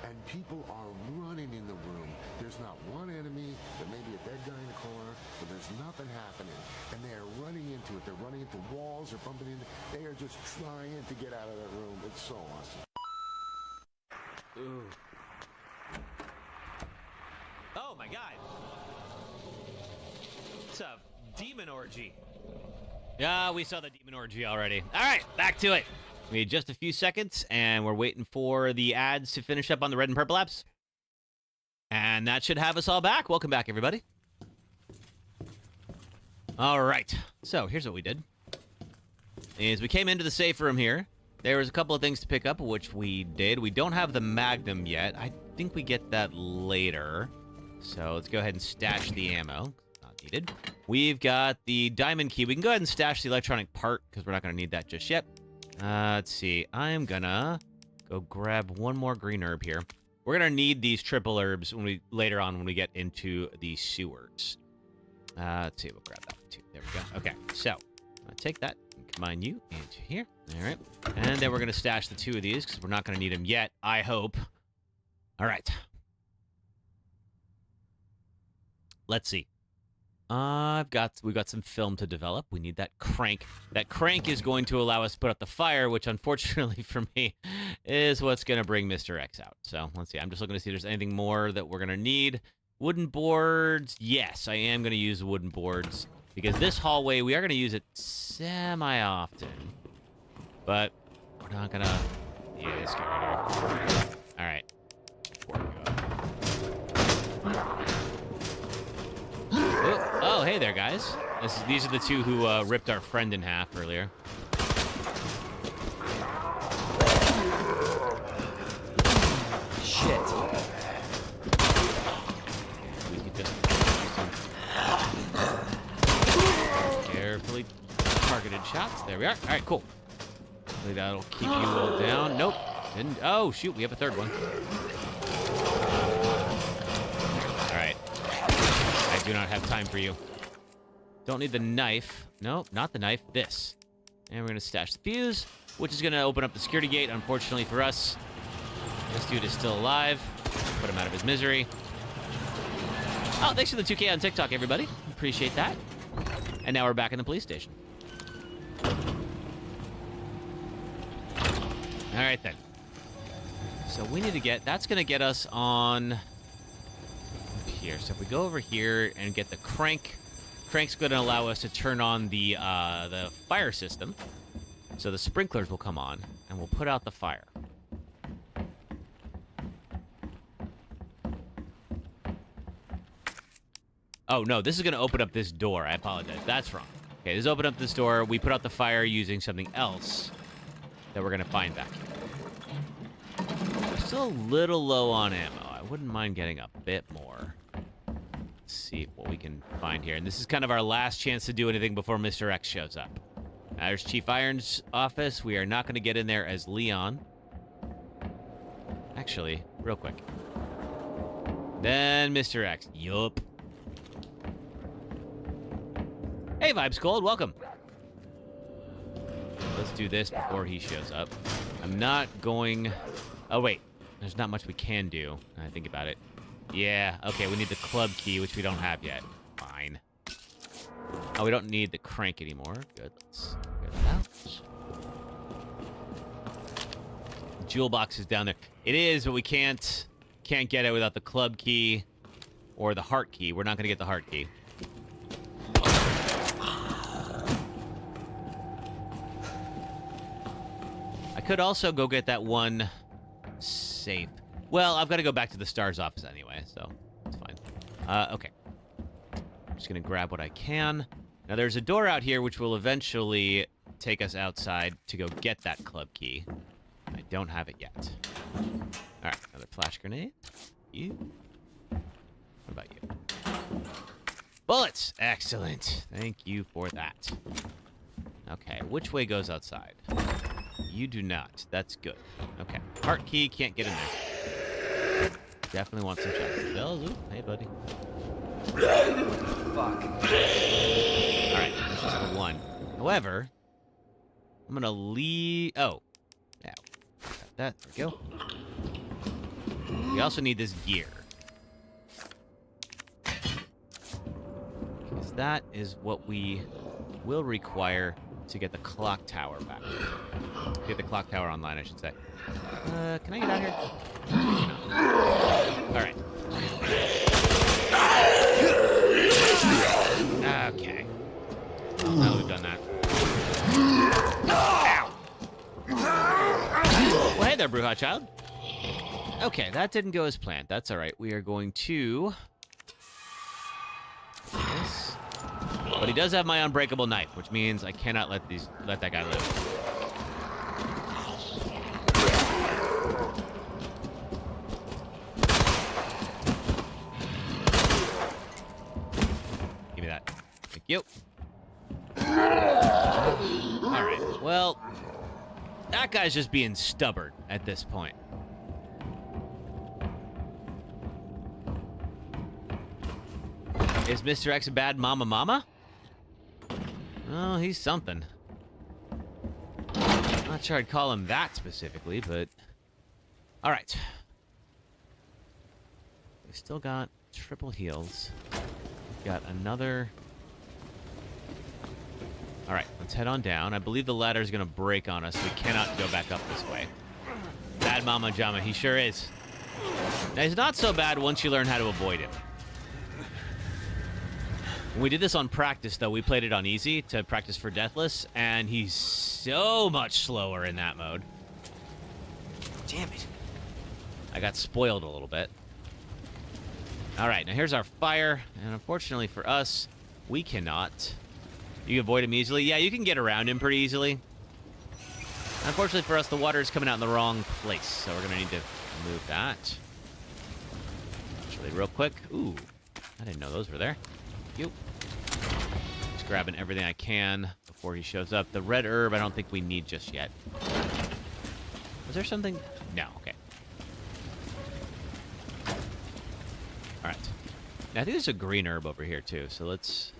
and people are running in the room. There's not one enemy. There may be a dead guy in the corner, but there's nothing happening. And they are running into it. They're running into walls or bumping into. They are just trying to get out of that room. It's so awesome. Ooh. Oh my god. It's a demon orgy. Yeah, we saw the demon orgy already. All right, back to it. We had just a few seconds, and we're waiting for the ads to finish up on the red and purple apps. And that should have us all back. Welcome back, everybody. All right, so here's what we did. Is we came into the safe room here. There was a couple of things to pick up, which we did. We don't have the Magnum yet. I think we get that later. So let's go ahead and stash the ammo. Not needed. We've got the diamond key. We can go ahead and stash the electronic part, because we're not going to need that just yet. Let's see. I'm gonna go grab one more green herb here. We're gonna need these triple herbs later on when we get into the sewers. Let's see. We'll grab that one too. There we go. Okay. So I'm gonna take that and combine you into here. All right. And then we're gonna stash the two of these because we're not gonna need them yet. I hope. All right. Let's see. We've got some film to develop. We need that crank. That crank is going to allow us to put out the fire, which unfortunately for me is what's going to bring Mr. X out. So let's see. I'm just looking to see if there's anything more that we're going to need. Wooden boards. Yes, I am going to use wooden boards because this hallway, we are going to use it semi-often. But we're not going to... Yeah, let's get right here. All right. Oh, hey there, guys. These are the two who ripped our friend in half earlier. Shit. We could just carefully targeted shots. There we are. All right, cool. Hopefully that'll keep you all down. Nope. Didn't. Oh, shoot. We have a third one. All right. I do not have time for you. Don't need the knife. No, not the knife. This. And we're going to stash the fuse, which is going to open up the security gate, unfortunately for us. This dude is still alive. Put him out of his misery. Oh, thanks for the 2K on TikTok, everybody. Appreciate that. And now we're back in the police station. All right, then. So we need to get... That's going to get us on... here. So if we go over here and get the crank... Crank's going to allow us to turn on the fire system. So the sprinklers will come on, and we'll put out the fire. Oh, no, this is going to open up this door. I apologize. That's wrong. Okay, this open up this door. We put out the fire using something else that we're going to find back here. We're still a little low on ammo. I wouldn't mind getting a bit more. Let's see what we can find here. And this is kind of our last chance to do anything before Mr. X shows up. There's Chief Iron's office. We are not going to get in there as Leon. Actually, real quick. Then Mr. X. Yup. Hey, Vibes Cold, welcome. Let's do this before he shows up. I'm not going... Oh, wait. There's not much we can do, when I think about it. Yeah, okay, we need the club key, which we don't have yet. Fine. Oh, we don't need the crank anymore. Good, let's clear that out. Jewel box is down there. It is, but we can't get it without the club key or the heart key. We're not going to get the heart key. I could also go get that one safe. Well, I've got to go back to the STARS office anyway, so it's fine. Okay. I'm just going to grab what I can. Now, there's a door out here which will eventually take us outside to go get that club key. I don't have it yet. All right, another flash grenade. You. What about you? Bullets! Excellent. Thank you for that. Okay, which way goes outside? You do not. That's good. Okay. Heart key, can't get in there. Definitely want some shotgun shells. Ooh, hey, buddy. Fuck. Alright, this is the one. However, I'm gonna leave... Oh. Now. Got that. There we go. We also need this gear. Because that is what we will require to get the clock tower back. Get the clock tower online, I should say. Can I get out here? Alright. Okay. Well, now we've done that. Ow! Well, hey there, Brew Hot Child. Okay, that didn't go as planned. That's alright. We are going to... This. But he does have my unbreakable knife, which means I cannot let that guy live. Give me that. Thank you. Alright, well, that guy's just being stubborn at this point. Is Mr. X a bad mama? Oh, he's something. Not sure I'd call him that specifically, but... Alright. We still got triple heals. We've got another... Alright, let's head on down. I believe the ladder's gonna break on us. We cannot go back up this way. Bad Mama Jama, he sure is. Now, he's not so bad once you learn how to avoid him. When we did this on practice, though, we played it on easy to practice for Deathless, and he's so much slower in that mode. Damn it. I got spoiled a little bit. All right, now here's our fire, and unfortunately for us, we cannot. You can avoid him easily. Yeah, you can get around him pretty easily. Unfortunately for us, the water is coming out in the wrong place, so we're going to need to move that. Actually, real quick. Ooh, I didn't know those were there. Thank you. Just grabbing everything I can before he shows up. The red herb, I don't think we need just yet. Was there something? No, okay. All right. Now, I think there's a green herb over here, too, so let's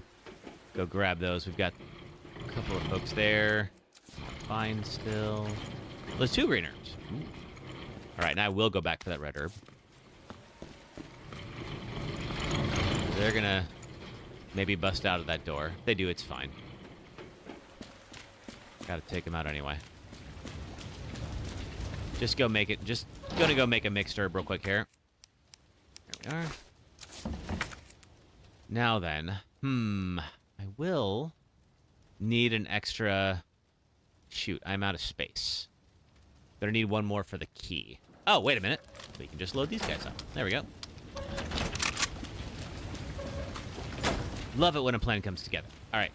go grab those. We've got a couple of folks there. Fine still. Well, there's 2 green herbs. Ooh. All right, now I will go back for that red herb. They're going to maybe bust out of that door. If they do, it's fine. Gotta take them out anyway. Just go make it. Just gonna go make a mixed herb real quick here. There we are. Now then. I will need an extra... Shoot, I'm out of space. Gonna need one more for the key. Oh, wait a minute. We can just load these guys up. There we go. Love it when a plan comes together. All right.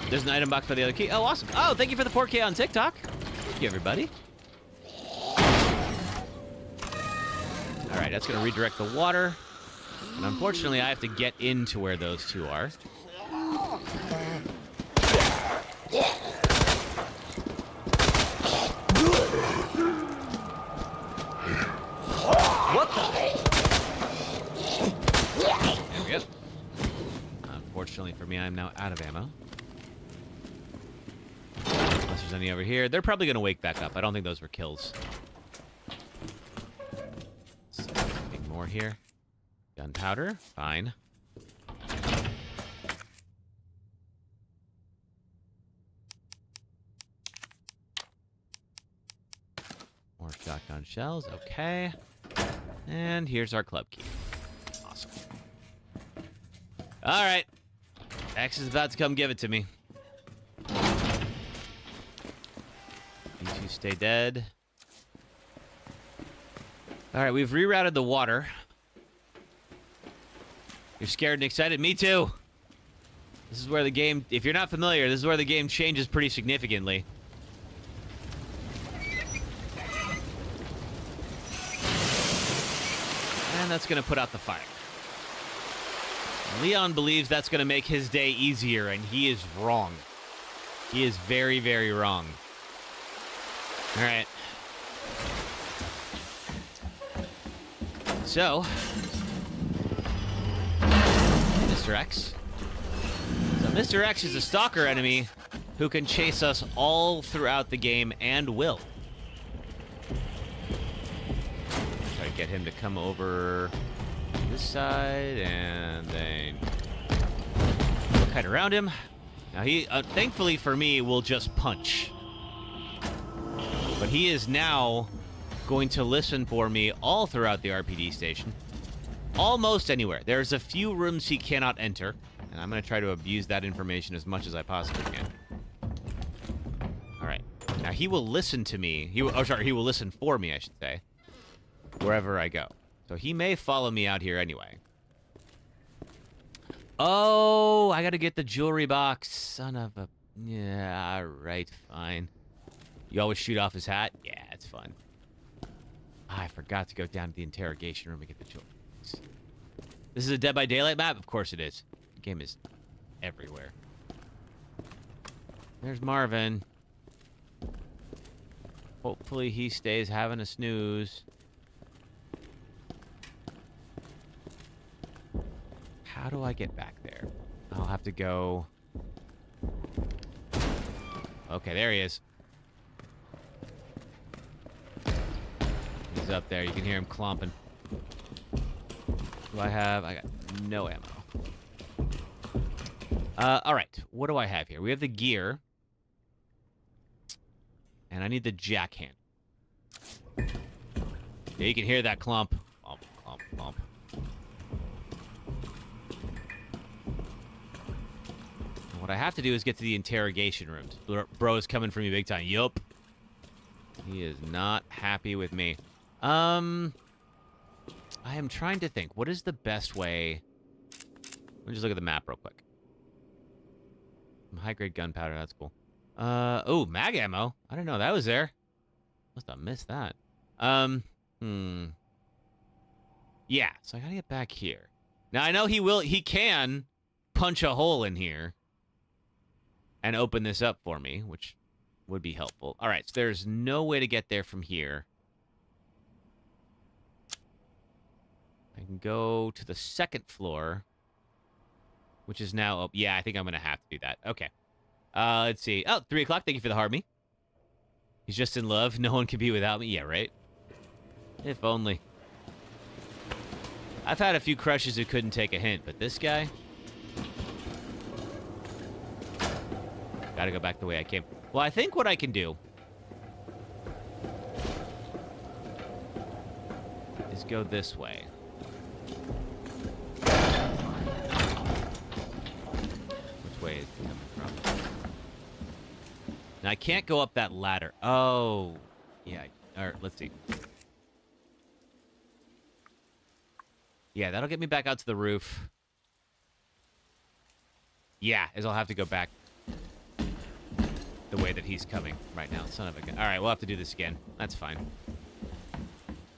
There's an item box by the other key. Oh, awesome. Oh, thank you for the 4K on TikTok. Thank you, everybody. All right, that's going to redirect the water. And unfortunately, I have to get into where those 2 are. What the? There we go. Unfortunately for me, I'm now out of ammo. Unless there's any over here. They're probably going to wake back up. I don't think those were kills. Anything more here? Gunpowder. Fine. More shotgun shells. Okay. And here's our club key. Awesome. All right. X is about to come give it to me. You two stay dead. All right, we've rerouted the water. You're scared and excited? Me too. This is where the game, if you're not familiar, this is where the game changes pretty significantly. And that's going to put out the fire. Leon believes that's going to make his day easier, and he is wrong. He is very, very wrong. All right. So, Mr. X. So Mr. X is a stalker enemy who can chase us all throughout the game and will. Try to get him to come over this side and then kite around him. Now he, thankfully for me, will just punch. But he is now going to listen for me all throughout the RPD station. Almost anywhere. There's a few rooms he cannot enter, and I'm going to try to abuse that information as much as I possibly can. All right. Now he will listen to me. He will listen for me, I should say, wherever I go. So he may follow me out here anyway. Oh, I got to get the jewelry box. Son of a... Yeah, right, fine. You always shoot off his hat? Yeah, it's fun. I forgot to go down to the interrogation room and get the jewelry box. This is a Dead by Daylight map? Of course it is. The game is everywhere. There's Marvin. Hopefully he stays having a snooze. How do I get back there? I'll have to go... Okay, there he is. He's up there. You can hear him clomping. Do I have... I got no ammo. All right. What do I have here? We have the gear. And I need the jackhand. Yeah, you can hear that clomp. Clomp, clomp, clomp. What I have to do is get to the interrogation rooms. Bro is coming for me big time. Yup. He is not happy with me. I am trying to think. What is the best way? Let me just look at the map real quick. Some high-grade gunpowder. That's cool. Oh, mag ammo. I didn't know that was there. Must have missed that. Yeah, so I gotta get back here. Now, I know he can punch a hole in here and open this up for me, which would be helpful. All right, so there's no way to get there from here. I can go to the second floor, which is now up. Yeah, I think I'm going to have to do that. Okay. Let's see. Oh, 3 o'clock. Thank you for the Harmony. He's just in love. No one can be without me. Yeah, right? If only. I've had a few crushes who couldn't take a hint, but this guy... Gotta go back the way I came. Well, I think what I can do is go this way. Which way is he coming from? Now, I can't go up that ladder. Oh, yeah. All right, let's see. Yeah, that'll get me back out to the roof. Yeah, as I'll have to go back the way that he's coming right now. Son of a gun. All right, we'll have to do this again. That's fine.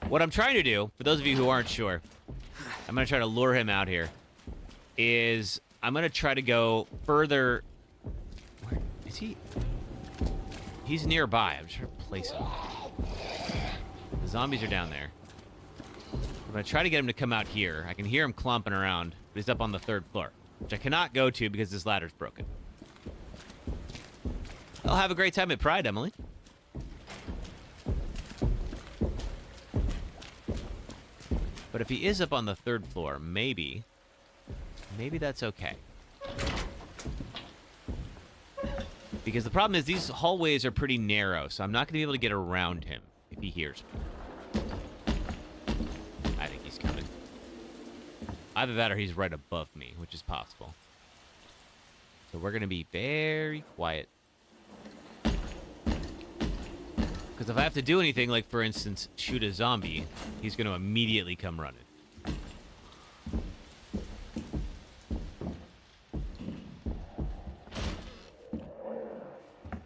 What I'm trying to do, for those of you who aren't sure, I'm going to try to lure him out here, is I'm going to try to go further. Where is he? He's nearby. I'm just trying to place him. The zombies are down there. I'm going to try to get him to come out here. I can hear him clomping around, but he's up on the 3rd floor, which I cannot go to because this ladder's broken. I'll have a great time at Pride, Emily. But if he is up on the 3rd floor, maybe that's okay. Because the problem is these hallways are pretty narrow, so I'm not going to be able to get around him if he hears me. I think he's coming. Either that or he's right above me, which is possible. So we're going to be very quiet. Because if I have to do anything, like, for instance, shoot a zombie, he's going to immediately come running.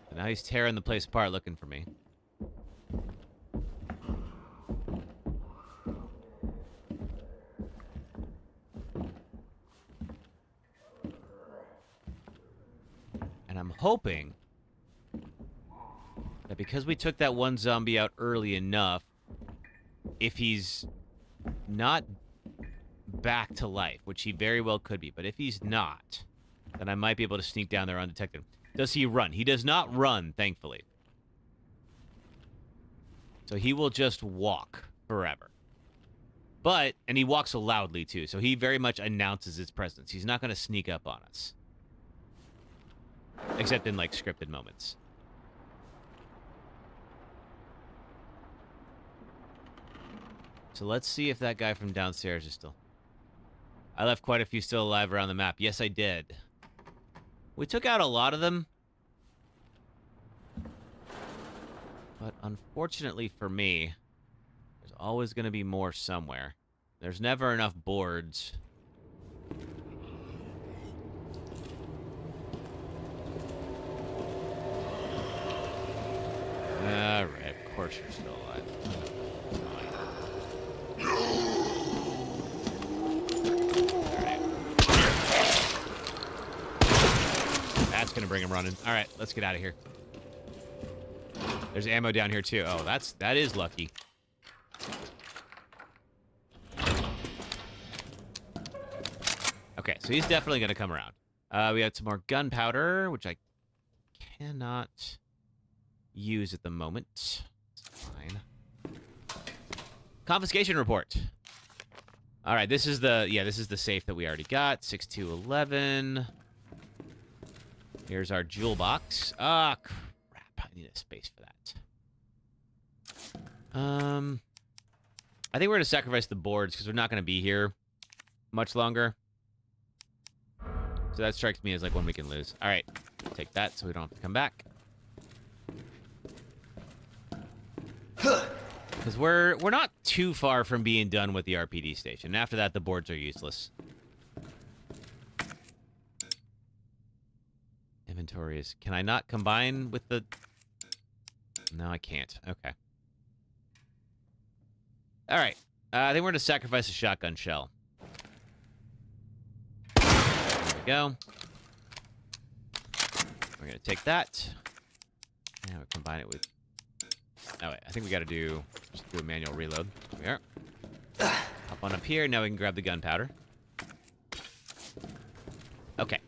And now he's tearing the place apart looking for me. And I'm hoping that because we took that one zombie out early enough, if he's not back to life, which he very well could be, but if he's not, then I might be able to sneak down there undetected. Does he run? He does not run, thankfully. So he will just walk forever. But, and he walks loudly too, so he very much announces his presence. He's not going to sneak up on us. Except in, like, scripted moments. So let's see if that guy from downstairs is still... I left quite a few still alive around the map. Yes, I did. We took out a lot of them. But unfortunately for me, there's always going to be more somewhere. There's never enough boards. Alright, of course you're still alive. That's gonna bring him running. All right, let's get out of here. There's ammo down here too. Oh, that is lucky. Okay, so he's definitely gonna come around. We got some more gunpowder, which I cannot use at the moment. It's fine. Confiscation report. All right, this is the safe that we already got. 6211. Here's our jewel box. Ah, crap. I need a space for that. I think we're going to sacrifice the boards because we're not going to be here much longer. So that strikes me as like one we can lose. All right. Take that so we don't have to come back. Because we're not too far from being done with the RPD station. And after that, the boards are useless. Inventory is... Can I not combine with the... No, I can't. Okay. All right. I think we're going to sacrifice a shotgun shell. There we go. We're going to take that. And we'll combine it with... Oh, wait. I think we got to just do a manual reload. There we are. Hop on up here. Now we can grab the gunpowder. Okay.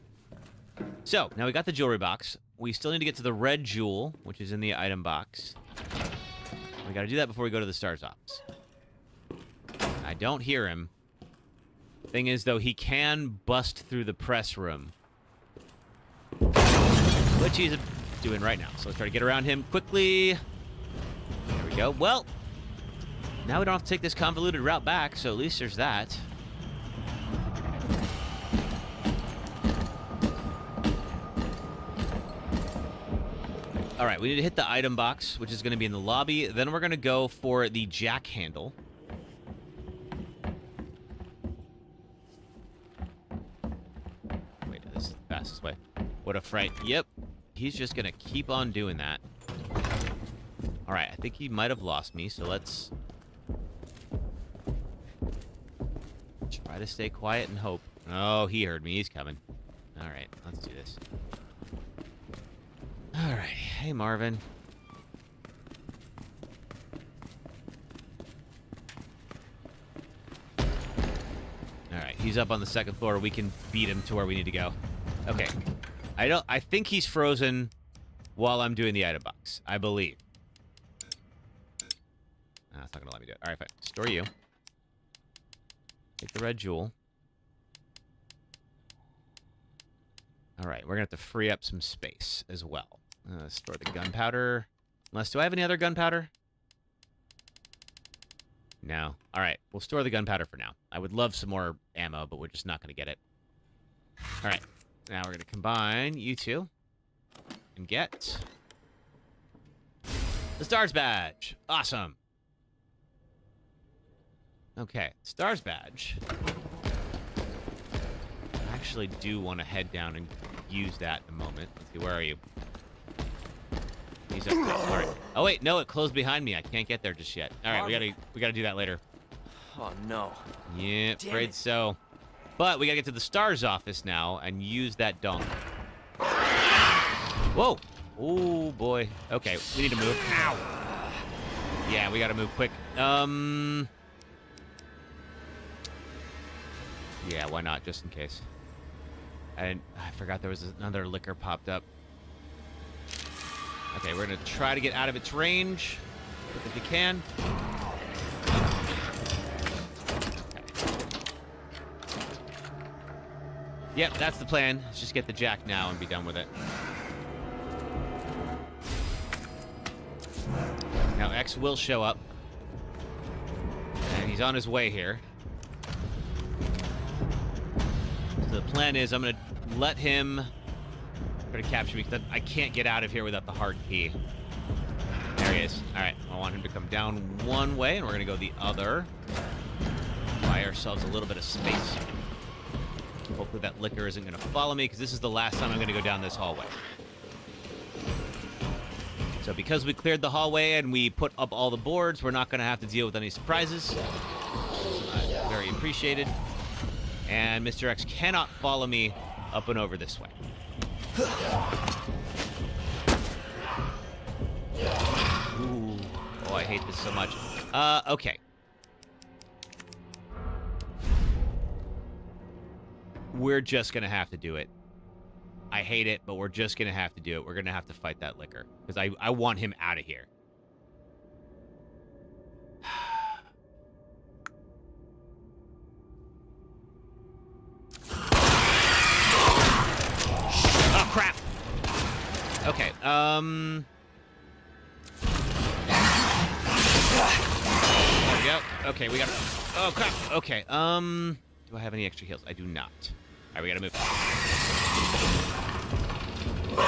So, now we got the jewelry box. We still need to get to the red jewel, which is in the item box. We gotta do that before we go to the STARS office. I don't hear him. Thing is, though, he can bust through the press room. Which he's doing right now. So let's try to get around him quickly. There we go. Well, now we don't have to take this convoluted route back, so at least there's that. All right, we need to hit the item box, which is going to be in the lobby. Then we're going to go for the jack handle. Wait, this is the fastest way. What a fright. Yep, he's just going to keep on doing that. All right, I think he might have lost me, so let's try to stay quiet and hope. Oh, he heard me. He's coming. All right, let's do this. All right. Hey, Marvin. All right. He's up on the second floor. We can beat him to where we need to go. Okay. I think he's frozen while I'm doing the item box, I believe. It's not going to let me do it. All right, fine. Store you. Take the red jewel. All right, we're going to have to free up some space as well. Store the gunpowder. Unless, do I have any other gunpowder? No. All right, we'll store the gunpowder for now. I would love some more ammo, but we're just not going to get it. All right, now we're going to combine you two and get the Stars badge. Awesome. Okay, Stars badge. I actually do want to head down and use that in a moment. Let's see, where are you? He's up there. All right. Oh wait, no, it closed behind me. I can't get there just yet. All right, we gotta do that later. Oh no. Yeah, afraid so. But we gotta get to the Stars office now and use that dong. Whoa! Oh boy. Okay, we need to move. Ow! Yeah, we gotta move quick. Yeah, why not? Just in case. I forgot there was another liquor popped up. Okay, we're gonna try to get out of its range if we can. Okay. Yep, that's the plan. Let's just get the jack now and be done with it. Now X will show up. And he's on his way here. So the plan is I'm gonna let him try to capture me because I can't get out of here without the hard key. There he is. All right, I want him to come down one way, and we're gonna go the other. Buy ourselves a little bit of space. Hopefully that liquor isn't gonna follow me because this is the last time I'm gonna go down this hallway. So because we cleared the hallway and we put up all the boards, we're not gonna have to deal with any surprises. Very appreciated. And Mr. X cannot follow me up and over this way. Ooh. Oh, I hate this so much. Okay. We're just gonna have to do it. I hate it, but we're just gonna have to do it. We're gonna have to fight that liquor. Because I want him out of here. Oh, crap! Okay, there we go. Okay, we gotta... Oh, crap! Okay, do I have any extra heals? I do not. Alright, we gotta move. Okay,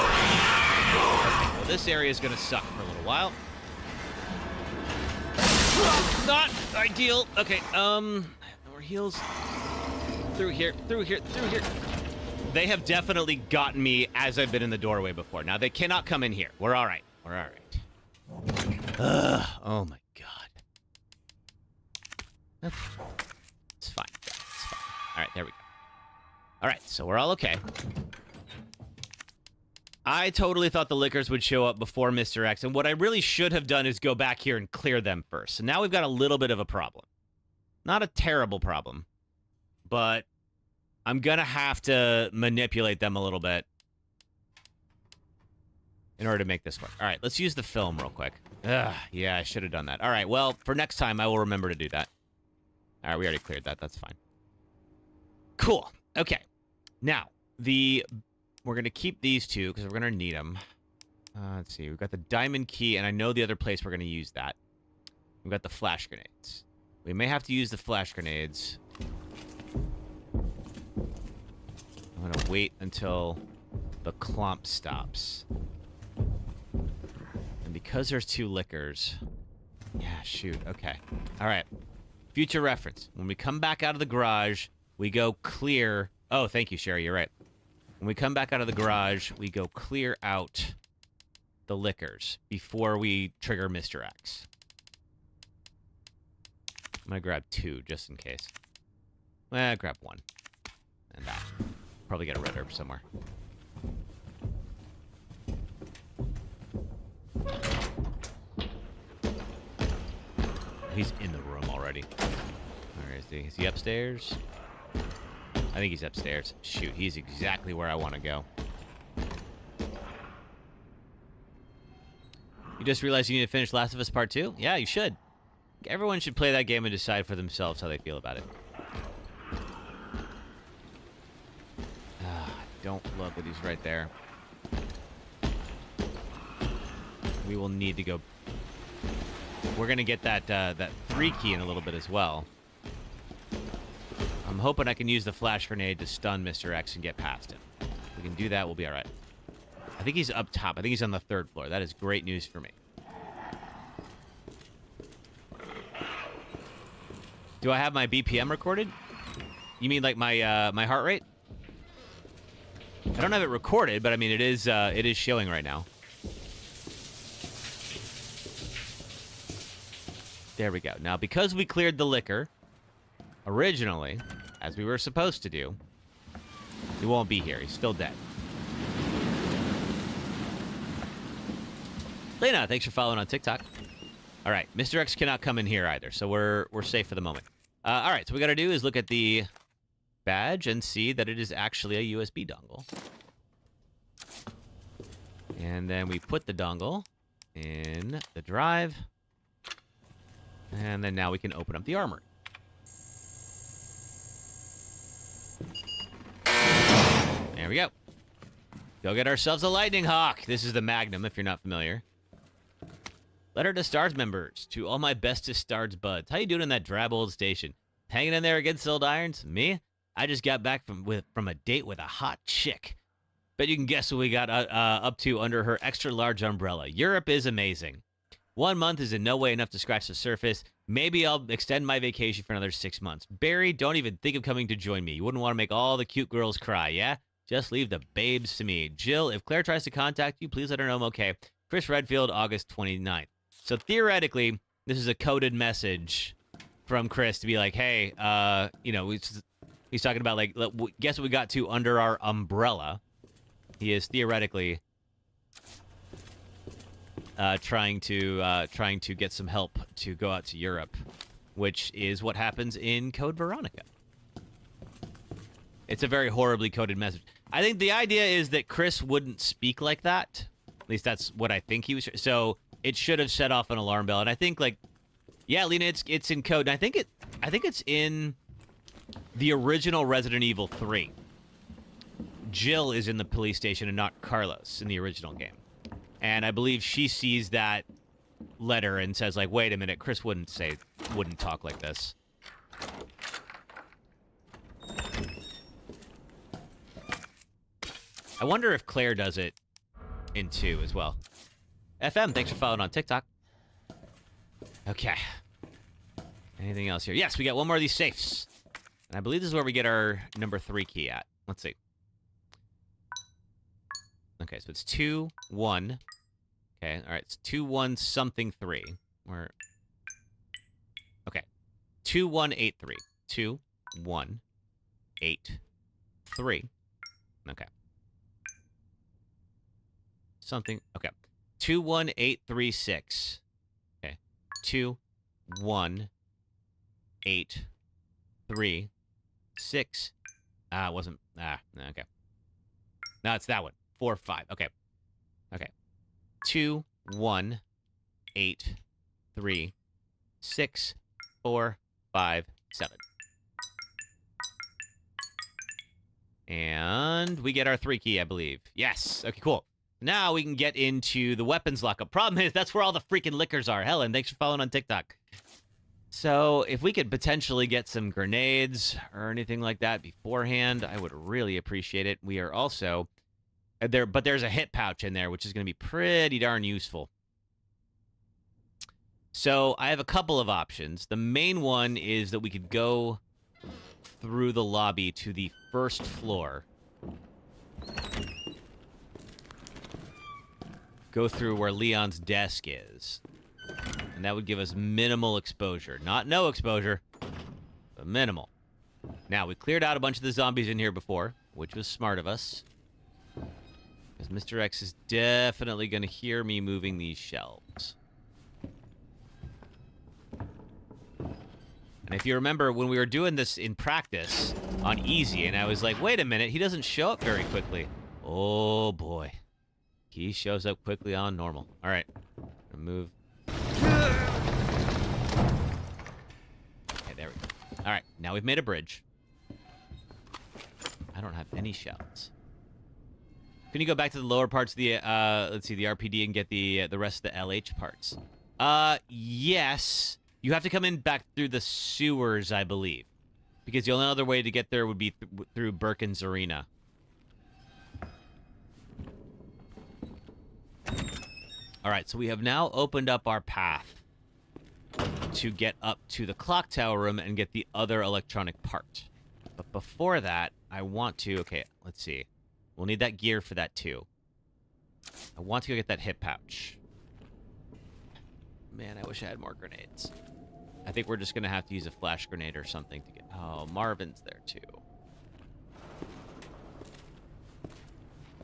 well, this area is gonna suck for a little while. Not ideal. Okay, more heals. Through here, through here, through here. They have definitely gotten me as I've been in the doorway before. Now, they cannot come in here. We're all right. We're all right. Oh, my God. Okay. It's fine. It's fine. All right, there we go. All right, so we're all okay. I totally thought the liquors would show up before Mr. X, and what I really should have done is go back here and clear them first. So now we've got a little bit of a problem. Not a terrible problem, but I'm going to have to manipulate them a little bit in order to make this work. All right, let's use the film real quick. Yeah, I should have done that. All right, well, for next time, I will remember to do that. All right, we already cleared that. That's fine. Cool. Okay. Now, we're going to keep these two because we're going to need them. Let's see. We've got the diamond key, and I know the other place we're going to use that. We've got the flash grenades. We may have to use the flash grenades. I'm going to wait until the clump stops. And because there's two liquors... Yeah, shoot. Okay. All right. Future reference. When we come back out of the garage, we go clear... Oh, thank you, Sherry. You're right. When we come back out of the garage, we go clear out the liquors before we trigger Mr. X. I'm going to grab two just in case. Grab one. And that. Probably get a red herb somewhere. He's in the room already. Where is he? Is he upstairs? I think he's upstairs. Shoot, he's exactly where I want to go. You just realized you need to finish Last of Us Part 2? Yeah, you should. Everyone should play that game and decide for themselves how they feel about it. Don't love that he's right there. We will need to go. We're gonna get that 3 key in a little bit as well. I'm hoping I can use the flash grenade to stun Mr. X and get past him. If we can do that, we'll be all right. I think he's up top. I think he's on the 3rd floor. That is great news for me. Do I have my BPM recorded? You mean like my my heart rate? I don't have it recorded, but I mean it is showing right now. There we go. Now, because we cleared the liquor originally, as we were supposed to do, he won't be here. He's still dead. Lena, thanks for following on TikTok. All right, Mr. X cannot come in here either, so we're safe for the moment. All right, so what we got to do is look at the badge and see that it is actually a USB dongle. And then we put the dongle in the drive. And then now we can open up the armory. There we go. Go get ourselves a Lightning Hawk. This is the Magnum, if you're not familiar. Letter to Stars members. To all my bestest Stars buds. How you doing in that drab old station? Hanging in there against old irons? Me? I just got back from a date with a hot chick. Bet you can guess what we got up to under her extra large umbrella. Europe is amazing. 1 month is in no way enough to scratch the surface. Maybe I'll extend my vacation for another 6 months. Barry, don't even think of coming to join me. You wouldn't want to make all the cute girls cry, yeah? Just leave the babes to me. Jill, if Claire tries to contact you, please let her know I'm okay. Chris Redfield, August 29th. So theoretically, this is a coded message from Chris to be like, hey, you know, he's talking about, like, guess what we got to under our umbrella. He is theoretically trying to get some help to go out to Europe, which is what happens in Code Veronica. It's a very horribly coded message. I think the idea is that Chris wouldn't speak like that. At least that's what I think he was. So it should have set off an alarm bell. And I think, like, yeah, Lena, it's in code. And I think it's in the original Resident Evil 3. Jill is in the police station and not Carlos in the original game. And I believe she sees that letter and says, like, wait a minute, Chris wouldn't talk like this. I wonder if Claire does it in 2 as well. FM, thanks for following on TikTok. Okay. Anything else here? Yes, we got one more of these safes. And I believe this is where we get our number 3 key at. Let's see. Okay, so it's 2, 1. Okay, all right, it's 2, 1, something 3. Okay. 2, 1, 8, 3. 2, 1, 8, 3. Okay. Something. Okay. 2, 1, 8, 3, 6. Okay. 2, 1, 8, 3, 6. It wasn't. Okay. No, it's that one. 4, 5. Okay. Okay. 2, 1, 8, 3, 6, 4, 5, 7. And we get our 3 key, I believe. Yes. Okay, cool. Now we can get into the weapons lockup. Problem is, that's where all the freaking liquors are. Helen, thanks for following on TikTok. So if we could potentially get some grenades or anything like that beforehand, I would really appreciate it. We are also there, but there's a hit pouch in there, which is going to be pretty darn useful. So I have a couple of options. The main one is that we could go through the lobby to the 1st floor. Go through where Leon's desk is. And that would give us minimal exposure. Not no exposure, but minimal. Now, we cleared out a bunch of the zombies in here before, which was smart of us. Because Mr. X is definitely going to hear me moving these shelves. And if you remember, when we were doing this in practice on easy, and I was like, wait a minute, he doesn't show up very quickly. Oh, boy. He shows up quickly on normal. All right. gonna move. Okay, there we go. All right, now we've made a bridge. I don't have any shells. Can you go back to the lower parts of the, let's see, the RPD and get the rest of the LH parts? Yes. You have to come in back through the sewers, I believe. Because the only other way to get there would be through Birkin's Arena. All right, so we have now opened up our path to get up to the clock tower room and get the other electronic part. But before that, I want to... Okay, let's see. We'll need that gear for that, too. I want to go get that hip pouch. Man, I wish I had more grenades. I think we're just going to have to use a flash grenade or something to get... Oh, Marvin's there, too.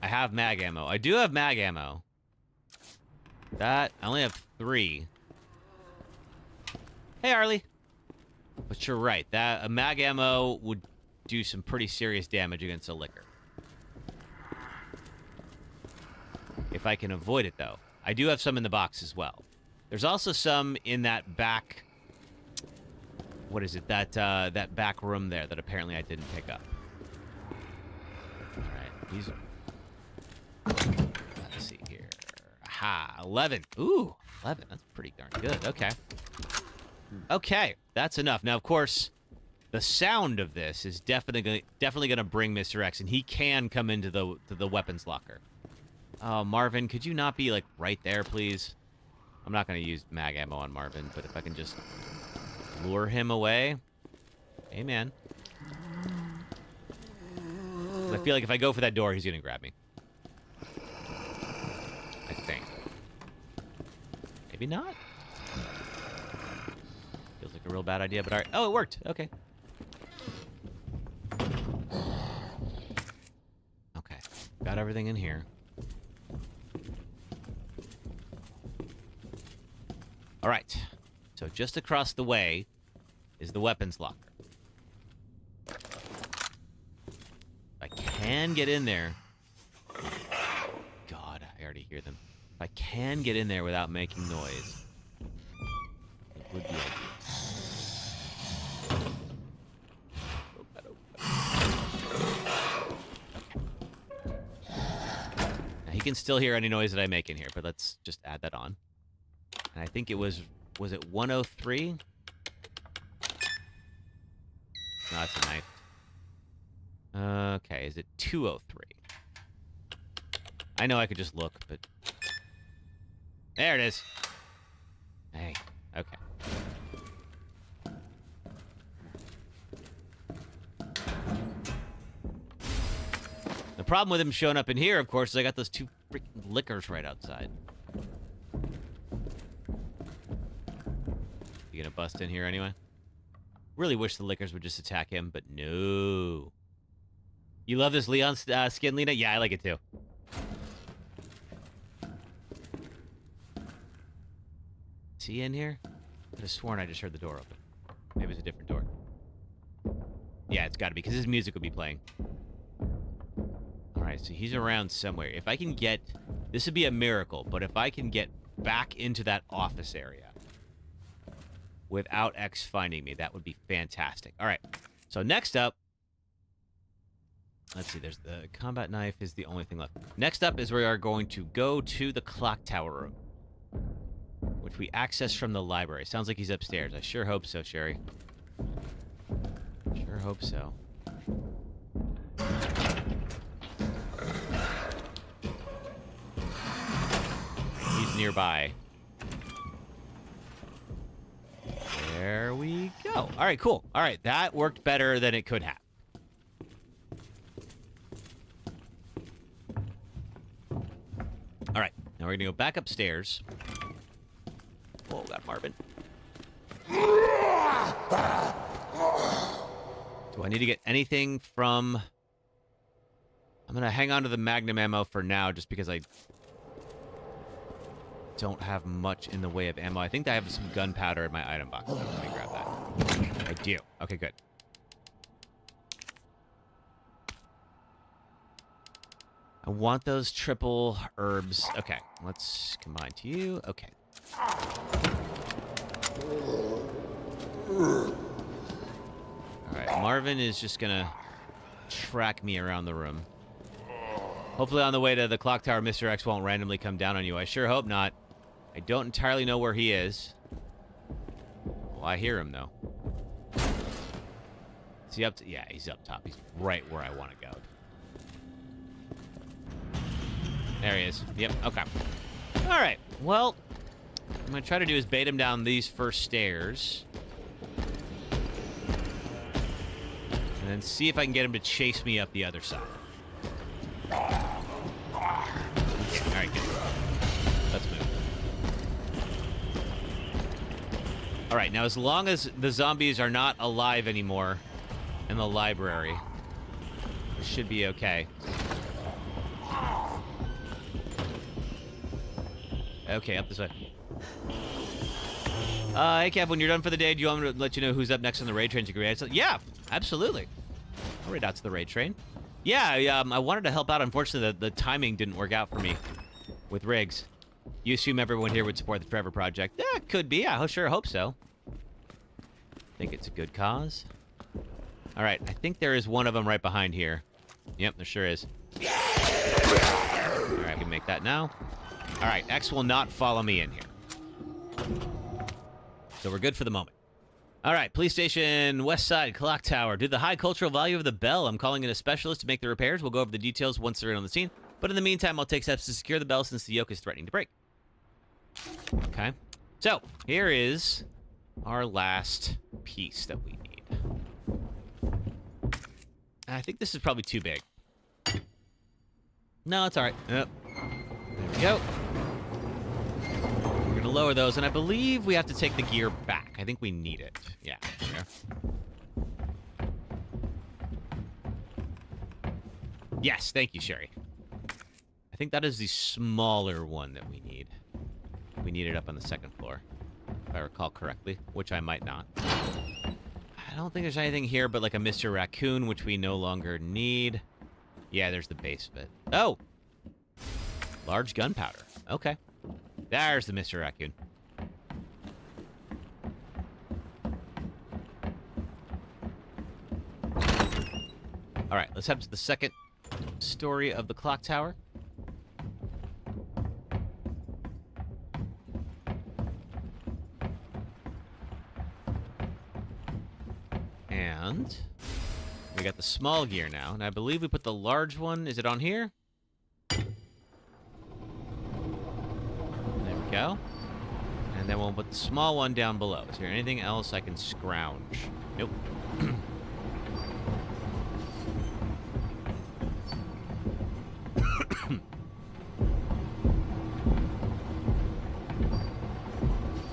I have mag ammo. I do have mag ammo. That... I only have 3. Hey, Arlie. But you're right. That a mag ammo would do some pretty serious damage against a liquor. If I can avoid it, though. I do have some in the box as well. There's also some in that back... What is it? That back room there that apparently I didn't pick up. All right. These... Let's see here. Aha. 11. Ooh. 11. That's pretty darn good. Okay. Okay. That's enough. Now, of course, the sound of this is definitely going to bring Mr. X, and he can come into the weapons locker. Oh, Marvin, could you not be, like, right there, please? I'm not going to use mag ammo on Marvin, but if I can just lure him away. Hey, man. I feel like if I go for that door, he's going to grab me. I think. Maybe not? Feels like a real bad idea, but all right. Oh, it worked. Okay. Okay. Got everything in here. All right, so just across the way is the weapons locker. If I can get in there... God, I already hear them. If I can get in there without making noise, it would be ideal. Okay. Now, he can still hear any noise that I make in here, but let's just add that on. And I think it was it 103? No, that's a knife. Okay, is it 203? I know I could just look, but... There it is. Hey, okay. The problem with him showing up in here, of course, is I got those 2 freaking liquors right outside. You gonna bust in here anyway? Really wish the lickers would just attack him, but no. You love this Leon skin, Lena? Yeah, I like it too. Is he in here? I could have sworn I just heard the door open. Maybe it's a different door. Yeah, it's gotta be, because his music would be playing. Alright, so he's around somewhere. If I can get... This would be a miracle, but if I can get back into that office area without X finding me, that would be fantastic. All right, so next up, let's see, there's the combat knife is the only thing left. Next up is we are going to go to the clock tower room, which we access from the library. Sounds like he's upstairs. I sure hope so, Sherry. Sure hope so. He's nearby. There we go. All right, cool. All right, that worked better than it could have. All right, now we're going to go back upstairs. Oh, got Marvin. Do I need to get anything from... I'm going to hang on to the Magnum ammo for now just because I don't have much in the way of ammo. I think I have some gunpowder in my item box. So let me grab that. I do. Okay, good. I want those triple herbs. Okay, let's combine to you. Okay. Alright, Marvin is just gonna track me around the room. Hopefully on the way to the clock tower, Mr. X won't randomly come down on you. I sure hope not. I don't entirely know where he is. Well, I hear him, though. Is he up to... Yeah, he's up top. He's right where I want to go. There he is. Yep, okay. All right, well, what I'm going to try to do is bait him down these first stairs. And then see if I can get him to chase me up the other side. All right, good. Let's move. All right, now as long as the zombies are not alive anymore in the library, it should be okay. Okay, up this way. Hey, Kev, when you're done for the day, do you want me to let you know who's up next on the raid train? Yeah, absolutely. I'll raid out to the raid train. Yeah, I wanted to help out. Unfortunately, the timing didn't work out for me with rigs. You assume everyone here would support the Trevor Project. Yeah, could be. I sure hope so. Think it's a good cause. All right, I think there is one of them right behind here. Yep, there sure is. All right, we can make that now. All right, X will not follow me in here. So we're good for the moment. All right, police station, west side, clock tower. Due to the high cultural value of the bell, I'm calling in a specialist to make the repairs. We'll go over the details once they're in on the scene. But in the meantime, I'll take steps to secure the bell since the yoke is threatening to break. Okay. So, here is our last piece that we need. I think this is probably too big. No, it's all right. Yep. There we go. We're going to lower those, and I believe we have to take the gear back. I think we need it. Yeah. There. Yes, thank you, Sherry. I think that is the smaller one that we need. We need it up on the second floor, if I recall correctly, which I might not. I don't think there's anything here but like a Mr. Raccoon, which we no longer need. Yeah, there's the base of it. Oh! Large gunpowder. Okay. There's the Mr. Raccoon. All right, let's head to the second story of the clock tower. And we got the small gear now, and I believe we put the large one. Is it on here? There we go. And then we'll put the small one down below. Is there anything else I can scrounge? Nope.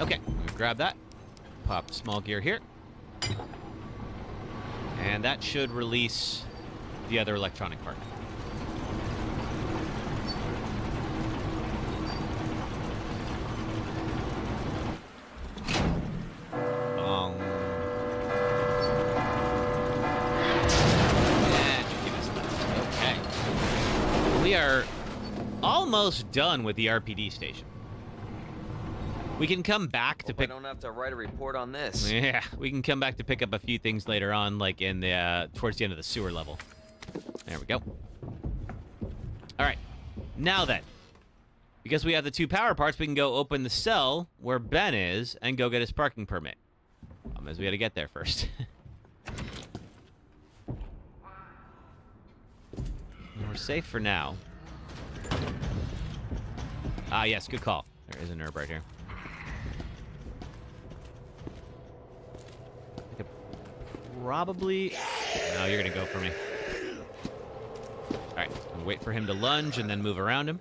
Okay, we grab that. Pop the small gear here. And that should release the other electronic part. Okay. We are almost done with the RPD station. We can come back to pick... I don't have to write a report on this. Yeah, we can come back to pick up a few things later on, like in the towards the end of the sewer level. There we go. All right, now then, because we have the two power parts, we can go open the cell where Ben is and go get his parking permit. As we got to get there first. We're safe for now. Ah, yes, good call. There is a nerve right here. Probably... No, you're going to go for me. All right, I'll wait for him to lunge and then move around him.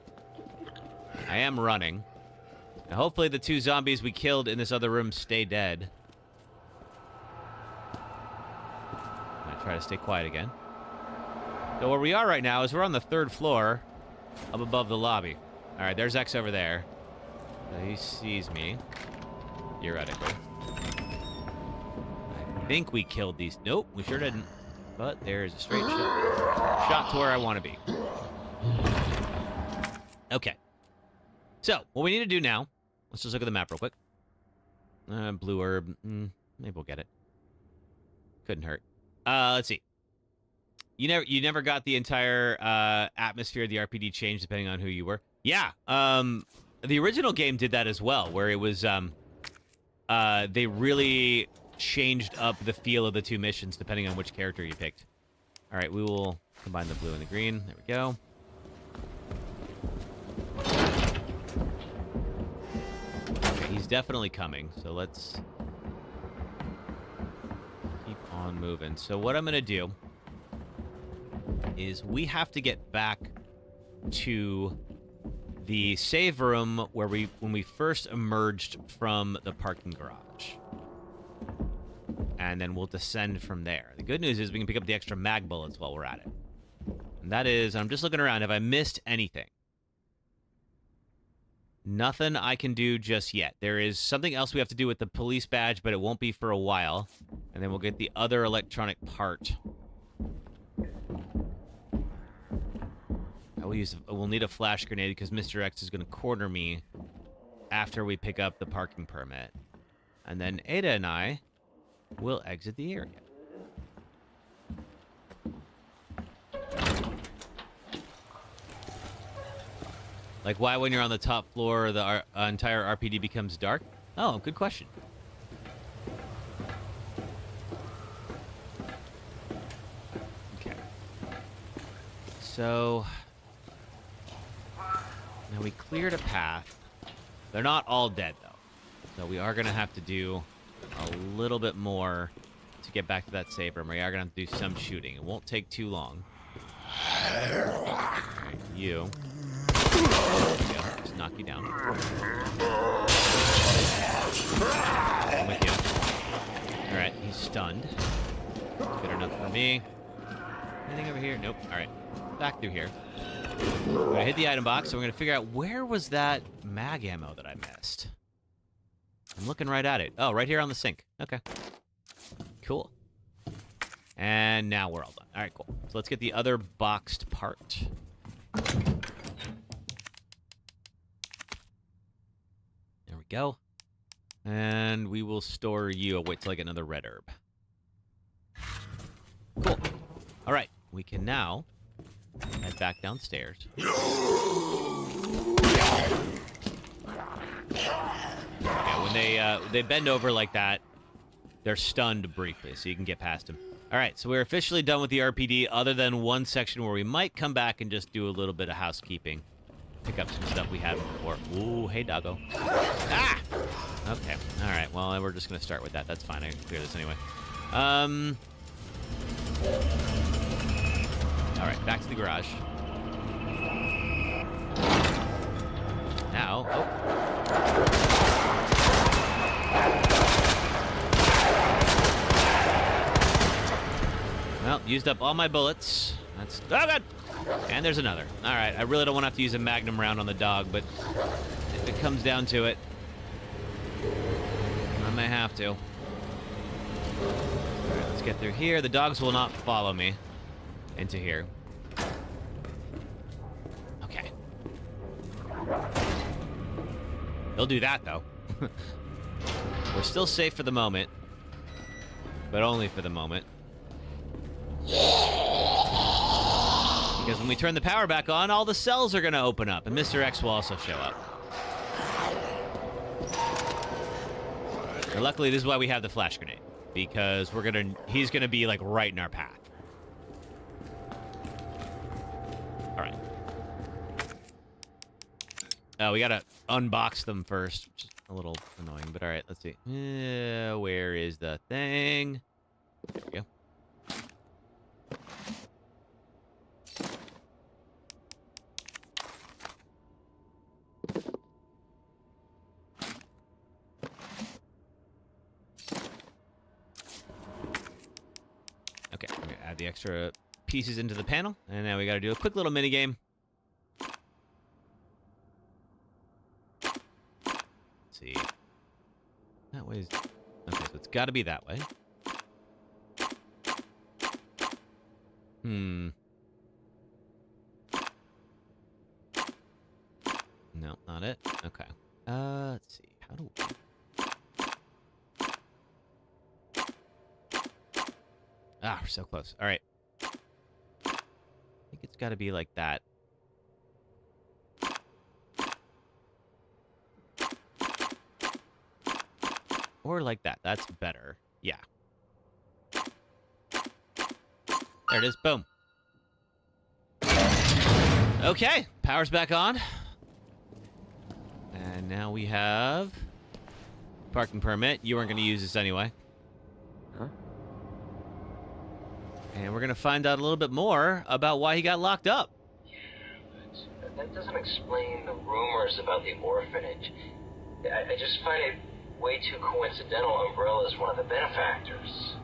I am running. Now, hopefully the two zombies we killed in this other room stay dead. I'm going to try to stay quiet again. So where we are right now is we're on the 3rd floor up above the lobby. All right, there's X over there. So he sees me, theoretically. I think we killed these. Nope, we sure didn't. But there's a straight shot. Shot to where I want to be. Okay. So, what we need to do now Let's just look at the map real quick. Blue herb. Maybe we'll get it. Couldn't hurt. Let's see. You never got the entire atmosphere of the RPD change depending on who you were. Yeah. The original game did that as well, where it was they really changed up the feel of the two missions depending on which character you picked. All right, we will combine the blue and the green. There we go. Okay, he's definitely coming, so let's keep on moving. So what I'm going to do is we have to get back to the save room where when we first emerged from the parking garage. And then we'll descend from there. The good news is we can pick up the extra mag bullets while we're at it. And that is, I'm just looking around. Have I missed anything? Nothing I can do just yet. There is something else we have to do with the police badge, but it won't be for a while. And then we'll get the other electronic part. We'll need a flash grenade because Mr. X is going to corner me after we pick up the parking permit. And then Ada and I will exit the area. Like, why when you're on the top floor, the entire RPD becomes dark? Oh, good question. Okay. So now we cleared a path. They're not all dead, though. So we are going to have to do a little bit more to get back to that save room. We are going to have to do some shooting. It won't take too long. Right, you. There we go. Just knock you down. I'm with you. Alright, he's stunned. Good enough for me. Anything over here? Nope. Alright. Back through here. We're going to hit the item box, so we're going to figure out where was that mag ammo that I missed. I'm looking right at it. Oh, right here on the sink. Okay. Cool. And now we're all done. All right, cool. So let's get the other boxed part. There we go. And we will store you. Oh, wait till I get another red herb. Cool. All right. We can now head back downstairs. Yeah, when they bend over like that, they're stunned briefly, so you can get past them. All right, so we're officially done with the RPD, other than one section where we might come back and just do a little bit of housekeeping. Pick up some stuff we haven't before. Ooh, hey, doggo. Ah! Okay, all right, well, we're just going to start with that. That's fine. I can clear this anyway. All right, back to the garage. Now, well, used up all my bullets. That's... Oh, God! And there's another. All right, I really don't want to have to use a magnum round on the dog, but if it comes down to it, I may have to. All right, let's get through here. The dogs will not follow me into here. Okay. They'll do that, though. We're still safe for the moment, but only for the moment. Because when we turn the power back on, all the cells are going to open up, and Mr. X will also show up. And luckily, this is why we have the flash grenade, because he's gonna be like right in our path. All right. Oh, we gotta unbox them first, which is a little annoying, but all right, let's see. Where is the thing? There we go. Okay, I'm gonna add the extra pieces into the panel, and now we gotta do a quick little mini game. Let's see. That way is... Okay, so it's gotta be that way. No, not it. Okay. Let's see. Ah, we're so close. All right. I think it's got to be like that. Or like that. That's better. Yeah. There it is. Boom. Okay. Power's back on. And now we have parking permit. You weren't going to use this anyway. Huh? And we're going to find out a little bit more about why he got locked up. But that doesn't explain the rumors about the orphanage. I just find it way too coincidental Umbrella's one of the benefactors.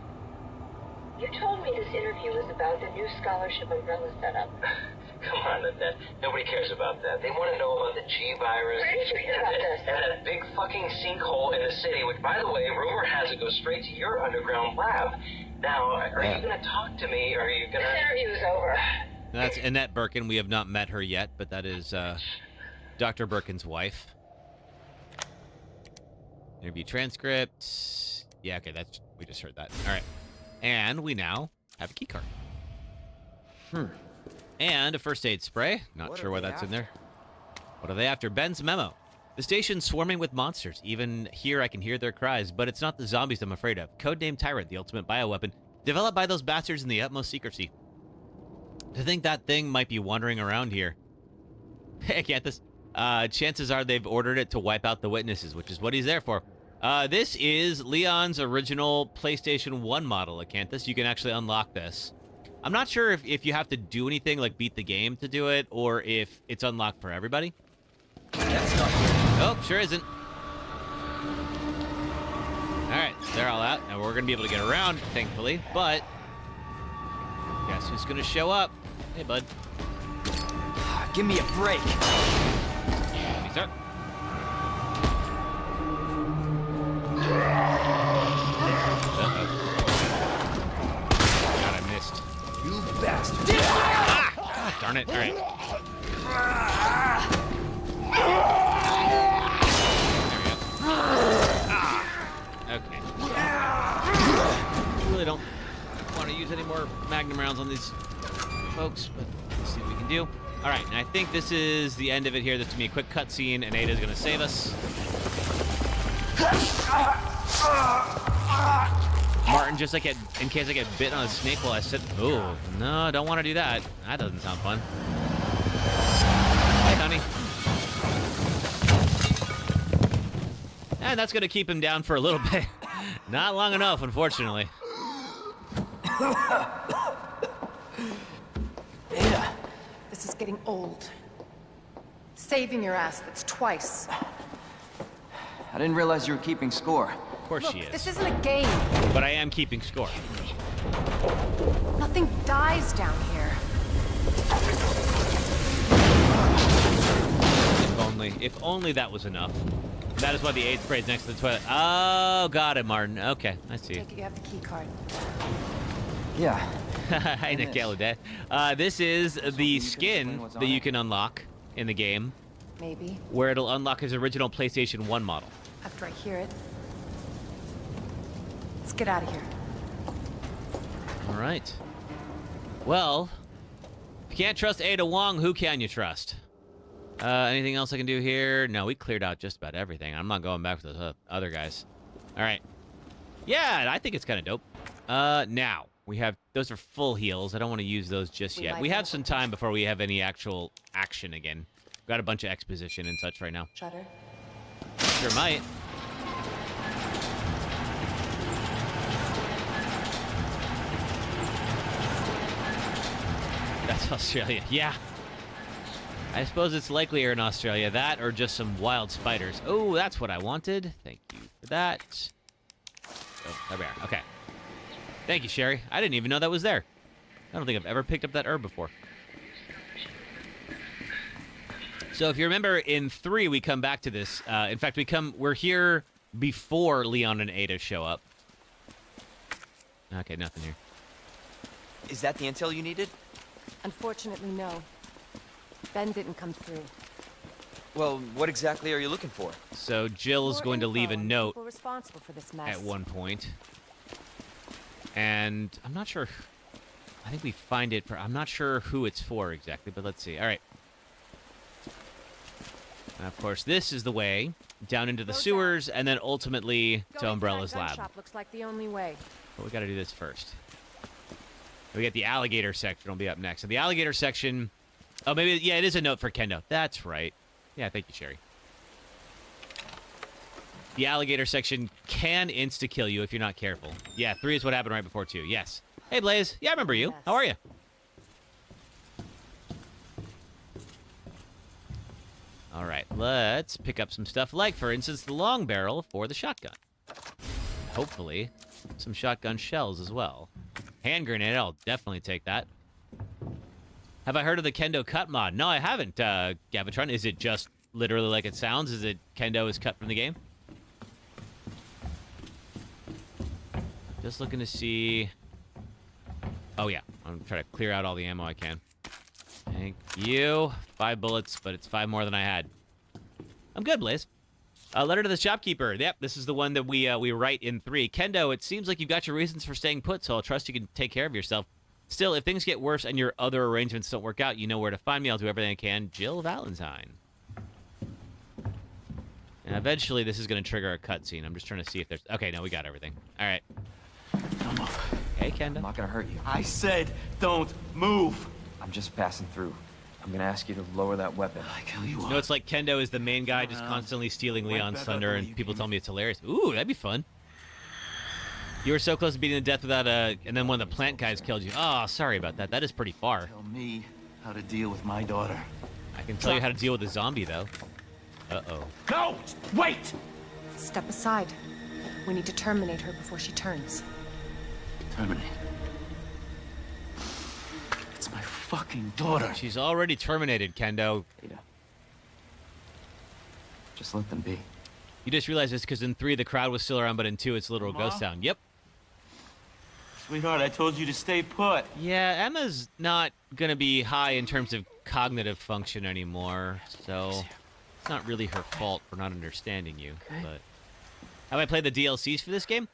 You told me this interview was about the new scholarship Umbrella set up. Come on, that nobody cares about that. They want to know about the G virus. Where did you hear about this? And that big fucking sinkhole in the city, which, by the way, rumor has it goes straight to your underground lab. Now, are you going to talk to me, or are you going to... This interview is over. That's Annette Birkin. We have not met her yet, but that is Dr. Birkin's wife. Interview transcript. Yeah, okay, we just heard that. All right. And we now have a key card. And a first aid spray. Not sure why that's in there. What are they after? Ben's memo. The station's swarming with monsters. Even here I can hear their cries, but it's not the zombies I'm afraid of. Codename Tyrant, the ultimate bioweapon, developed by those bastards in the utmost secrecy. To think that thing might be wandering around here. Hey, Acanthus. Chances are they've ordered it to wipe out the witnesses, which is what he's there for. This is Leon's original PlayStation 1 model, Acanthus. You can actually unlock this. I'm not sure if you have to do anything like beat the game to do it, or if it's unlocked for everybody. That's not good. Oh, sure isn't. Alright, they're all out. Now we're going to be able to get around, thankfully, but... guess who's going to show up? Hey, bud. Give me a break. Let me start. God, I missed. You bastard. Ah! Darn it. All right. Okay. Really don't want to use any more Magnum rounds on these folks, but let's see what we can do. All right, and I think this is the end of it here. This is going to be a quick cutscene, and Ada's going to save us. Martin, just like in case I get bit on a snake while I sit. Oh, no, don't want to do that. That doesn't sound fun. Hey, honey. And that's going to keep him down for a little bit. Not long enough, unfortunately. Ada, this is getting old. Saving your ass, that's twice. I didn't realize you were keeping score. Of course she is. This isn't a game. But I am keeping score. Nothing dies down here. If only that was enough. That is why the aid spray is next to the toilet. Oh, got it, Martin. Okay, I see. Take it, you have the key card. Yeah. Hi, Nick Gallaudet. This is the skin that you can unlock in the game. Maybe. Where it'll unlock his original PlayStation 1 model. After I hear it. Let's get out of here. All right. Well, if you can't trust Ada Wong, who can you trust? Anything else I can do here? No, we cleared out just about everything. I'm not going back to those other guys. All right. Yeah, I think it's kind of dope. Now, we have... those are full heals. I don't want to use those just yet. We have some time before we have any actual action again. We've got a bunch of exposition and such right now. Shutter. Sure might. That's Australia. Yeah. I suppose it's likelier in Australia. That or just some wild spiders. Oh, that's what I wanted. Thank you for that. Oh, there we are. Okay. Thank you, Sherry. I didn't even know that was there. I don't think I've ever picked up that herb before. So if you remember, in 3, we come back to this. In fact, we're here before Leon and Ada show up. Okay, nothing here. Is that the intel you needed? Unfortunately, no. Ben didn't come through. Well, what exactly are you looking for? So Jill is going to leave a note Responsible for this mess. at one point. And I'm not sure. I think we find it for. I'm not sure who it's for exactly, but let's see. All right. And of course, this is the way down into the sewers, and then ultimately to Umbrella's lab. Shop looks like the only way. But we got to do this first. We got the alligator section. Will be up next. So the alligator section. Oh, maybe yeah, it is a note for Kendo. That's right. Yeah, thank you, Sherry. The alligator section can insta-kill you if you're not careful. Yeah, 3 is what happened right before 2. Yes. Hey, Blaze. Yeah, I remember you. How are you? All right, let's pick up some stuff like, for instance, the long barrel for the shotgun. Hopefully, some shotgun shells as well. Hand grenade, I'll definitely take that. Have I heard of the Kendo cut mod? No, I haven't, Gavitron. Is it just literally like it sounds? Is it Kendo is cut from the game? Just looking to see... Oh, yeah. I'm trying to clear out all the ammo I can. Thank you. 5 bullets, but it's 5 more than I had. I'm good, Blaze. Letter to the shopkeeper. Yep, this is the one that we write in 3. Kendo, it seems like you've got your reasons for staying put, so I'll trust you can take care of yourself. Still, if things get worse and your other arrangements don't work out, you know where to find me. I'll do everything I can. Jill Valentine. And eventually, this is going to trigger a cutscene. I'm just trying to see if there's... Okay, no, we got everything. All right. Don't move. Hey, Kendo. I'm not gonna hurt you. I said, don't move. I'm just passing through. I'm gonna ask you to lower that weapon. I kill you. You know, it's like Kendo is the main guy just constantly stealing Leon's thunder, and people tell me it's hilarious. Ooh, that'd be fun. You were so close to beating the death without a... And then one of the plant guys killed you. Oh, sorry about that. That is pretty far. Tell me how to deal with my daughter. I can tell you how to deal with a zombie, though. Uh-oh. No! Wait! Step aside. We need to terminate her before she turns. Terminate. It's my fucking daughter. She's already terminated, Kendo. Ada. Just let them be. You just realized this because in 3, the crowd was still around, but in 2, it's a literal ghost town. Yep. Sweetheart, I told you to stay put. Yeah, Emma's not going to be high in terms of cognitive function anymore, so it's not really her fault for not understanding you. Okay. But have I played the DLCs for this game?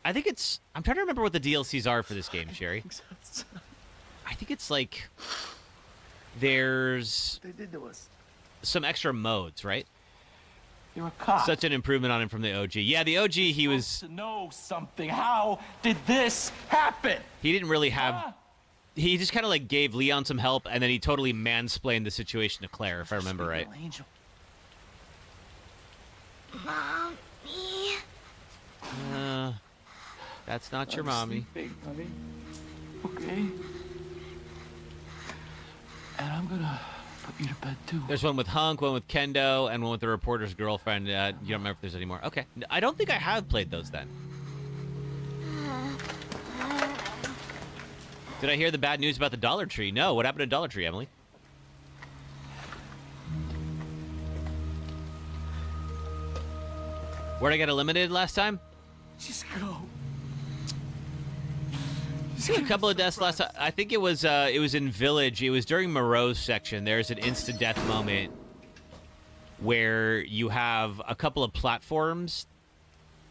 I think it's... I'm trying to remember what the DLCs are for this game, Sherry. I think it's like... There's... They did to us. Some extra modes, right? You're a cop. Such an improvement on him from the OG. Yeah, the OG, he was... To know something. How did this happen? He didn't really have... He just kind of like gave Leon some help, and then he totally mansplained the situation to Claire, if I remember right. Angel. Mommy. That's not your mommy. Sleeping, honey. Okay. And I'm gonna put you to bed too. There's one with Hunk, one with Kendo, and one with the reporter's girlfriend. You don't remember if there's any more. Okay. I don't think I have played those then. Did I hear the bad news about the Dollar Tree? No. What happened to Dollar Tree, Emily? Where'd I get eliminated last time? Just go. A couple of deaths last time. I think it was in Village. It was during Moreau's section. There's an instant death moment where you have a couple of platforms.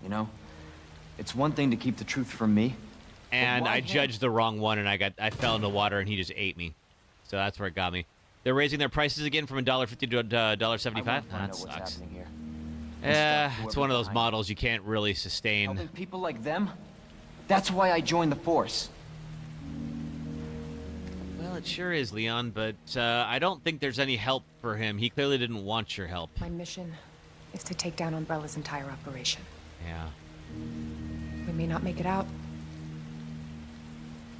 You know, it's one thing to keep the truth from me. And I judged the wrong one, and I fell in the water, and he just ate me. So that's where it got me. They're raising their prices again from $1.50 to $1.75. That sucks. Yeah, it's one of those models you can't really sustain. Helping people like them? That's why I joined the force. Well, it sure is, Leon, but I don't think there's any help for him. He clearly didn't want your help. My mission is to take down Umbrella's entire operation. Yeah. We may not make it out.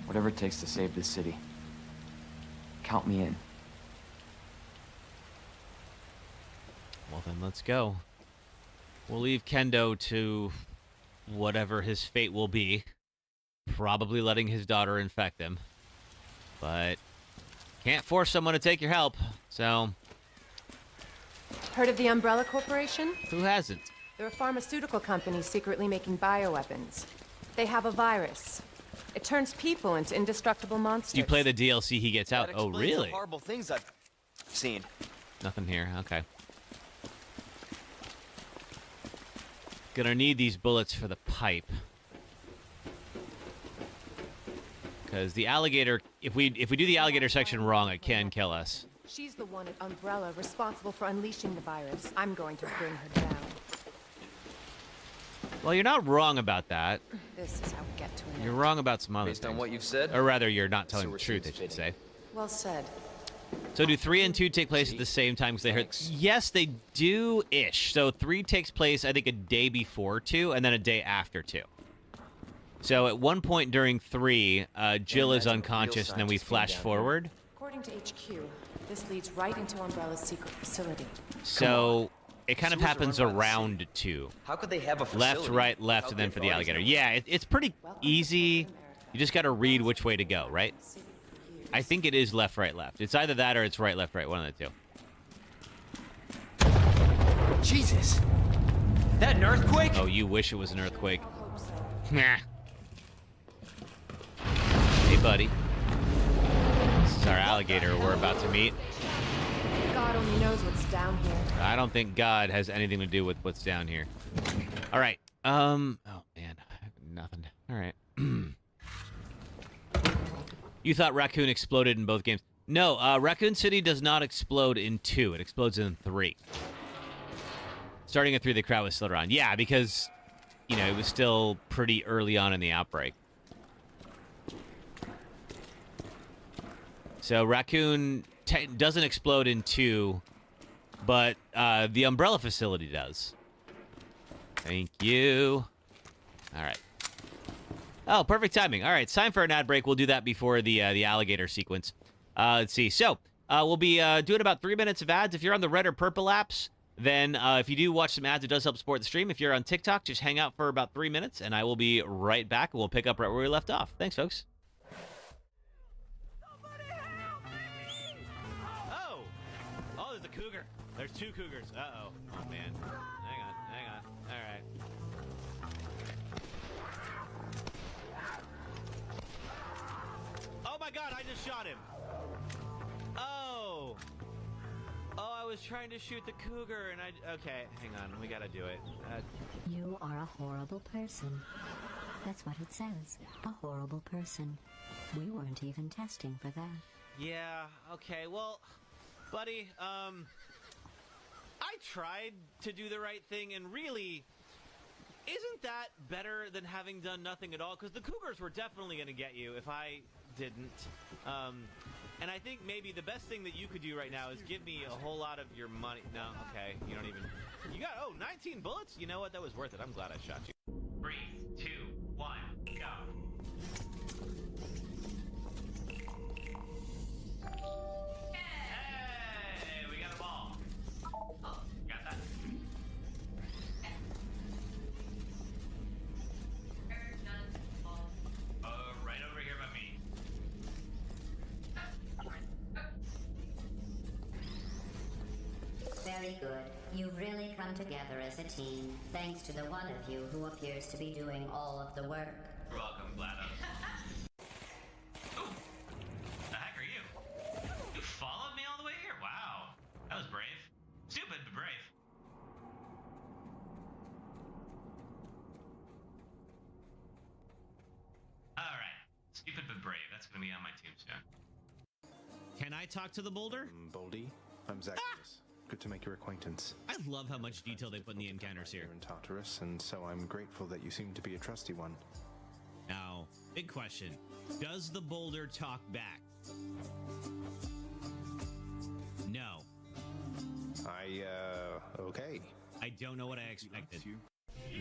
Whatever it takes to save this city. Count me in. Well, then let's go. We'll leave Kendo to whatever his fate will be. Probably letting his daughter infect him. But can't force someone to take your help, so... Heard of the Umbrella Corporation? Who hasn't? They're a pharmaceutical company secretly making bioweapons. They have a virus. It turns people into indestructible monsters. You play the DLC, he gets out. Oh, really? Horrible things I've seen. Nothing here. Okay. Gonna need these bullets for the pipe. Because the alligator, if we do the alligator section wrong, it can kill us. She's the one at Umbrella responsible for unleashing the virus. I'm going to bring her down. Well, you're not wrong about that. This is how we get to an You're end. wrong about some other Based things. on what you've said? Or rather, you're not telling So the it truth, I seems should say. Well said. So do 3 and 2 take place at the same time? Because they heard. Yes, they do-ish. So 3 takes place, I think, a day before 2, and then a day after 2. So at one point during 3, Jill is unconscious, and then we flash forward. According to HQ, this leads right into Umbrella's secret facility. So it kind of happens around 2. How could they have a facility? Left, right, left, and then for the alligator. Yeah, it's pretty easy. You just got to read which way to go, right? I think it is left, right, left. It's either that or it's right, left, right. One of the 2. Jesus! That an earthquake? Oh, you wish it was an earthquake. Nah. Hey, buddy. This is our alligator we're about to meet. God only knows what's down here. I don't think God has anything to do with what's down here. All right. Oh, man. I have nothing. All right. You thought Raccoon exploded in both games. No, Raccoon City does not explode in 2. It explodes in 3. Starting at 3, the crowd was still around. Yeah, because, you know, it was still pretty early on in the outbreak. So Raccoon doesn't explode in 2, but the Umbrella facility does. Thank you. All right. Oh, perfect timing. All right, it's time for an ad break. We'll do that before the alligator sequence. Let's see. So we'll be doing about 3 minutes of ads. If you're on the red or purple apps, then if you do watch some ads, it does help support the stream. If you're on TikTok, just hang out for about 3 minutes, and I will be right back, and we'll pick up right where we left off. Thanks, folks. Oh, there's a cougar. There's 2 cougars. Uh-oh. Oh, man. Hang on. All right. Oh my God, I just shot him. Oh, I was trying to shoot the cougar and okay, hang on, we gotta do it. You are a horrible person. That's what it says. A horrible person. We weren't even testing for that. Yeah, okay, well, buddy, I tried to do the right thing, and really, isn't that better than having done nothing at all? Because the cougars were definitely gonna get you if I didn't. And I think maybe the best thing that you could do right now is give me a whole lot of your money. No, okay, you don't even. You got 19 bullets. You know what? That was worth it. I'm glad I shot you. 3, 2, 1, go. Hey, we got a ball. Oh, got that. Right over here by me. Very good. You've really come together as a team, thanks to the one of you who appears to be doing all of the work. You're welcome, GLaDOS. Ooh, the heck are you? You followed me all the way here? Wow, that was brave. Stupid, but brave. Alright, stupid but brave. That's gonna be on my tombstone. Can I talk to the boulder? Baldy, I'm Zacchaeus. Good to make your acquaintance. I love how much detail they put in the encounters here. In Tartarus, and so I'm grateful that you seem to be a trusty one. Now, big question. Does the boulder talk back? No. Okay. I don't know what I expected.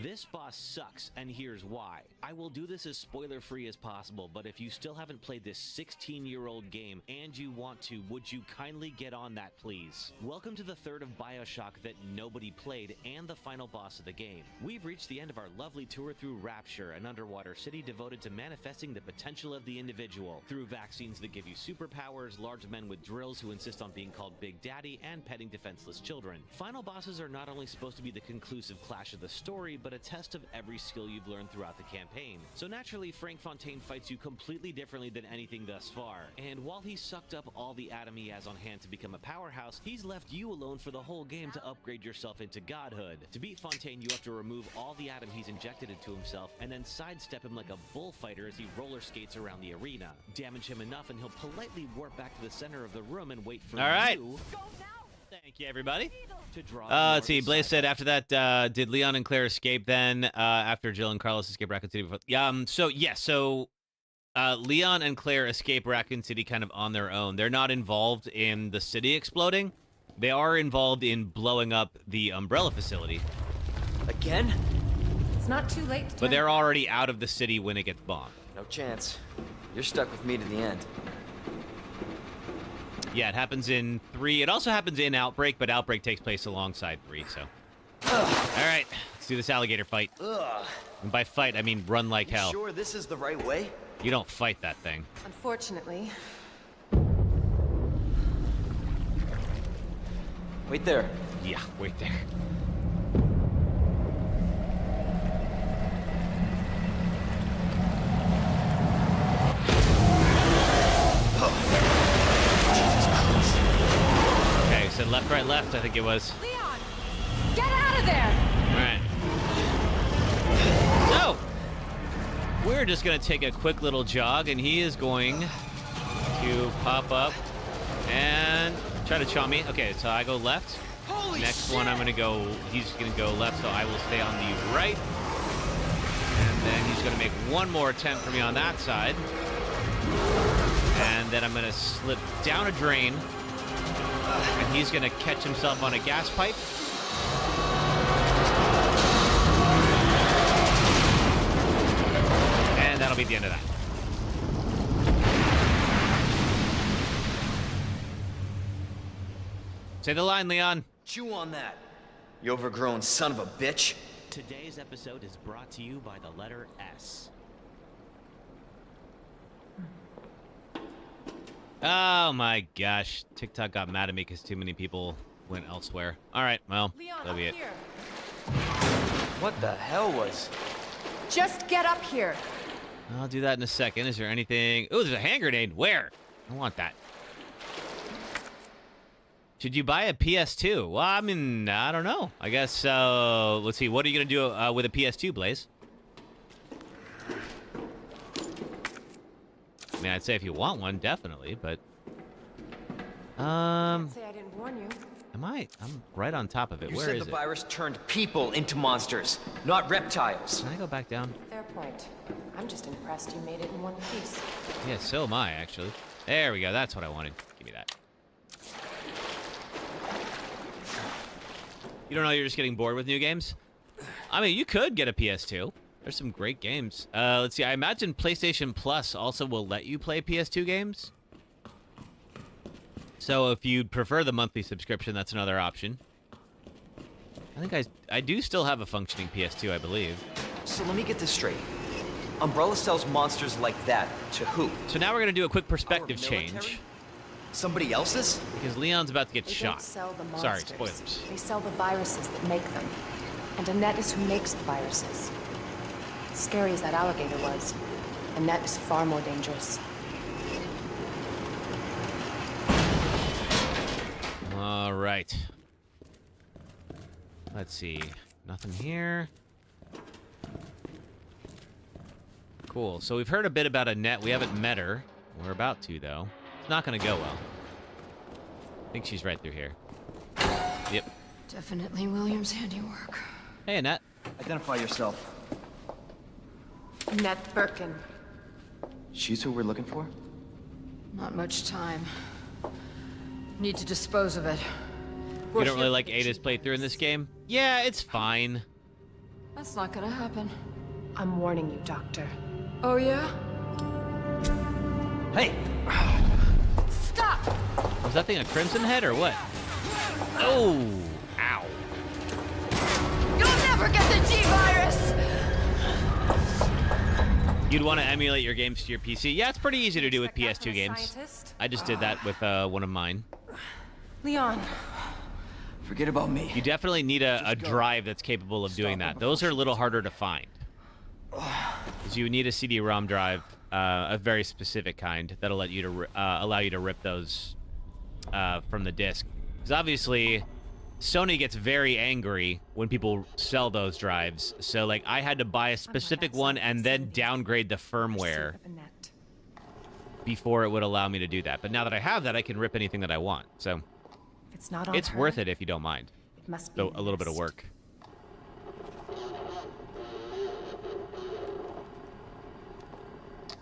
This boss sucks, and here's why. I will do this as spoiler-free as possible, but if you still haven't played this 16-year-old game and you want to, would you kindly get on that, please? Welcome to the third of BioShock that nobody played and the final boss of the game. We've reached the end of our lovely tour through Rapture, an underwater city devoted to manifesting the potential of the individual through vaccines that give you superpowers, large men with drills who insist on being called Big Daddy, and petting defenseless children. Final bosses are not only supposed to be the conclusive clash of the story, but a test of every skill you've learned throughout the campaign. So naturally, Frank Fontaine fights you completely differently than anything thus far. And while he's sucked up all the Adam he has on hand to become a powerhouse, he's left you alone for the whole game to upgrade yourself into godhood. To beat Fontaine, you have to remove all the Adam he's injected into himself and then sidestep him like a bullfighter as he roller skates around the arena. Damage him enough and he'll politely warp back to the center of the room and wait for you. Thank you, everybody. To draw Let's see. Blaze said after that, did Leon and Claire escape then after Jill and Carlos escape Raccoon City? So Leon and Claire escape Raccoon City kind of on their own. They're not involved in the city exploding. They are involved in blowing up the Umbrella facility. Again? It's not too late to But they're already out of the city when it gets bombed. No chance. You're stuck with me to the end. Yeah, it happens in 3. It also happens in Outbreak, but Outbreak takes place alongside 3, so. All right, let's do this alligator fight. And by fight, I mean run like hell. Sure this is the right way? You don't fight that thing. Unfortunately. Wait there. Yeah, wait there. Okay, so left, right, left, I think it was. Leon! Get out of there! Alright. So, we're just going to take a quick little jog, and he is going to pop up and try to chaw me. Okay, so I go left. Next one, I'm going to go, he's going to go left, so I will stay on the right. And then he's going to make one more attempt for me on that side. And then I'm going to slip down a drain. And he's going to catch himself on a gas pipe. And that'll be the end of that. Say the line, Leon. Chew on that, you overgrown son of a bitch. Today's episode is brought to you by the letter S. Oh my gosh. TikTok got mad at me because too many people went elsewhere. All right, well, that'll be it. Here. What the hell was... Just get up here. I'll do that in a second. Is there anything... Oh, there's a hand grenade. Where? I want that. Should you buy a PS2? Well, I mean, I don't know. I guess, let's see. What are you going to do with a PS2, Blaze? I mean, I'd say if you want one, definitely, but... I'd say I didn't warn you. Am I? I'm right on top of it. You Where said is the it? virus turned people into monsters, not reptiles. Can I go back down? Fair point. I'm just impressed you made it in one piece. Yeah, so am I, actually. There we go. That's what I wanted. Give me that. You don't know you're just getting bored with new games? I mean, you could get a PS2. There's some great games. Let's see. I imagine PlayStation Plus also will let you play PS2 games. So if you'd prefer the monthly subscription, that's another option. I think I do still have a functioning PS2, I believe. So let me get this straight. Umbrella sells monsters like that to who? So now we're going to do a quick perspective change. Somebody else's? Because Leon's about to get They shot. don't sell the monsters. Sorry, spoilers. They sell the viruses that make them. And Annette is who makes the viruses. Scary as that alligator was, Annette is far more dangerous. All right. Let's see. Nothing here. Cool. So we've heard a bit about Annette. We haven't met her. We're about to, though. It's not going to go well. I think she's right through here. Yep. Definitely William's handiwork. Hey, Annette. Identify yourself. Annette Birkin. She's who we're looking for? Not much time. Need to dispose of it. You don't really like Ada's playthrough in this game? Yeah, it's fine. That's not gonna happen. I'm warning you, Doctor. Oh, yeah? Hey! Stop! Was that thing a Crimson Head or what? Oh! Ow. You'll never get the G-Virus! You'd want to emulate your games to your PC. Yeah, it's pretty easy to do with PS2 games. Scientist? I just did that with one of mine. Leon, Forget about me. You definitely need a drive that's capable of doing that. Those are a little harder to find. Because you need a CD-ROM drive, a very specific kind, that'll let you to allow you to rip those from the disc. Because obviously, Sony gets very angry when people sell those drives. So, like, I had to buy a specific one and then downgrade the firmware before it would allow me to do that. But now that I have that, I can rip anything that I want. So, it's worth it if you don't mind. It must be So, a little bit of work.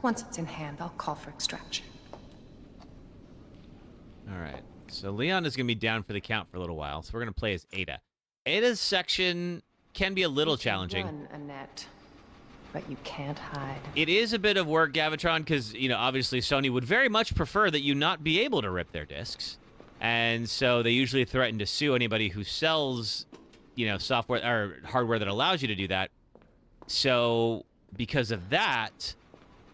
Once it's in hand, I'll call for extraction. All right. So Leon is going to be down for the count for a little while. So we're going to play as Ada. Ada's section can be a little challenging. Run, Annette, but you can't hide. It is a bit of work, Gavitron, because, you know, obviously Sony would very much prefer that you not be able to rip their discs. And so they usually threaten to sue anybody who sells, you know, software or hardware that allows you to do that. So because of that,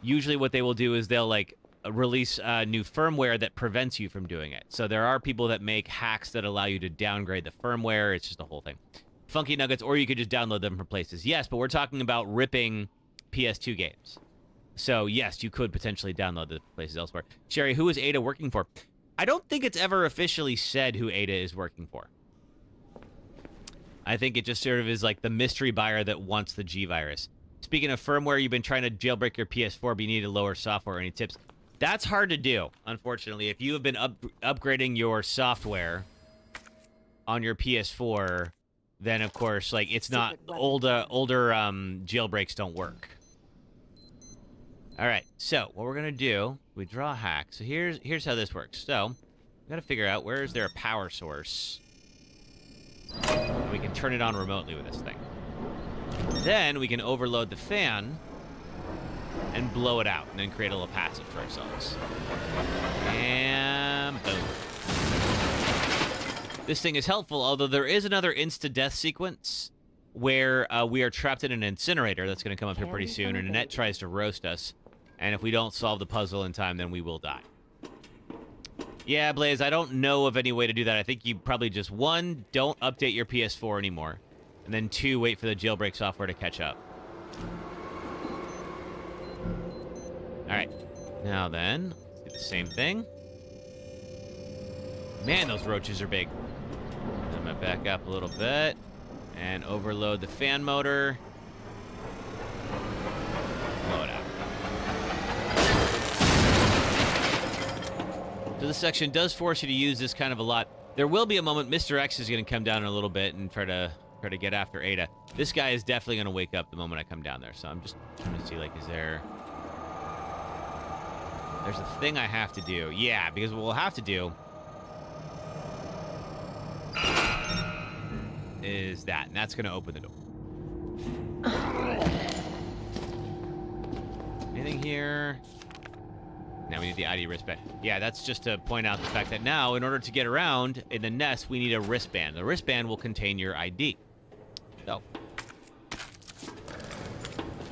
usually what they will do is they'll, like, release new firmware that prevents you from doing it. So there are people that make hacks that allow you to downgrade the firmware. It's just a whole thing. Funky Nuggets, or you could just download them from places. Yes, but we're talking about ripping PS2 games. So yes, you could potentially download the places elsewhere. Sherry, who is Ada working for? I don't think it's ever officially said who Ada is working for. I think it just sort of is like the mystery buyer that wants the G virus. Speaking of firmware, you've been trying to jailbreak your PS4, but you need to lower software. Any tips? That's hard to do, unfortunately. If you have been upgrading your software on your PS4, then of course, like, it's not older jailbreaks don't work. All right, so what we're gonna do, we draw a hack. So here's how this works. So we gotta figure out where is there a power source. We can turn it on remotely with this thing. Then we can overload the fan and blow it out, and then create a little passage for ourselves. And boom. This thing is helpful, although there is another insta-death sequence where we are trapped in an incinerator that's going to come up here pretty soon, and Annette tries to roast us. And if we don't solve the puzzle in time, then we will die. Yeah, Blaze, I don't know of any way to do that. I think you probably just, 1, don't update your PS4 anymore. And then 2, wait for the jailbreak software to catch up. Alright, now then, let's do the same thing. Man, those roaches are big. I'm gonna back up a little bit and overload the fan motor. Blow it out. So this section does force you to use this kind of a lot. There will be a moment Mr. X is gonna come down in a little bit and try to get after Ada. This guy is definitely gonna wake up the moment I come down there, so I'm just trying to see, like, is there... There's a thing I have to do. Yeah, because what we'll have to do is that, and that's going to open the door. Anything here? Now we need the ID wristband. Yeah, that's just to point out the fact that now, in order to get around in the nest, we need a wristband. The wristband will contain your ID. So,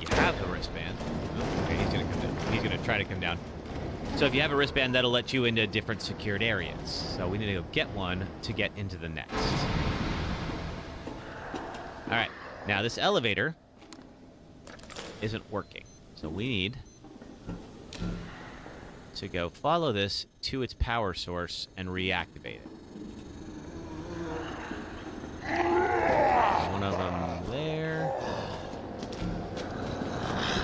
you have the wristband. Okay, he's going to come down. He's going to try to come down. So if you have a wristband, that'll let you into different secured areas. So we need to go get one to get into the nest. All right. Now this elevator isn't working. So we need to go follow this to its power source and reactivate it. One of them there.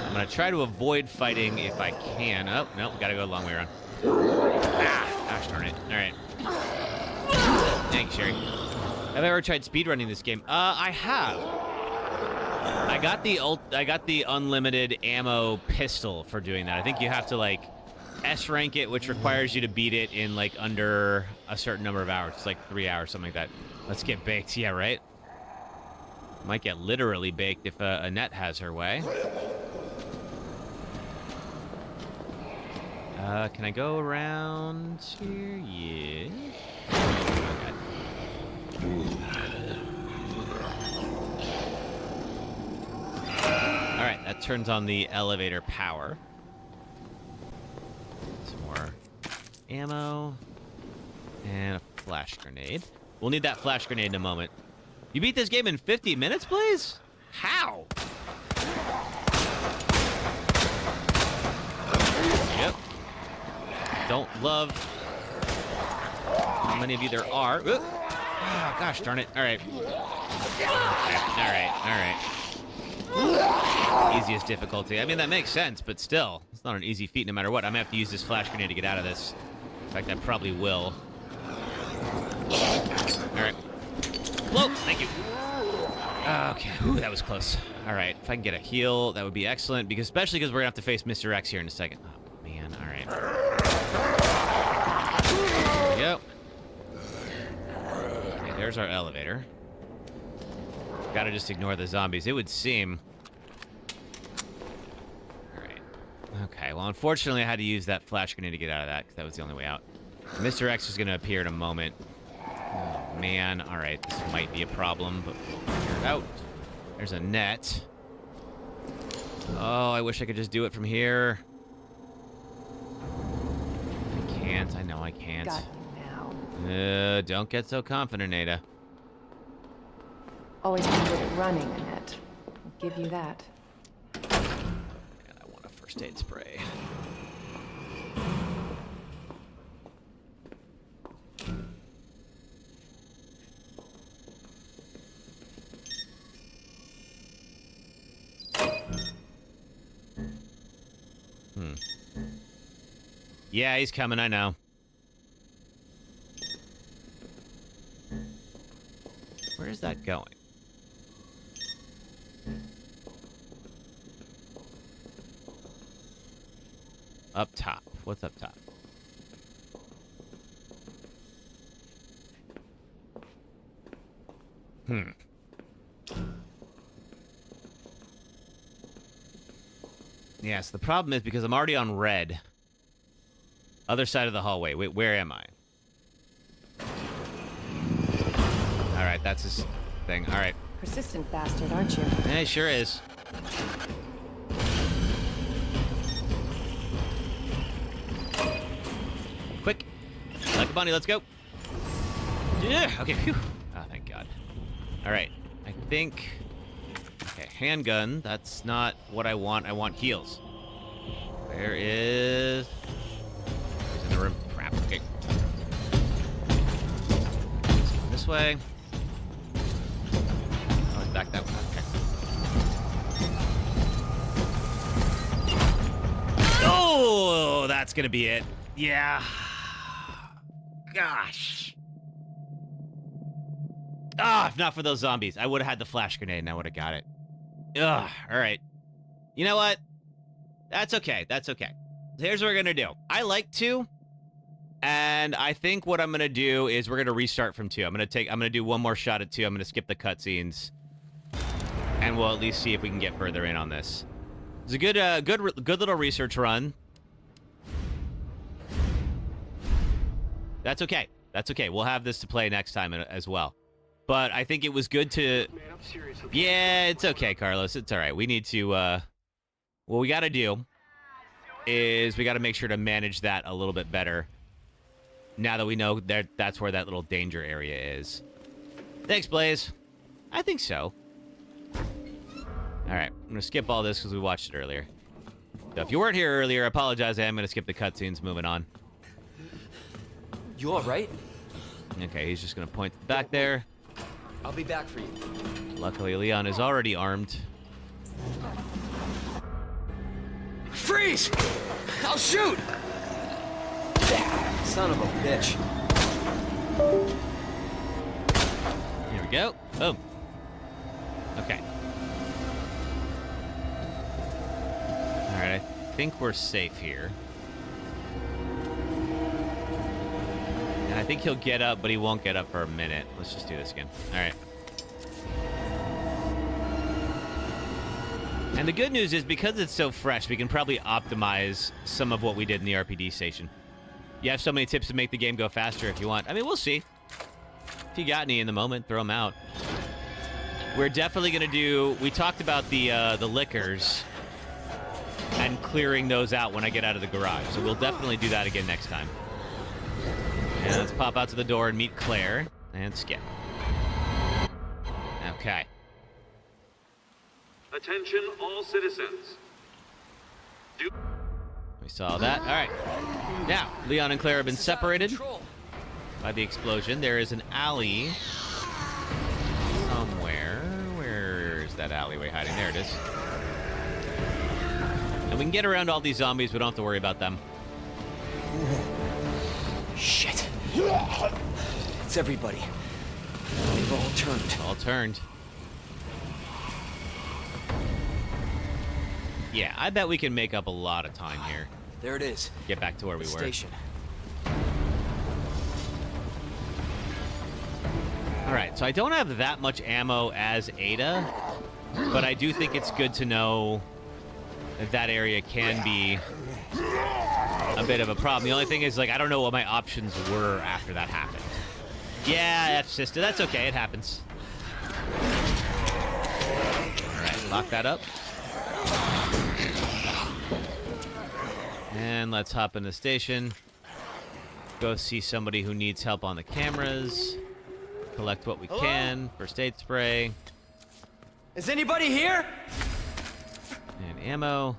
I'm going to try to avoid fighting if I can. Oh, no, gotta go a long way around. Ah, gosh darn it. All right. Thanks, Sherry. Have I ever tried speedrunning this game? I have. I got the unlimited ammo pistol for doing that. I think you have to, like, S rank it, which requires you to beat it in, like, under a certain number of hours. It's like 3 hours, something like that. Let's get baked. Yeah, right? Might get literally baked if Annette has her way. Can I go around here? Yeah. Alright, that turns on the elevator power. Some more ammo. And a flash grenade. We'll need that flash grenade in a moment. You beat this game in 50 minutes, please? How? Yep. Don't love how many of you there are. Oh, gosh darn it. All right. All right. Easiest difficulty. I mean, that makes sense, but still. It's not an easy feat no matter what. I'm going to have to use this flash grenade to get out of this. In fact, I probably will. All right. Whoa, thank you. Okay, whew, that was close. All right, if I can get a heal, that would be excellent, because especially because we're going to have to face Mr. X here in a second. Oh, man, all right. There we go. Okay, there's our elevator. Gotta just ignore the zombies, it would seem. All right. Okay, well, unfortunately, I had to use that flash grenade to get out of that, because that was the only way out. Mr. X is going to appear in a moment. Oh, man. All right, this might be a problem, but we'll figure it out. There's a net. Oh, I wish I could just do it from here. I can't. I know I can't. Got you now. Don't get so confident, Ada. Always been good at running, Annette. I'll give you that. Man, I want a first aid spray. Yeah, he's coming, I know. Where is that going? Up top. What's up top? Yes, the problem is because I'm already on red. Other side of the hallway. Wait, where am I? All right, that's his thing. All right. Persistent bastard, aren't you? Yeah, he sure is. Quick. Like a bunny, let's go. Yeah, okay, phew. Oh, thank God. All right, I think... Okay, handgun, that's not what I want. I want heals. Where is... He's in the room. Crap, okay. Let's go this way. Oh, he's back that way. Okay. Oh, that's gonna be it. Yeah. Gosh. Ah, if not for those zombies, I would have had the flash grenade and I would have got it. Ugh, all right. You know what? That's okay. That's okay. Here's what we're going to do. I like 2, and I think what I'm going to do is we're going to restart from 2. I'm going to do one more shot at 2. I'm going to skip the cutscenes, and we'll at least see if we can get further in on this. It's a good little research run. That's okay. That's okay. We'll have this to play next time as well. But I think it was good to... Man, I'm serious. Yeah, it's okay, Carlos. It's all right. We need to... What we got to do is we got to make sure to manage that a little bit better. Now that we know that's where that little danger area is. Thanks, Blaze. I think so. All right. I'm going to skip all this because we watched it earlier. So if you weren't here earlier, I apologize. I am going to skip the cutscenes. Moving on. You all right? Okay, he's just going to point back there. I'll be back for you. Luckily, Leon is already armed. Freeze! I'll shoot! Son of a bitch. Here we go. Boom. Okay. All right, I think we're safe here. I think he'll get up, but he won't get up for a minute. Let's just do this again. All right. And the good news is, because it's so fresh, we can probably optimize some of what we did in the RPD station. You have so many tips to make the game go faster if you want. I mean, we'll see. If you got any in the moment, throw them out. We're definitely going to do... We talked about the liquors and clearing those out when I get out of the garage. So we'll definitely do that again next time. And let's pop out to the door and meet Claire. And skip. Okay. Attention all citizens. We saw that. All right. Now, Leon and Claire have been separated by the explosion. There is an alley somewhere. Where is that alleyway hiding? There it is. And we can get around all these zombies. We don't have to worry about them. Shit. It's everybody. They've all turned. All turned. Yeah, I bet we can make up a lot of time here. There it is. Get back to where we were. Station. All right, so I don't have that much ammo as Ada, but I do think it's good to know that that area can be a bit of a problem. The only thing is, like, I don't know what my options were after that happened. Yeah, that's just, that's okay. It happens. All right, lock that up. And let's hop in the station. Go see somebody who needs help on the cameras. Collect what we can. First aid spray. Is anybody here? And ammo.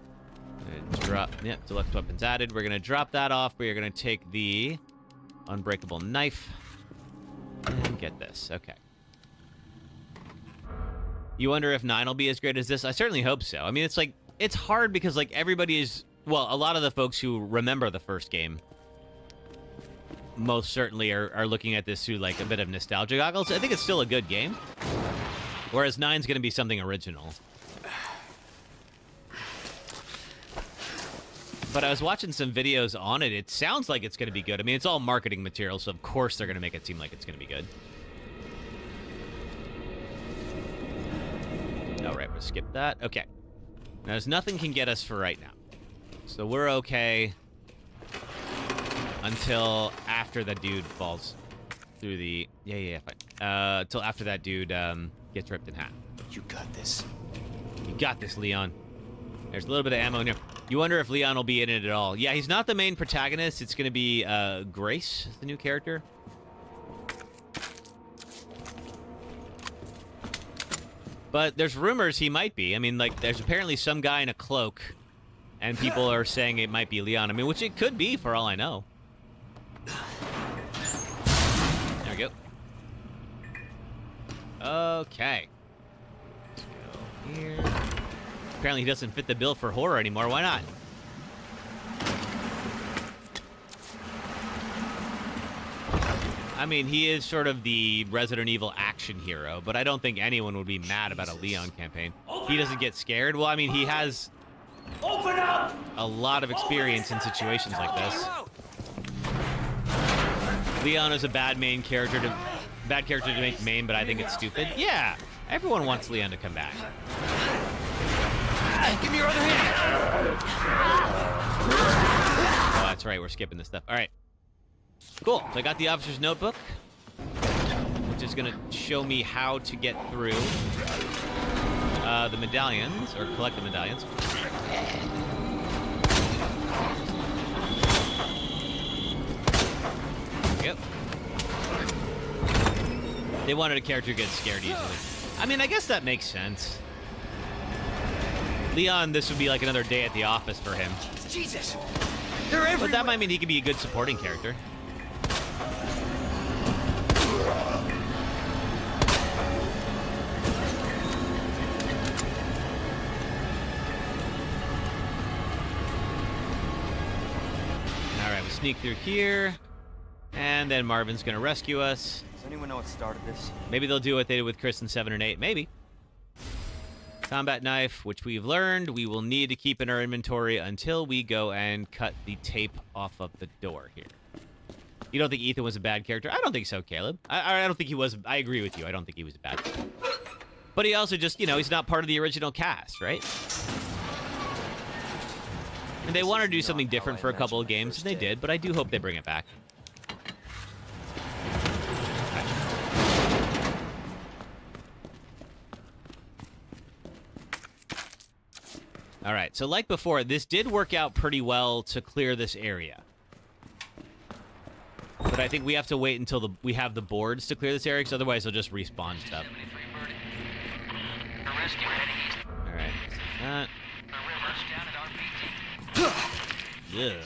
Drop. Yep, select weapons added. We're gonna drop that off. We are gonna take the unbreakable knife and get this. Okay. You wonder if 9 will be as great as this? I certainly hope so. I mean, it's like, it's hard because, like, everybody is, well, a lot of the folks who remember the first game most certainly are looking at this through, like, a bit of nostalgia goggles. I think it's still a good game. Whereas 9's going to be something original. But I was watching some videos on it. It sounds like it's going to be good. I mean, it's all marketing material, so of course they're going to make it seem like it's going to be good. All right, we'll skip that. Okay. Now, there's nothing can get us for right now. So we're okay until after the dude falls through the... Yeah, fine. Until after that dude gets ripped in half. You got this. You got this, Leon. There's a little bit of ammo in here. You wonder if Leon will be in it at all. Yeah, he's not the main protagonist. It's going to be Grace, the new character. But there's rumors he might be. I mean, like, there's apparently some guy in a cloak, and people are saying it might be Leon. I mean, which it could be, for all I know. There we go. Okay. Let's go here. Apparently he doesn't fit the bill for horror anymore. Why not? I mean, he is sort of the Resident Evil action hero, but I don't think anyone would be mad about a Leon campaign. He doesn't get scared. Well, I mean, he has a lot of experience in situations like this. Leon is a bad character to make main, but I think it's stupid. Yeah, everyone wants Leon to come back. Give me your other hand. Oh, that's right. We're skipping this stuff. All right. Cool. So I got the officer's notebook, which is going to show me how to get through the medallions, or collect the medallions. Yep. They wanted a character who gets scared easily. I mean, I guess that makes sense. Leon, this would be like another day at the office for him. Jesus! They're everywhere! But that might mean he could be a good supporting character. Alright, we sneak through here. And then Marvin's gonna rescue us. Does anyone know what started this? Maybe they'll do what they did with Chris in 7 and 8. Maybe. Combat knife, which we've learned we will need to keep in our inventory until we go and cut the tape off of the door here. You don't think Ethan was a bad character? I don't think so, Caleb. I don't think he was. I agree with you. I don't think he was a bad character. But he also just, you know, he's not part of the original cast, right? And they wanted to do something different for a couple of games, and they did, but I do hope they bring it back. All right, so like before, this did work out pretty well to clear this area. But But I think we have to wait until we have the boards to clear this area, because otherwise they'll just respawn stuff. All right. That. Yeah.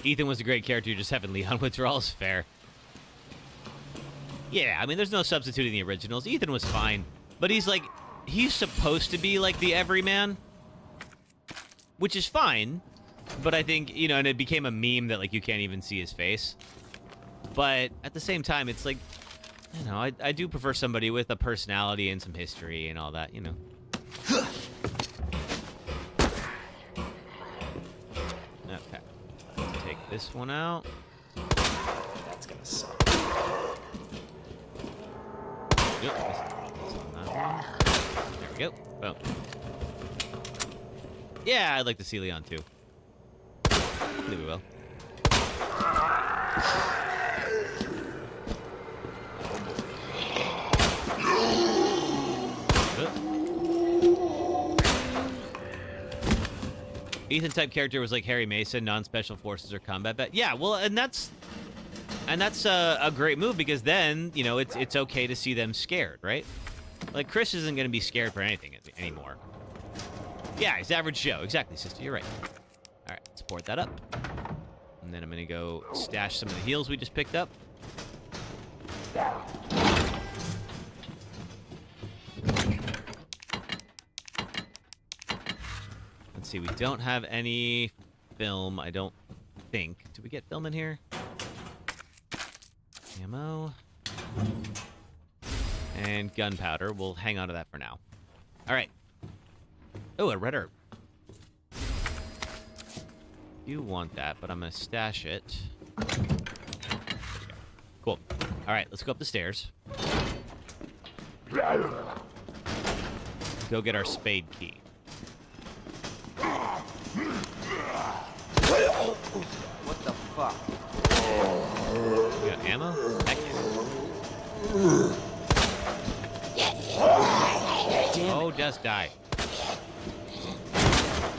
Ethan was a great character. Just having Leon withdrawals fair. Yeah, I mean, there's no substituting the originals. Ethan was fine, but he's supposed to be like the everyman, which is fine. But I think, you know, and it became a meme that, like, you can't even see his face. But at the same time, it's like, you know, I do prefer somebody with a personality and some history and all that, you know. Okay. Let's take this one out. That's gonna suck. Yep. There we go. Boom. Yeah, I'd like to see Leon too. Hopefully we will. Ethan type character was like Harry Mason, non-special forces or combat vet. Yeah, well, and that's a great move, because then, you know, it's okay to see them scared, right? Like, Chris isn't going to be scared for anything anymore. Yeah, he's average Joe. Exactly, sister. You're right. All right, support that up. And then I'm going to go stash some of the heals we just picked up. Let's see. We don't have any film, I don't think. Did we get film in here? Ammo. And gunpowder. We'll hang on to that for now. All right. Oh, a red herb. You want that, but I'm going to stash it. There we go. Cool. All right, let's go up the stairs. Go get our spade key. What the fuck? You got ammo? Heck yeah. Oh, just die.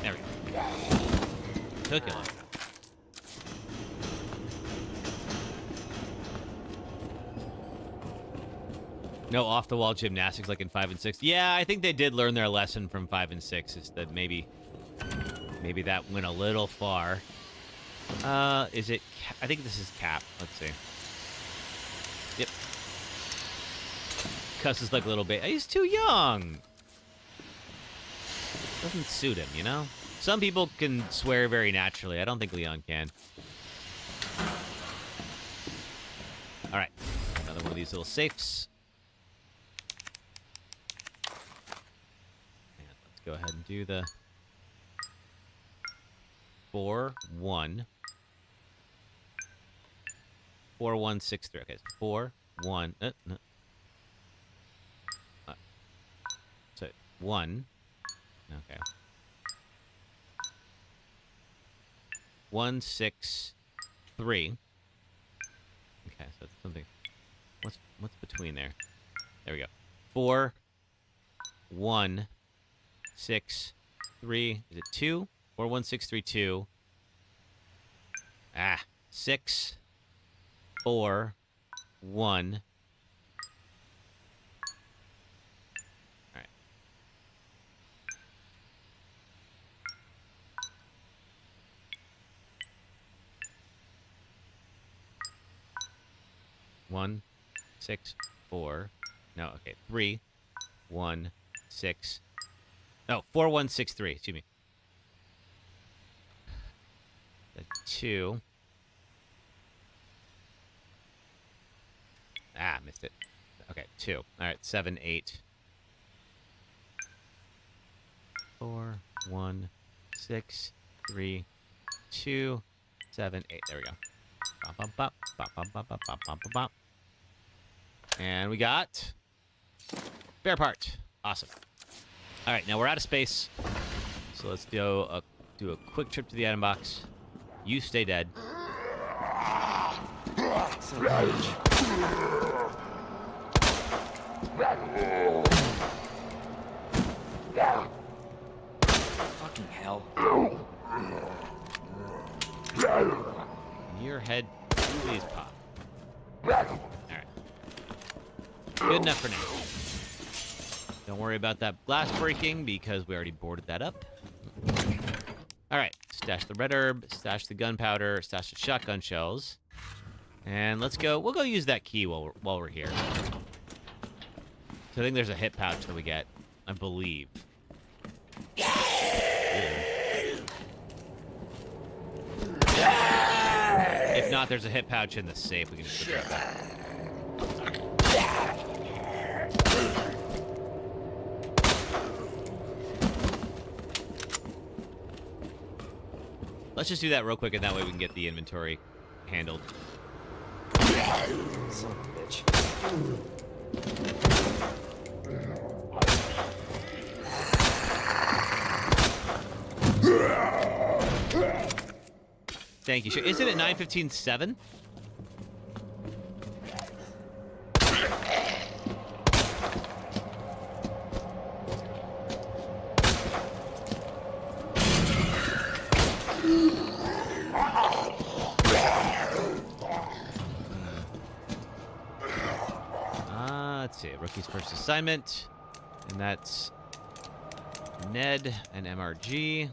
There we go. Took it. No off-the-wall gymnastics like in 5 and 6. Yeah, I think they did learn their lesson from 5 and 6. Is that maybe that went a little far. Is it? I think this is Cap. Let's see. Yep. Cusses like a little bit. He's too young. Doesn't suit him, you know? Some people can swear very naturally. I don't think Leon can. All right. Another one of these little safes. And let's go ahead and do the 4-1. 4163. Okay, so 4-1. No. So 1. Okay. 1, 6, 3. Okay, so it's something. What's between there? There we go. 4, 1, 6, 3. Is it 2? 4, 1, 6, 3, 2. 6, 4, 1. All right. One, 6, 4. No, okay. 3, 1, 6. No, 4, 1, 6, 3. Excuse me. The 2. Missed it. Okay, 2. All right, 7, 8. 4, 1, 6, 3, 2, 7, 8. There we go. Bop, bop, bop, bop, bop, bop, bop, bop, bop, bop. And we got spare part. Awesome. All right, now we're out of space. So let's do a quick trip to the item box. You stay dead. Fucking hell. Your head Please pop. Alright. Good enough for now. Don't worry about that glass breaking because we already boarded that up. Alright. Stash the red herb, stash the gunpowder, stash the shotgun shells. And let's go. We'll go use that key while we're here. So I think there's a hit pouch that we get, I believe. If not, there's a hit pouch in the safe. We can just grab that. Let's just do that real quick, and that way we can get the inventory handled. Son of a bitch. Thank you. Isn't it 9:15:7? Let's see. Rookie's first assignment. And that's Ned and MRG.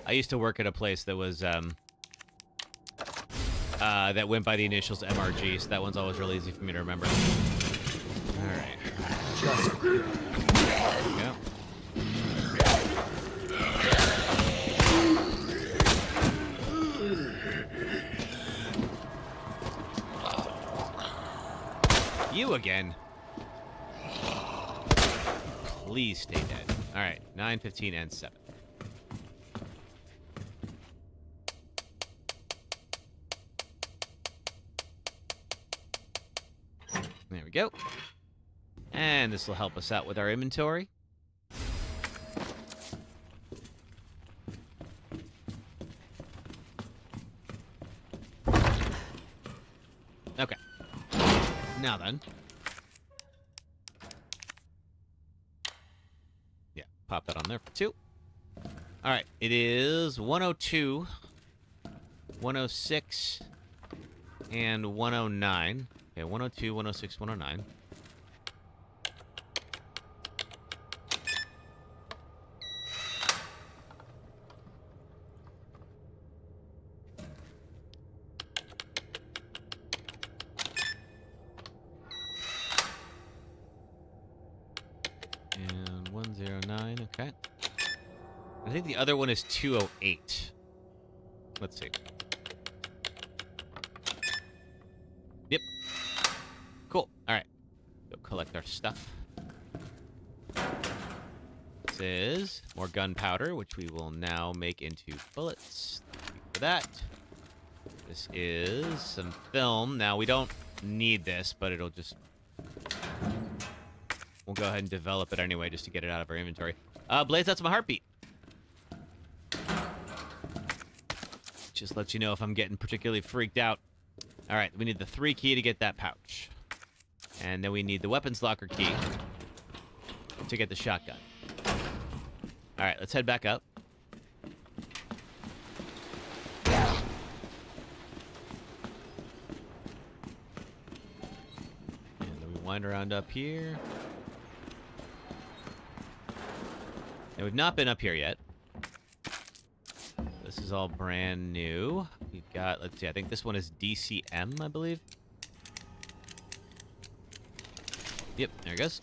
I used to work at a place that was that went by the initials MRG, so that one's always really easy for me to remember. All right. There we go. You again. Please stay dead. All right, 9, 15, and 7. There we go. And this will help us out with our inventory. Okay. Now then. Yeah, pop that on there for 2. All right, it is 102, 106, and 109. Okay, 102, 106, 109. And 109, okay. I think the other one is 208. Let's see. Yep. Cool. All right. Go collect our stuff. This is more gunpowder, which we will now make into bullets. Thank you for that. This is some film. Now, we don't need this, but it'll just... We'll go ahead and develop it anyway, just to get it out of our inventory. Blaze, that's my heartbeat. Just let you know if I'm getting particularly freaked out. All right, we need the 3 key to get that pouch. And then we need the weapons locker key to get the shotgun. All right, let's head back up. And then we wind around up here. And we've not been up here yet. This is all brand new. We've got, let's see, I think this one is DCM, I believe. Yep, there it goes.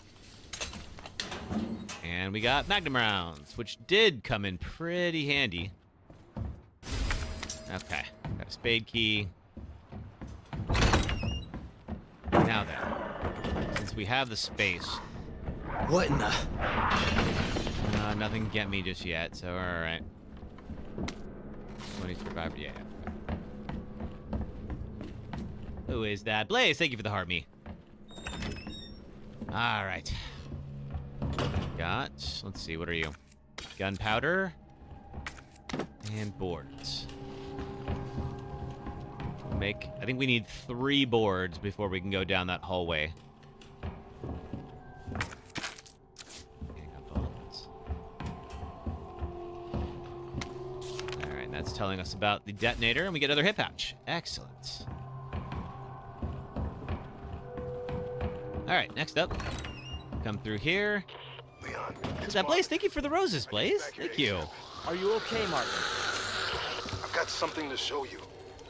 And we got Magnum rounds, which did come in pretty handy. Okay, got a spade key. Now then, since we have the space. What in the... Nothing can get me just yet, so alright. 20 survived, yeah. Who is that? Blaze, thank you for the heart me. Alright. Got, let's see, what are you? Gunpowder. And boards. I think we need 3 boards before we can go down that hallway. telling us about the detonator, and we get another hit pouch. Excellent. All right, next up. Come through here. Leon. Is that Blaze? Thank you for the roses, Blaze. Thank you. Are you okay, Martin? I've got something to show you.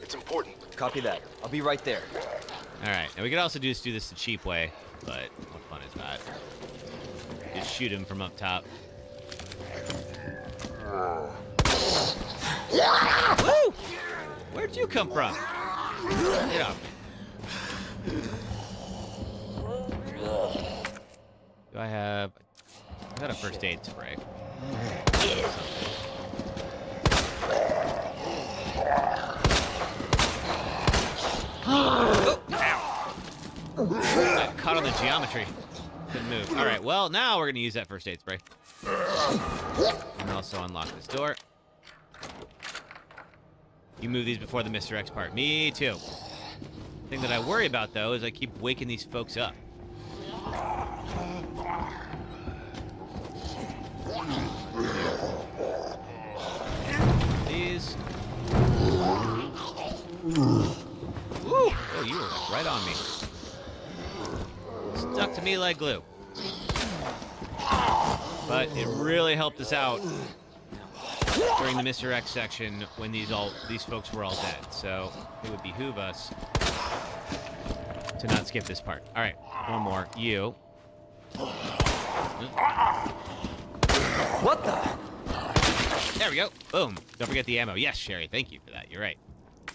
It's important. Copy that. I'll be right there. All right, and we could also just do this the cheap way, but what fun is that? Just shoot him from up top. Woo! Where'd you come from? Get off me. Do I have... I got a first aid spray. Oh, ow. Got caught on the geometry. Couldn't move. All right, well, now we're going to use that first aid spray. And also unlock this door. You move these before the Mr. X part. Me too. The thing that I worry about, though, is I keep waking these folks up. These. Woo! Oh, you were right on me. Stuck to me like glue. But it really helped us out during the Mr. X section when these folks were all dead. So it would behoove us to not skip this part. All right, one more. You. What the? There we go. Boom. Don't forget the ammo. Yes, Sherry. Thank you for that. You're right.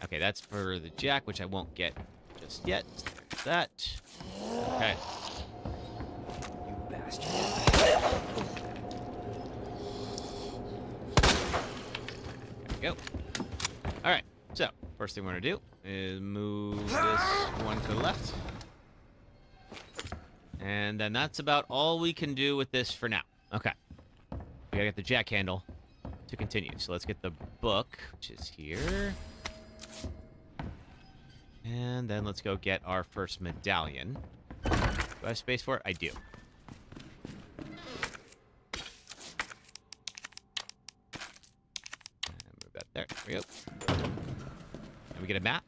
Okay, that's for the jack, which I won't get just yet. There's that. Okay. You bastard. There we go. All right. So, first thing we're going to do is move this one to the left. And then that's about all we can do with this for now. Okay. We gotta get the jack handle to continue. So let's get the book, which is here. And then let's go get our first medallion. Do I have space for it? I do. And move that there. There we go. And we get a map.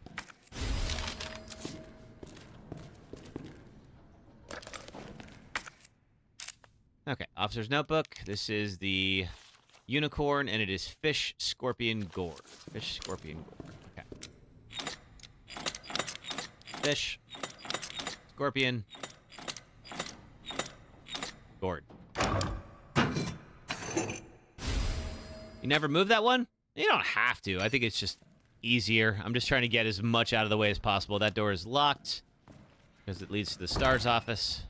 Okay, Officer's Notebook. This is the unicorn, and it is fish, scorpion, gourd. Fish, scorpion, gourd. Okay. Fish, scorpion, gourd. You never move that one? You don't have to. I think it's just easier. I'm just trying to get as much out of the way as possible. That door is locked because it leads to the STARS office.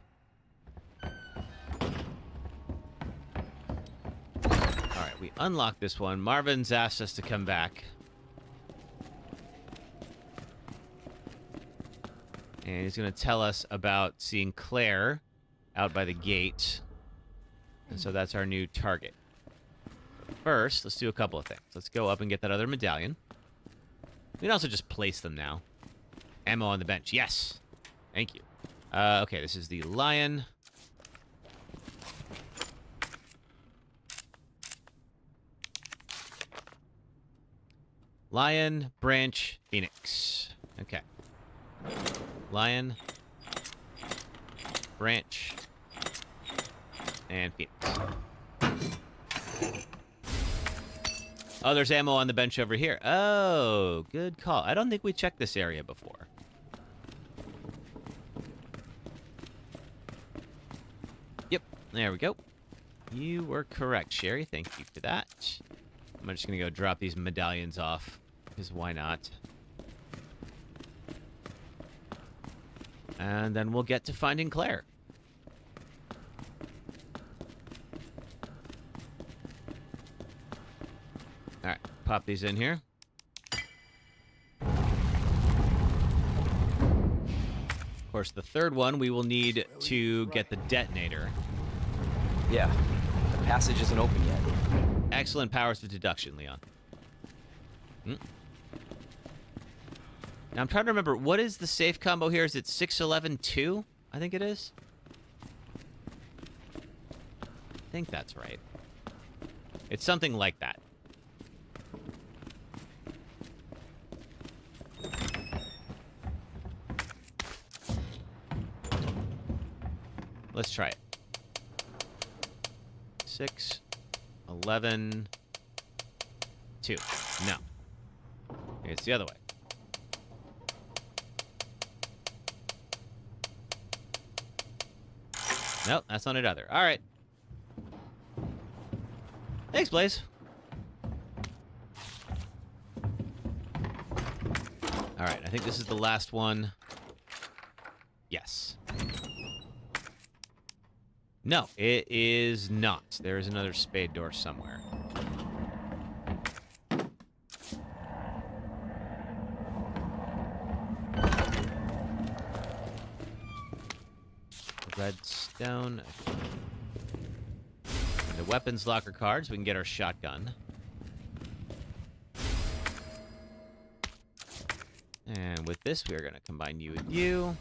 We unlock this one. Marvin's asked us to come back. And he's going to tell us about seeing Claire out by the gate. And so that's our new target. First, let's do a couple of things. Let's go up and get that other medallion. We can also just place them now. Ammo on the bench. Yes. Thank you. Okay, this is the lion. Lion, branch, phoenix. Okay. Lion, branch, and phoenix. Oh, there's ammo on the bench over here. Oh, good call. I don't think we checked this area before. Yep, there we go. You were correct, Sherry. Thank you for that. I'm just going to go drop these medallions off, because why not? And then we'll get to finding Claire. All right, pop these in here. Of course, the third one we will need to get the detonator. Yeah, the passage isn't open yet. Excellent powers of deduction, Leon. Now, I'm trying to remember, what is the safe combo here? Is it 6-11-2? I think it is. I think that's right. It's something like that. Let's try it. 6, 11, 2. No. It's the other way. Nope, that's not it either. All right. Thanks, Blaze. All right, I think this is the last one. Yes. No, it is not. There is another spade door somewhere. Redstone. And the weapons locker cards. We can get our shotgun. And with this, we are going to combine you with you.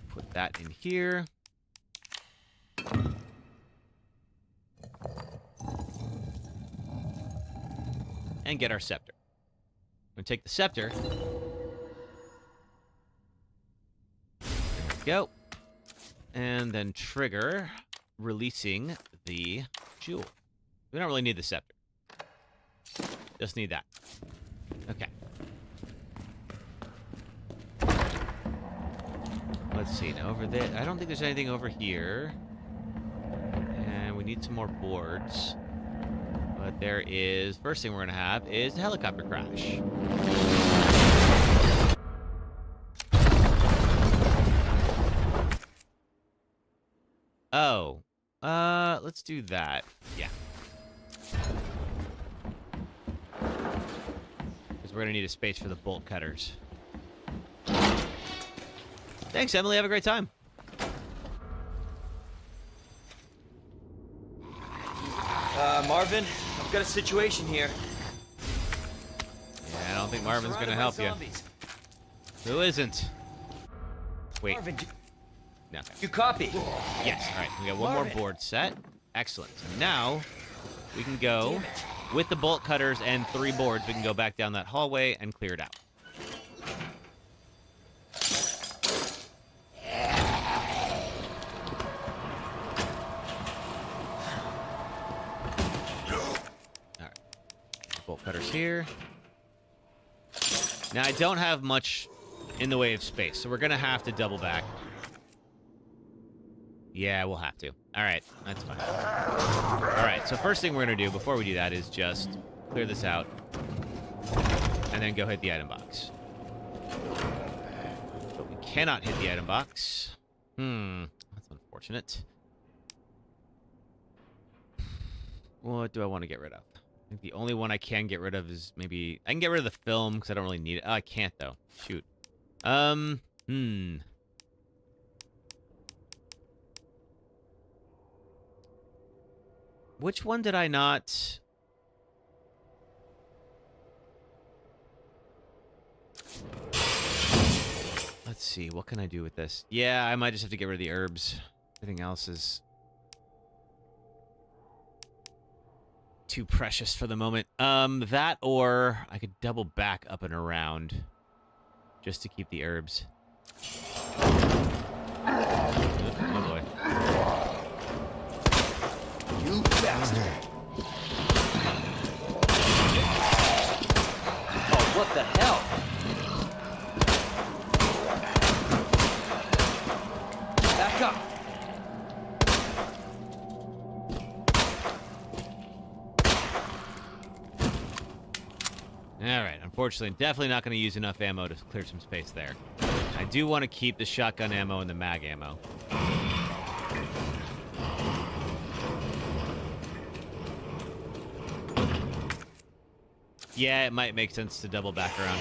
Put that in here. And get our scepter. We're going to take the scepter. There we go. And then trigger releasing the jewel. We don't really need the scepter. Just need that. Okay. Let's see. Now over there, I don't think there's anything over here. And we need some more boards. But there is, first thing we're going to have is a helicopter crash. Oh. Let's do that. Yeah. Because we're going to need a space for the bolt cutters. Thanks, Emily. Have a great time. Marvin, I've got a situation here. Yeah, I don't think Marvin's going to help you. Who isn't? Wait. Marvin, No. you copy? Yes. All right. We got one more board set. Excellent. So now we can go with the bolt cutters and 3 boards. We can go back down that hallway and clear it out. All right. Bolt cutters here. Now I don't have much in the way of space, so we're gonna have to double back. Yeah, we'll have to. All right, that's fine. All right, so first thing we're going to do before we do that is just clear this out and then go hit the item box. But we cannot hit the item box. That's unfortunate. What do I want to get rid of? I think the only one I can get rid of is maybe... I can get rid of the film because I don't really need it. Oh, I can't, though. Shoot. Which one did I not... Let's see, what can I do with this? Yeah, I might just have to get rid of the herbs. Everything else is too precious for the moment. That or I could double back up and around just to keep the herbs. Oh boy. You bastard! Oh, what the hell? Back up! Alright, unfortunately, definitely not going to use enough ammo to clear some space there. I do want to keep the shotgun ammo and the mag ammo. Yeah, it might make sense to double back around.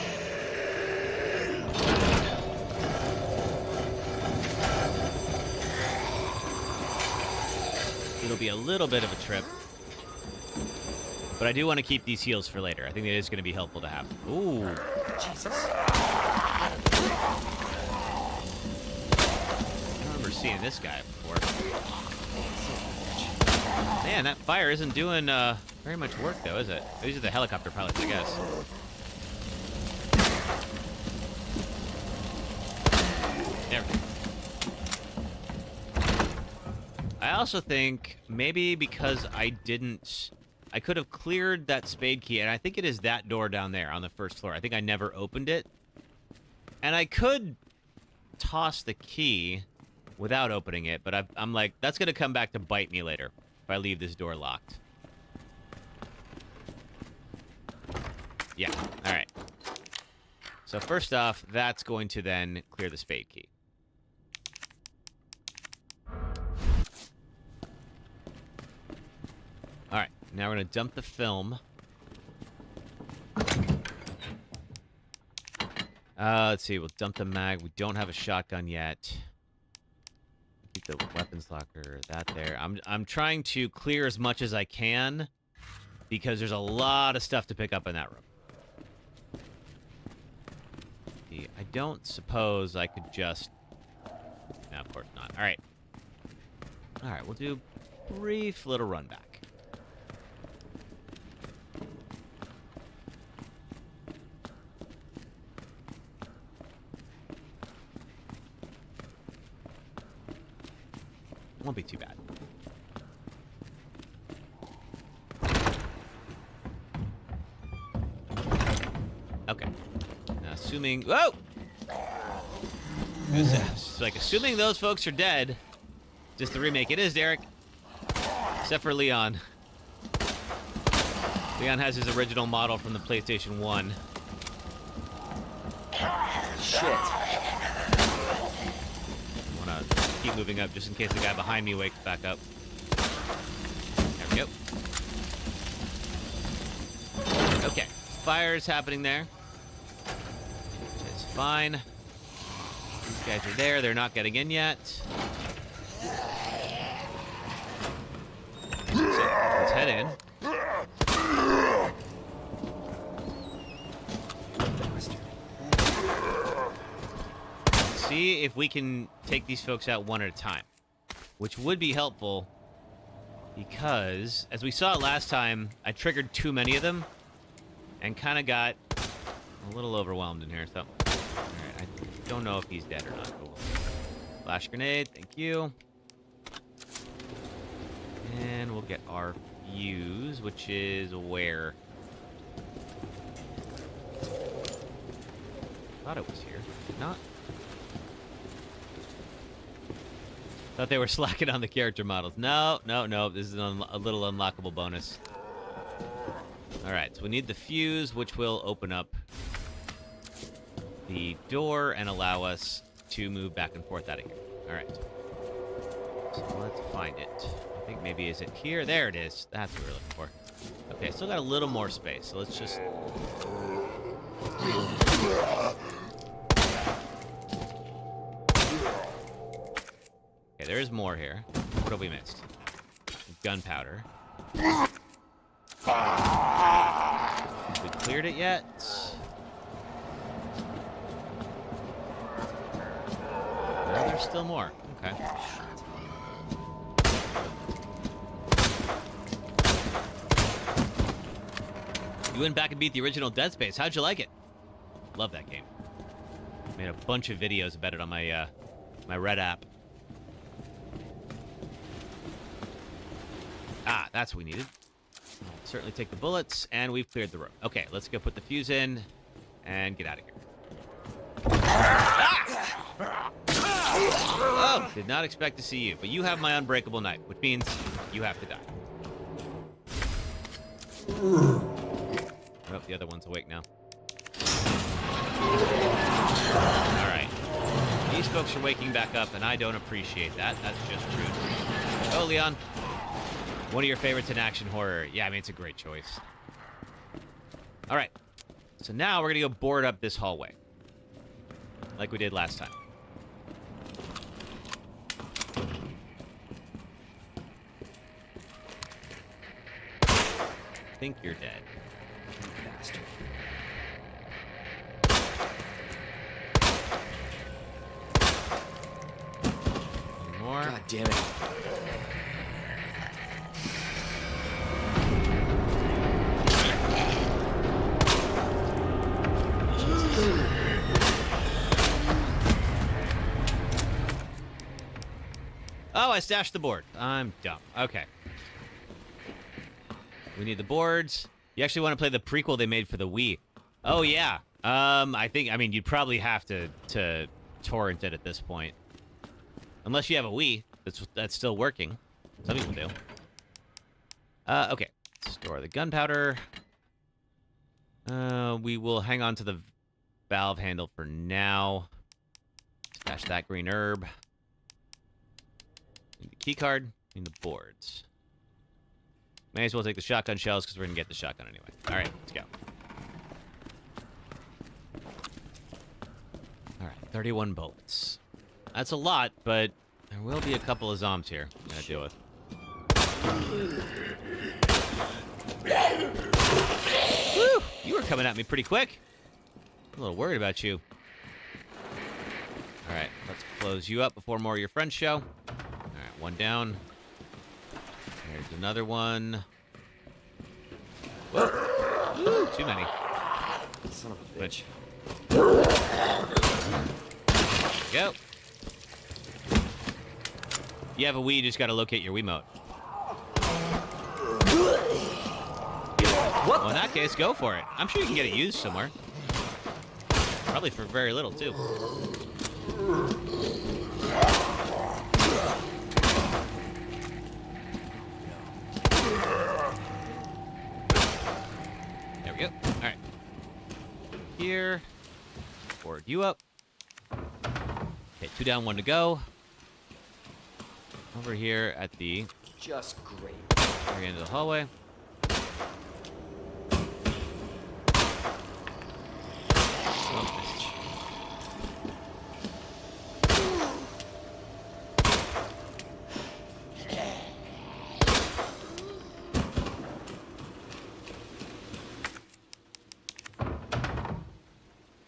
It'll be a little bit of a trip. But I do want to keep these heals for later. I think it is going to be helpful to have. Ooh. Jesus. I don't remember seeing this guy before. Man, that fire isn't doing very much work, though, is it? These are the helicopter pilots, I guess. There we go. also think maybe because I could have cleared that spade key, and I think it is that door down there on the first floor. I think I never opened it. And I could toss the key without opening it, but I'm like, that's going to come back to bite me later if I leave this door locked. Yeah, all right. So first off, that's going to then clear the spade key. All right, now we're going to dump the film. Let's see, we'll dump the mag. We don't have a shotgun yet. Keep the weapons locker, that there. I'm trying to clear as much as I can because there's a lot of stuff to pick up in that room. I don't suppose I could just... No, of course not. All right. All right, we'll do a brief little run back. Won't be too bad. Okay. Now, assuming... Whoa! Who's that? It's like, assuming those folks are dead. Just the remake. It is, Derek. Except for Leon. Leon has his original model from the PlayStation 1. Shit. Keep moving up just in case the guy behind me wakes back up. There we go. Okay, fire's happening there. It's fine. These guys are there. They're not getting in yet. So, let's head in. See if we can take these folks out one at a time, which would be helpful because, as we saw last time, I triggered too many of them and kind of got a little overwhelmed in here. So, all right, I don't know if he's dead or not. Cool. Flash grenade, thank you. And we'll get our fuse, which is where? Thought it was here. Did not. Thought they were slacking on the character models. No, no, no. This is a little unlockable bonus. All right, so we need the fuse, which will open up the door and allow us to move back and forth out of here. All right. So let's find it. I think maybe, is it here? There it is. That's what we're looking for. Okay, still got a little more space, so let's just... Okay, there is more here. What have we missed? Gunpowder. Have we cleared it yet? No, there's still more. Okay. You went back and beat the original Dead Space. How'd you like it? Love that game. Made a bunch of videos about it on my my Red app. Ah, that's what we needed. Certainly take the bullets, and we've cleared the room. Okay, let's go put the fuse in and get out of here. Ah! Oh, did not expect to see you, but you have my unbreakable knife, which means you have to die. Oh, the other one's awake now. All right. These folks are waking back up, and I don't appreciate that. That's just rude. Oh, Leon. One of your favorites in action horror. Yeah, I mean, it's a great choice. All right. So now we're going to go board up this hallway. Like we did last time. I think you're dead. You bastard. One more. God damn it. Oh, I stashed the board. I'm dumb. Okay. We need the boards. You actually want to play the prequel they made for the Wii. Oh, yeah. I mean, you'd probably have to torrent it at this point. Unless you have a Wii that's still working. Some people do. Okay. Store the gunpowder. We will hang on to the valve handle for now. Stash that green herb. Need the key card. Need the boards. May as well take the shotgun shells because we're going to get the shotgun anyway. All right, let's go. All right, 31 bullets. That's a lot, but there will be a couple of zombs here I'm going to deal with. Woo! You were coming at me pretty quick. I'm a little worried about you. All right, let's close you up before more of your friends show. All right, one down. There's another one. Whoa. Ooh, too many. Son of a bitch. Go. You have a Wii, you just gotta locate your Wiimote. What? Well, in that case, go for it. I'm sure you can get it used somewhere. Probably for very little, too. There we go. All right. Here. Board you up. Okay, 2 down, 1 to go. Over here at the... Just great. Very end of the hallway.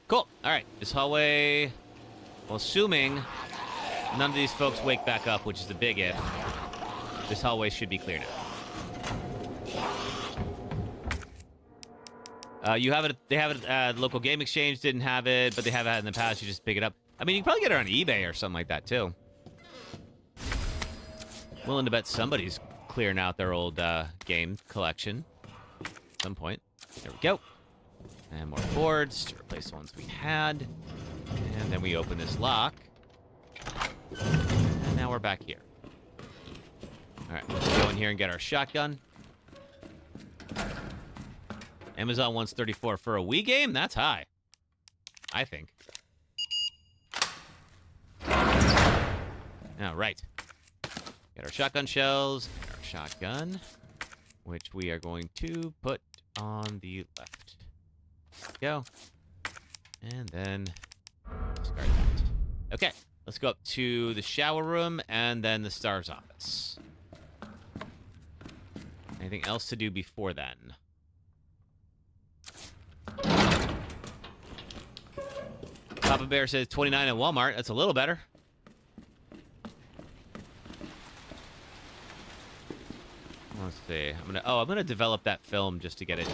Cool. All right. This hallway, well, assuming none of these folks wake back up, which is a big if, this hallway should be clear now. You have it. They have it. The local game exchange didn't have it, but they have had it in the past. You just pick it up. I mean, you can probably get it on eBay or something like that too. Willing to bet somebody's clearing out their old game collection at some point. There we go. And more boards to replace the ones we had. And then we open this lock. And now we're back here. All right, let's go in here and get our shotgun. Amazon wants 34 for a Wii game? That's high. I think. All right. Get our shotgun shells, and our shotgun, which we are going to put on the left. Go. And then discard that. Okay, let's go up to the shower room and then the STARS office. Anything else to do before then? Papa Bear says 29 at Walmart. That's a little better. Let's see. I'm gonna develop that film just to get it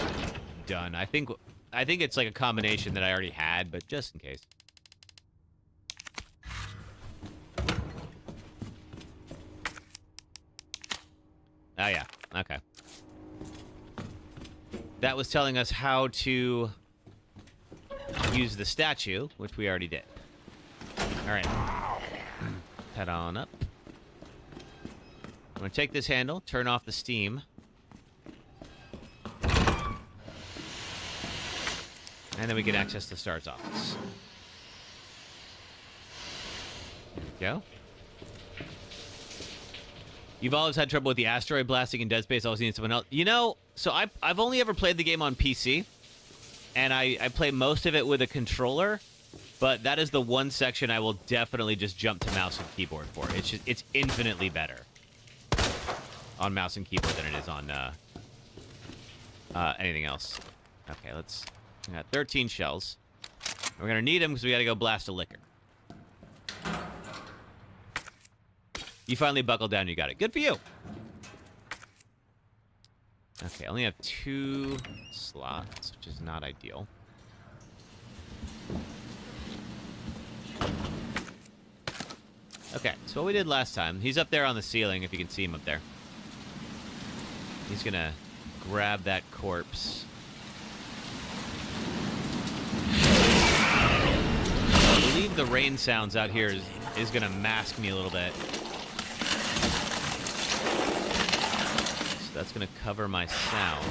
done. I think it's like a combination that I already had, but just in case. Oh yeah. Okay. That was telling us how to use the statue, which we already did. All right. Head on up. I'm going to take this handle, turn off the steam. And then we can access the STARS office. There we go. You've always had trouble with the asteroid blasting in Dead Space, always needed someone else. You know, so I've only ever played the game on PC, and I play most of it with a controller, but that is the one section I will definitely just jump to mouse and keyboard for. It's infinitely better on mouse and keyboard than it is on anything else. Okay, we got 13 shells. We're gonna need them because we gotta go blast a liquor. You finally buckled down, you got it. Good for you. Okay, I only have 2 slots, which is not ideal. Okay, so what we did last time, he's up there on the ceiling, if you can see him up there. He's gonna grab that corpse. I believe the rain sounds out here is gonna mask me a little bit. So that's gonna cover my sound.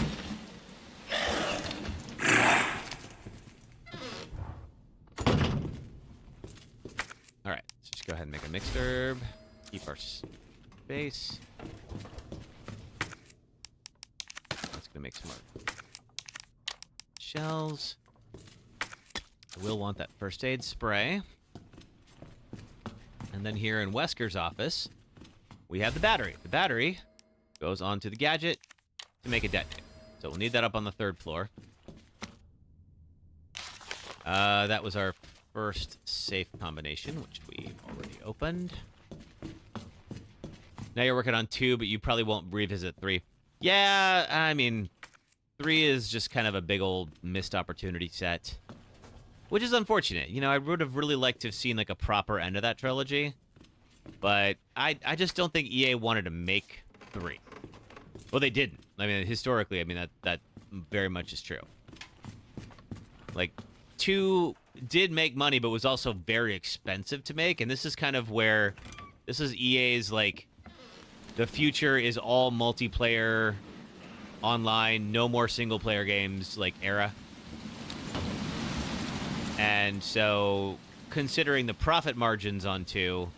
Alright, let's just go ahead and make a mixed herb. Keep our space. That's gonna make some more shells. I will want that first aid spray. And then here in Wesker's office, we have the battery. The battery goes onto the gadget to make a detonate. So we'll need that up on the 3rd floor. That was our first safe combination, which we already opened. Now you're working on 2, but you probably won't revisit 3. Yeah, I mean, 3 is just kind of a big old missed opportunity set, which is unfortunate. You know, I would have really liked to have seen like a proper end of that trilogy, but I just don't think EA wanted to make 3. Well, they didn't. I mean, historically, I mean, that very much is true. Like, 2 did make money, but was also very expensive to make, and this is kind of where, this is EA's, like, the future is all multiplayer, online, no more single-player games, like, era. And so, considering the profit margins on 2,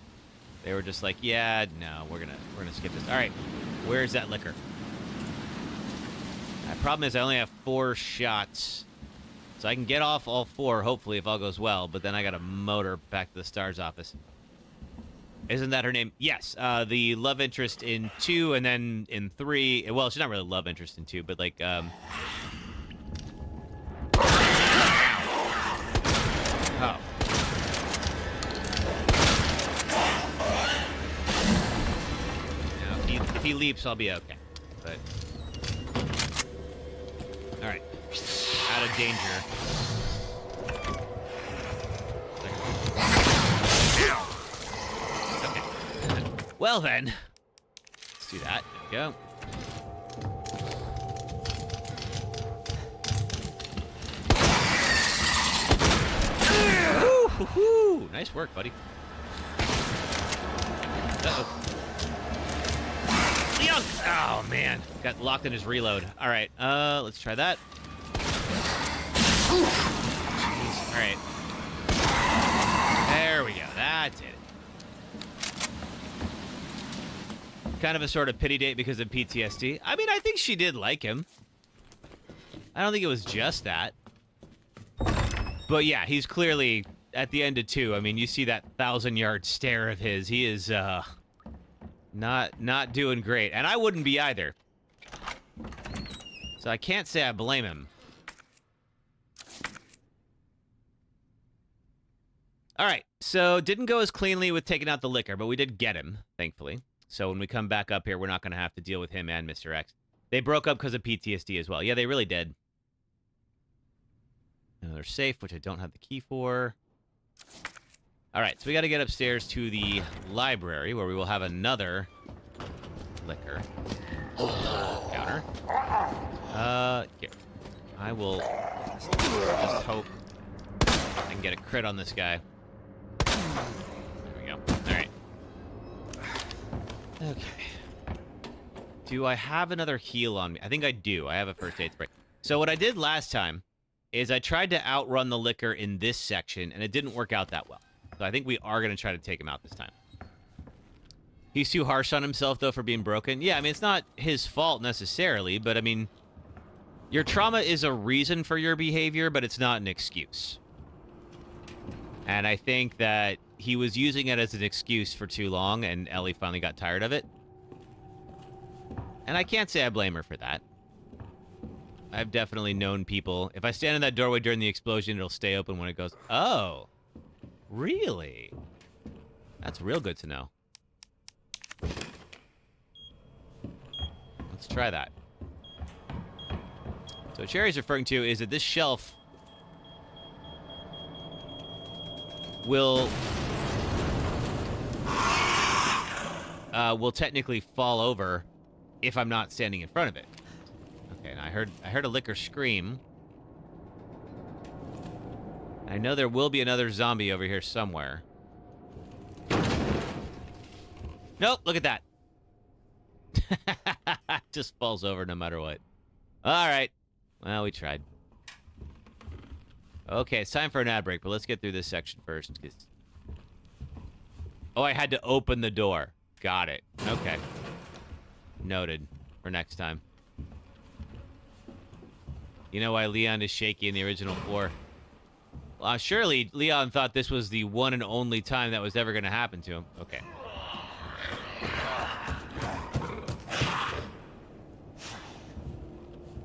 they were just like, yeah, no, we're gonna skip this. All right, where's that liquor? The problem is I only have 4 shots. So I can get off all 4, hopefully, if all goes well, but then I got to motor back to the STARS office. Isn't that her name? Yes, the love interest in 2, and then in 3... Well, she's not really love interest in 2, but, like, Oh. You know, if he leaps, I'll be okay. But... All right. Out of danger. Okay. Well then, let's do that. There we go. Woo-hoo-hoo. Nice work, buddy. Uh-oh. Leon! Oh, man. Got locked in his reload. All right, let's try that. Jeez. All right. There we go. That's it. Kind of a sort of pity date because of PTSD. I mean, I think she did like him. I don't think it was just that. But yeah, he's clearly at the end of 2. I mean, you see that 1,000-yard stare of his. He is not doing great, and I wouldn't be either. So I can't say I blame him. All right, so didn't go as cleanly with taking out the liquor, but we did get him, thankfully. So when we come back up here, we're not going to have to deal with him and Mr. X. They broke up because of PTSD as well. Yeah, they really did. Another safe, which I don't have the key for. All right, so we got to get upstairs to the library, where we will have another liquor counter. Here. I will just hope I can get a crit on this guy. There we go. All right. Okay. Do I have another heal on me? I think I do. I have a first aid spray. So what I did last time is I tried to outrun the liquor in this section, and it didn't work out that well. So I think we are going to try to take him out this time. He's too harsh on himself, though, for being broken. Yeah, I mean, it's not his fault necessarily, but I mean, your trauma is a reason for your behavior, but it's not an excuse. And I think that he was using it as an excuse for too long, and Ellie finally got tired of it. And I can't say I blame her for that. I've definitely known people. If I stand in that doorway during the explosion, it'll stay open when it goes, oh, really? That's real good to know. Let's try that. So what Cherry's referring to is that this shelf will will technically fall over if I'm not standing in front of it. Okay, and I heard a licker scream. I know there will be another zombie over here somewhere. Nope, look at that. Just falls over no matter what. All right. Well, we tried. Okay, it's time for an ad break, but let's get through this section first. Oh, I had to open the door. Got it. Okay. Noted for next time. You know why Leon is shaky in the original floor? Surely Leon thought this was the one and only time that was ever going to happen to him. Okay.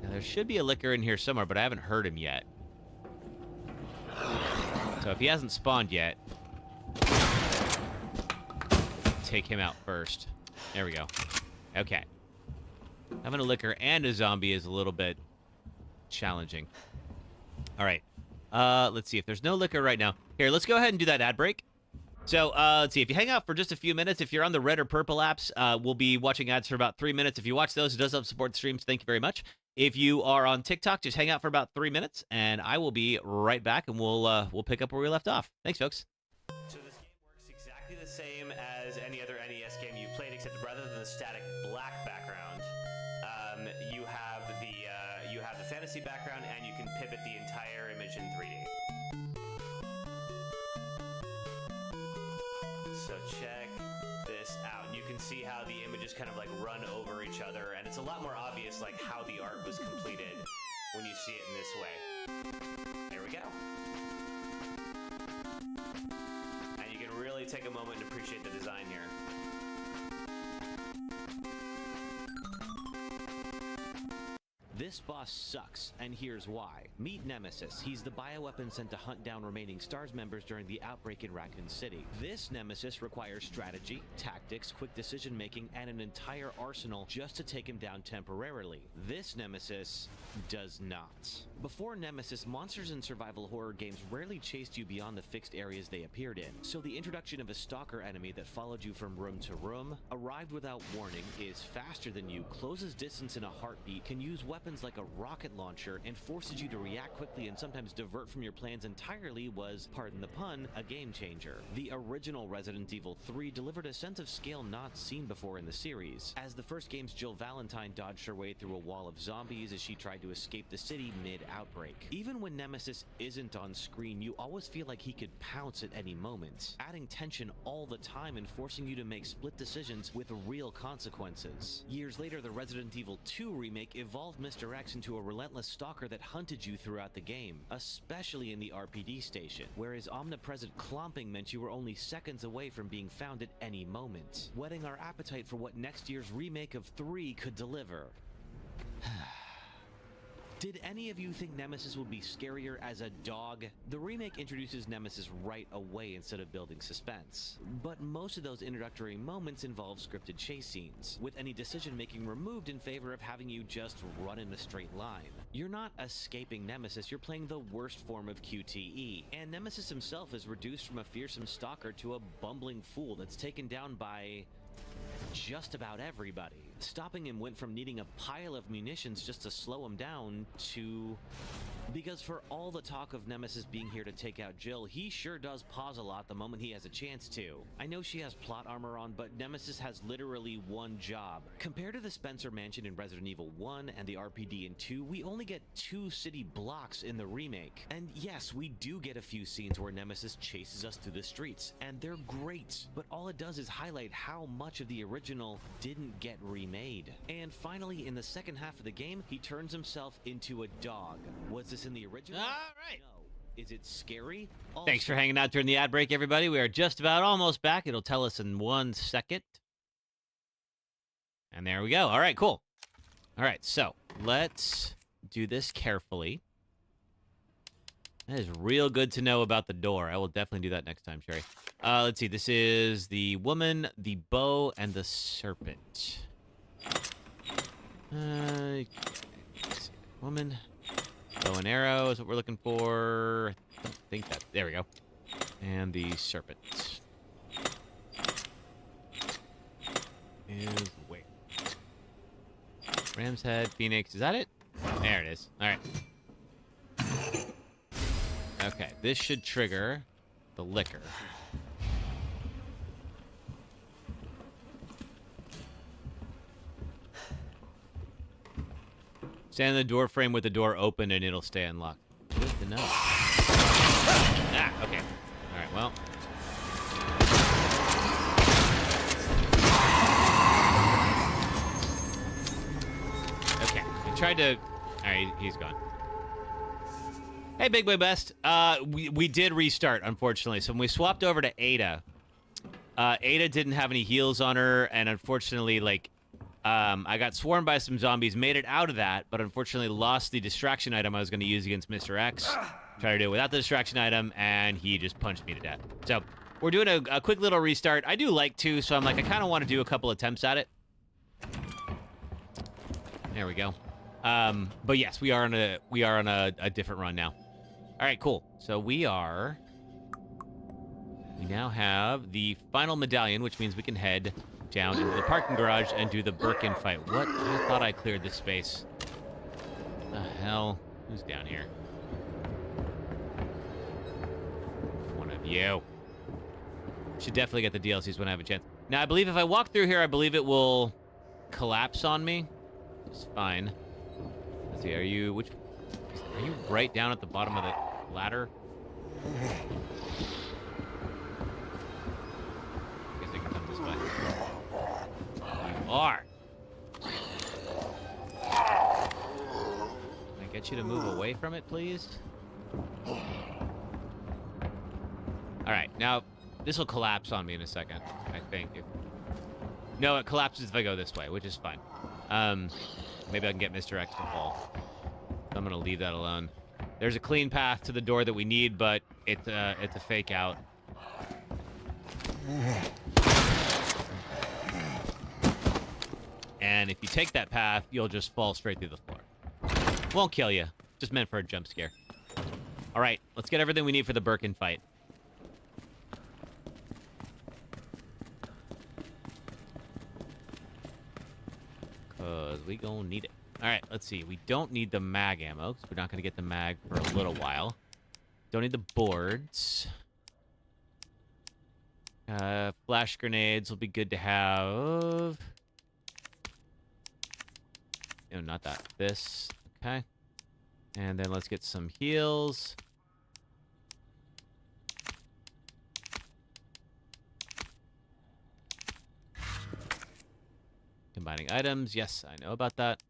Now, there should be a licker in here somewhere, but I haven't heard him yet. So if he hasn't spawned yet, take him out first. There we go. Okay. Having a licker and a zombie is a little bit challenging. All right. Let's see if there's no liquor right now. Here, let's go ahead and do that ad break. So, let's see. If you hang out for just a few minutes, if you're on the red or purple apps, we'll be watching ads for about 3 minutes. If you watch those, it does help support the streams. Thank you very much. If you are on TikTok, just hang out for about 3 minutes, and I will be right back, and we'll pick up where we left off. Thanks, folks. So this game works exactly the same as any other NES game you've played, except rather than the static black background, you have the fantasy background, and you can pivot the entire image in 3D. So check this out. You can see how the images kind of like run over each other, and it's a lot more obvious like how the art was completed when you see it in this way. There we go. And you can really take a moment and appreciate the design here. This boss sucks, and here's why. Meet Nemesis. He's the bioweapon sent to hunt down remaining STARS members during the outbreak in Raccoon City. This Nemesis requires strategy, tactics, quick decision-making, and an entire arsenal just to take him down temporarily. This Nemesis does not. Before Nemesis, monsters in survival horror games rarely chased you beyond the fixed areas they appeared in, so the introduction of a stalker enemy that followed you from room to room, arrived without warning, is faster than you, closes distance in a heartbeat, can use weapons like a rocket launcher, and forces you to react quickly and sometimes divert from your plans entirely was, pardon the pun, a game changer. The original Resident Evil 3 delivered a sense of scale not seen before in the series. As the first game's Jill Valentine dodged her way through a wall of zombies as she tried to escape the city mid-outbreak. Even when Nemesis isn't on screen, you always feel like he could pounce at any moment, adding tension all the time and forcing you to make split decisions with real consequences. Years later, the Resident Evil 2 remake evolved Mr. X into a relentless stalker that hunted you throughout the game, especially in the RPD station, where his omnipresent clomping meant you were only seconds away from being found at any moment, whetting our appetite for what next year's remake of 3 could deliver. Did any of you think Nemesis would be scarier as a dog? The remake introduces Nemesis right away instead of building suspense. But most of those introductory moments involve scripted chase scenes, with any decision-making removed in favor of having you just run in a straight line. You're not escaping Nemesis, you're playing the worst form of QTE. And Nemesis himself is reduced from a fearsome stalker to a bumbling fool that's taken down by just about everybody. Stopping him went from needing a pile of munitions just to slow him down to... Because for all the talk of Nemesis being here to take out Jill, he sure does pause a lot the moment he has a chance to. I know she has plot armor on, but Nemesis has literally one job. Compared to the Spencer Mansion in Resident Evil 1 and the RPD in 2, we only get 2 city blocks in the remake. And yes, we do get a few scenes where Nemesis chases us through the streets, and they're great, but all it does is highlight how much of the original didn't get remade. And finally, in the second half of the game, he turns himself into a dog. Was this in the original? All right. No. Is it scary? Thanks for hanging out during the ad break, everybody. We are just about almost back. It'll tell us in 1 second. And there we go. All right, cool. All right, so let's do this carefully. That is real good to know about the door. I will definitely do that next time, Sherry. Let's see. This is the woman, the bow, and the serpent. Woman, bow and arrow is what we're looking for. I think that... There we go. And the serpent. is where? Ram's Head, Phoenix. Is that it? There it is. All right. Okay, this should trigger the liquor. Stand in the door frame with the door open and it'll stay unlocked. Good to know. Ah, okay. All right, well. Okay, I tried to... All right, he's gone. Hey, Big Boy Best. We did restart, unfortunately. So when we swapped over to Ada, Ada didn't have any heals on her, and unfortunately, like, I got swarmed by some zombies, made it out of that, but unfortunately lost the distraction item I was going to use against Mr. X. Tried to do it without the distraction item, and he just punched me to death. So we're doing a quick little restart. I do like to, so I'm like, I kind of want to do a couple attempts at it. There we go. But yes, we are on a different run now. All right, cool. So we now have the final medallion, which means we can head down into the parking garage and do the Birkin fight. What? I thought I cleared this space. What the hell? Who's down here? One of you. Should definitely get the DLCs when I have a chance. Now, I believe if I walk through here, I believe it will collapse on me. It's fine. Let's see, are you right down at the bottom of the ladder? I guess I can come this way. You are. Can I get you to move away from it, please? All right, now this will collapse on me in a second, I think. No, it collapses if I go this way, which is fine. Maybe I can get Mr. X to fall. I'm gonna leave that alone. There's a clean path to the door that we need, but it's a fake out. And if you take that path, you'll just fall straight through the floor. Won't kill you. Just meant for a jump scare. All right, let's get everything we need for the Birkin fight. Because we gonna need it. All right, let's see. We don't need the mag ammo, because we're not going to get the mag for a little while. Don't need the boards. Flash grenades will be good to have. No, not that. This. Okay. And then let's get some heals. Combining items. Yes, I know about that.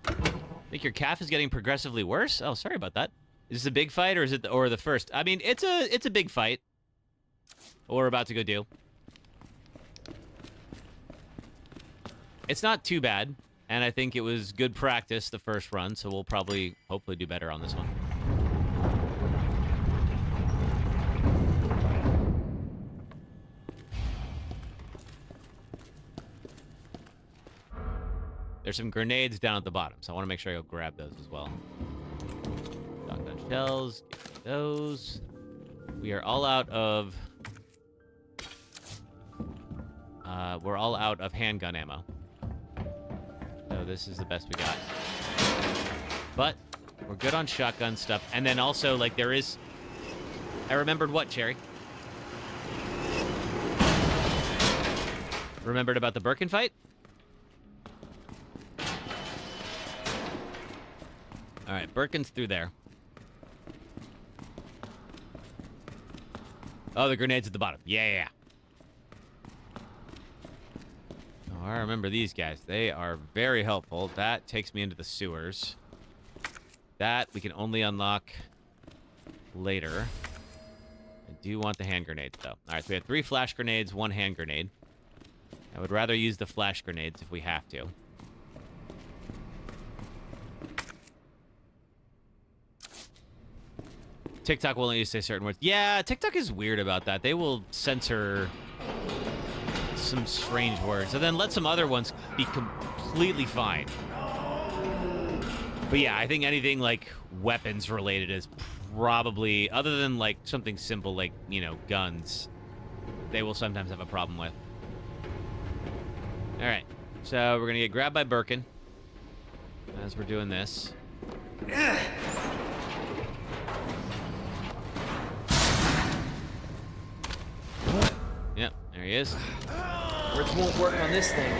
I think your calf is getting progressively worse. Oh, sorry about that. Is this a big fight or is it the first? I mean, it's a big fight. What we're about to go do. It's not too bad, and I think it was good practice the first run, so we'll hopefully do better on this one. There's some grenades down at the bottom, so I want to make sure I go grab those as well. Shotgun shells, get those. We are all out of... we're all out of handgun ammo. So this is the best we got. But we're good on shotgun stuff. And then also, like, there is... I remembered what, Cherry? Remembered about the Birkin fight? All right, Birkin's through there. Oh, the grenade's at the bottom. Yeah. Oh, I remember these guys. They are very helpful. That takes me into the sewers. That we can only unlock later. I do want the hand grenades, though. All right, so we have 3 flash grenades, 1 hand grenade. I would rather use the flash grenades if we have to. TikTok will let you say certain words. Yeah, TikTok is weird about that. They will censor some strange words and then let some other ones be completely fine. But yeah, I think anything like weapons related is probably, other than like something simple like, you know, guns, they will sometimes have a problem with. All right, so we're gonna get grabbed by Birkin as we're doing this. Yep, there he is. Words won't work on this thing.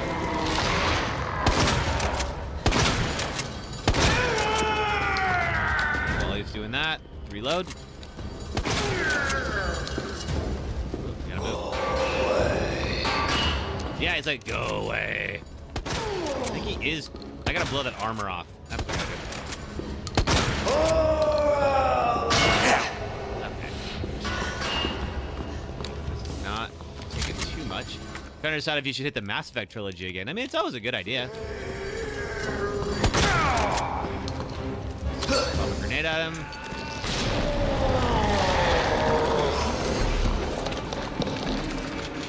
While he's doing that, reload. Gotta move. Yeah, he's like, go away. I think he is. I gotta blow that armor off. That's what I gotta do. Okay. This is not taking too much. Trying to decide if you should hit the Mass Effect trilogy again. I mean, it's always a good idea. Pop a grenade at him.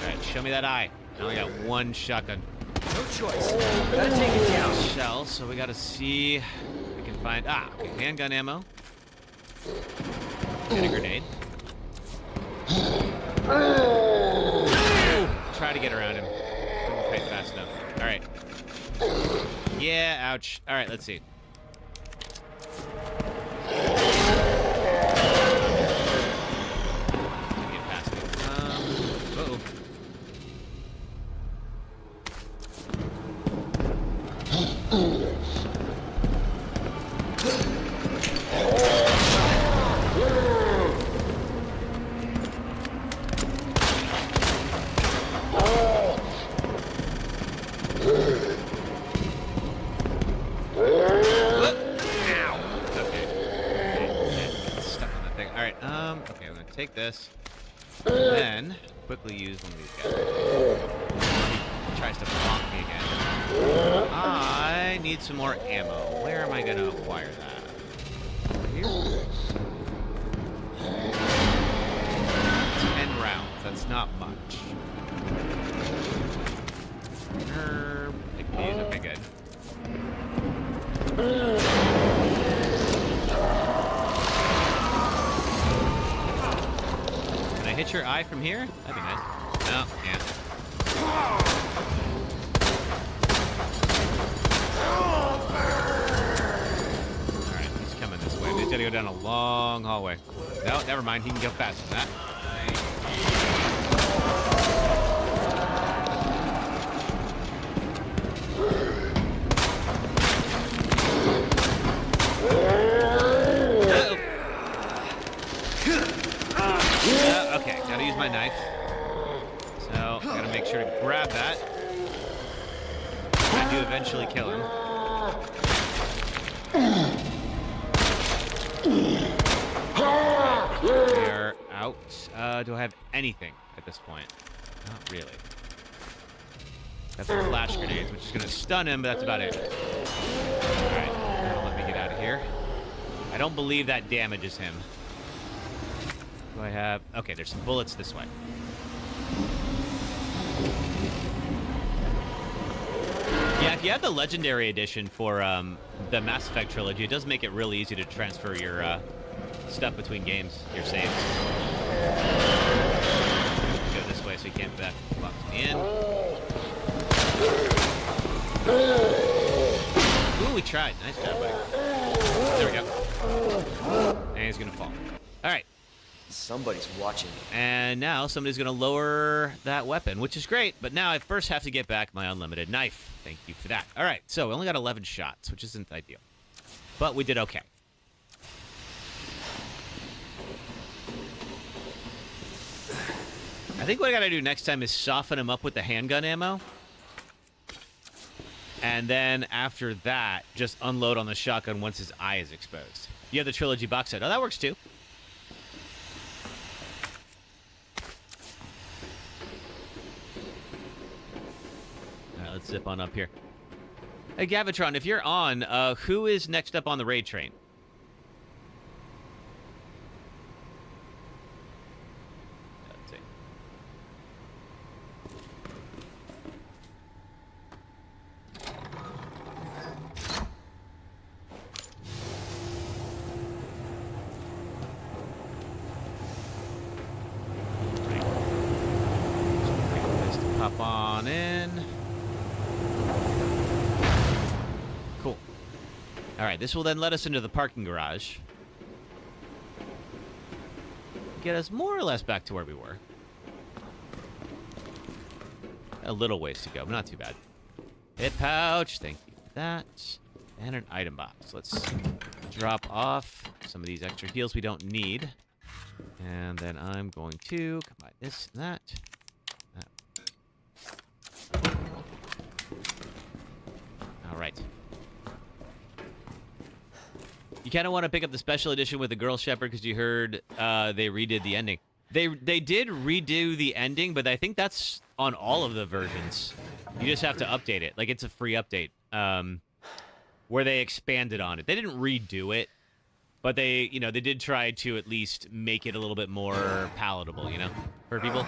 Alright, show me that eye. I only got one shotgun. No choice. Gotta take it down. Shell, so we gotta see if we can find. Okay, handgun ammo. And a grenade. Ooh, try to get around him. Didn't quite fast enough. Alright. Yeah, ouch. Alright, let's see. Get past it. Uh-oh. Take this, and then quickly use one of these guys. He tries to bonk me again. I need some more ammo. Where am I going to acquire that? Here? 10 rounds. That's not much. Pick these. Okay, good. Hit your eye from here? That'd be nice. No, can't. Alright, he's coming this way. He's gotta go down a long hallway. No, never mind. He can go faster than that. Okay, gotta use my knife. So, gotta make sure to grab that. I do eventually kill him. We are out. Do I have anything at this point? Not really. Got some flash grenades, which is gonna stun him, but that's about it. Alright, let me get out of here. I don't believe that damages him. Do I have... Okay, there's some bullets this way. Yeah, if you have the Legendary Edition for the Mass Effect trilogy, it does make it really easy to transfer your stuff between games, your saves. Go this way so you can't back box me in. Ooh, we tried. Nice job, buddy. There we go. And he's gonna fall. All right. Somebody's watching. And now somebody's going to lower that weapon, which is great. But now I first have to get back my unlimited knife. Thank you for that. All right, so we only got 11 shots, which isn't ideal. But we did okay. I think what I got to do next time is soften him up with the handgun ammo. And then after that, just unload on the shotgun once his eye is exposed. You have the trilogy box set. Oh, that works too. Let's zip on up here. Hey, Gavitron, if you're on, who is next up on the raid train? Let's see. on in. Cool. All right, this will then let us into the parking garage. Get us more or less back to where we were. A little ways to go, but not too bad. Hip pouch, thank you for that. And an item box. Let's drop off some of these extra heals we don't need. And then I'm going to combine this and that. All right. You kind of want to pick up the special edition with the Girl Shepherd because you heard they redid the ending. They did redo the ending, but I think that's on all of the versions. You just have to update it. Like, it's a free update where they expanded on it. They didn't redo it, but they did try to at least make it a little bit more palatable, for people.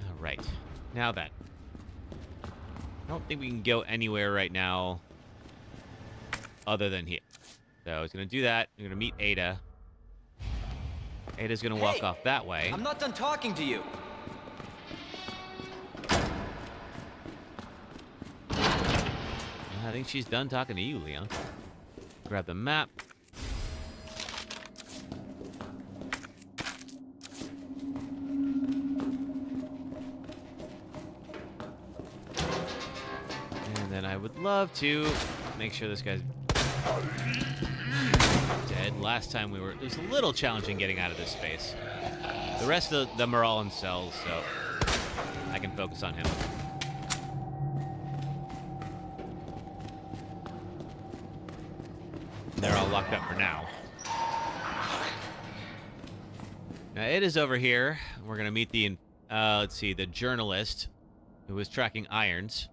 All right. Now then. I don't think we can go anywhere right now other than here. So I was going to do that. I'm going to meet Ada. Ada's going to walk off that way. I'm not done talking to you. I think she's done talking to you, Leon. Grab the map. And then I would love to make sure this guy's dead. Last time it was a little challenging getting out of this space. The rest of them are all in cells, so I can focus on him. They're all locked up for now. Now it is over here. We're gonna meet the the journalist who was tracking irons.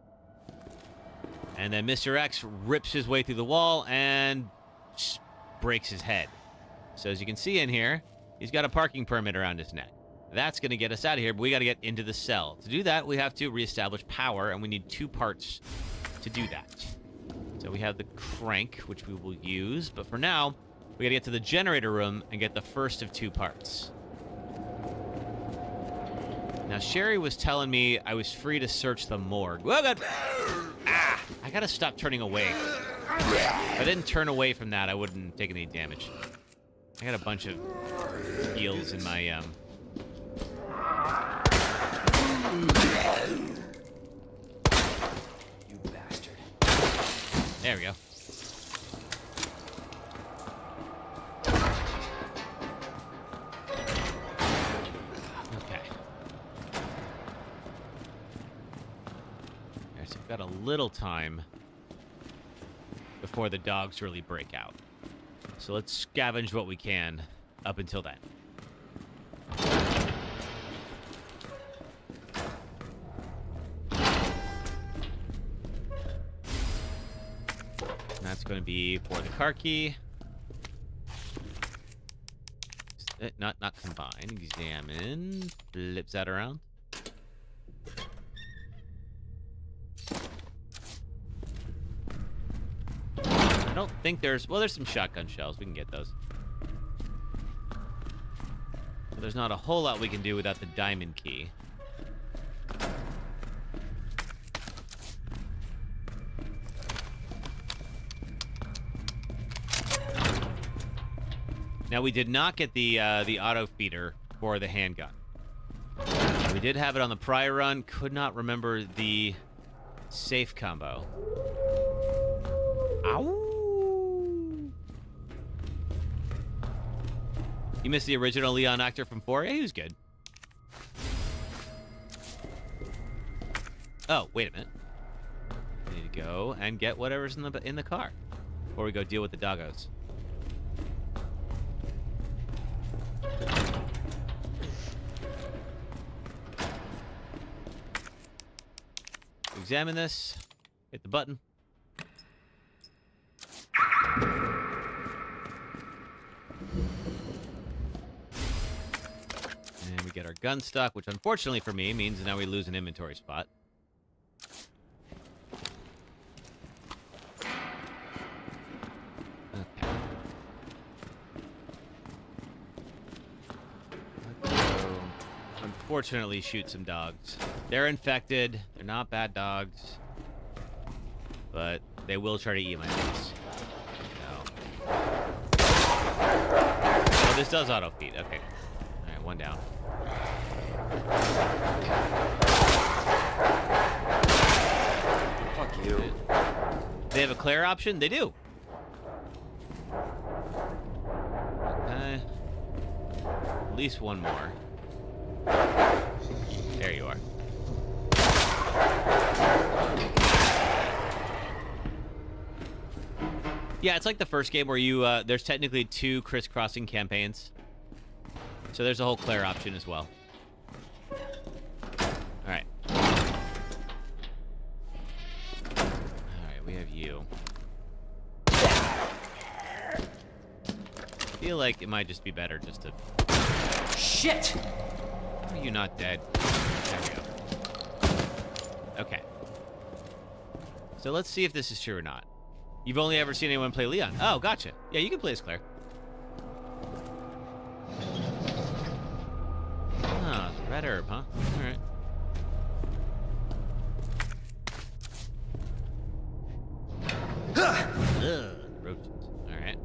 And then Mr. X rips his way through the wall and breaks his head. So as you can see in here, he's got a parking permit around his neck. That's going to get us out of here, but we got to get into the cell. To do that, we have to reestablish power, and we need 2 parts to do that. So we have the crank, which we will use, but for now, we got to get to the generator room and get the first of 2 parts. Now, Sherry was telling me I was free to search the morgue. Oh, God! Ah! I gotta stop turning away. If I didn't turn away from that, I wouldn't take any damage. I got a bunch of heals in my, You bastard. There we go. Got a little time before the dogs really break out. So let's scavenge what we can up until then. And that's going to be for the car key. Not combine. Examine. Flips that around. I don't think there's some shotgun shells. We can get those. But there's not a whole lot we can do without the diamond key. Now, we did not get the auto feeder for the handgun. We did have it on the prior run. Could not remember the safe combo. Ow! You missed the original Leon actor from 4? Yeah, he was good. Oh, wait a minute. We need to go and get whatever's in the car before we go deal with the doggos. Examine this. Hit the button. And we get our gun stock, which unfortunately for me means now we lose an inventory spot. Okay. unfortunately shoot some dogs. They're infected. They're not bad dogs. But they will try to eat my face. No. Oh, this does auto feed. Okay. All right, one down. Fuck you. They have a clear option? They do. Okay. At least one more. There you are. Yeah, it's like the first game where you, there's technically 2 crisscrossing campaigns. So there's a whole clear option as well. Alright. Alright, we have you. I feel like it might just be better just to... Shit! How are you not dead? There we go. Okay. So let's see if this is true or not. You've only ever seen anyone play Leon. Oh, gotcha. Yeah, you can play as Claire. Ah, red herb, huh? All right. Ugh, roaches. All right.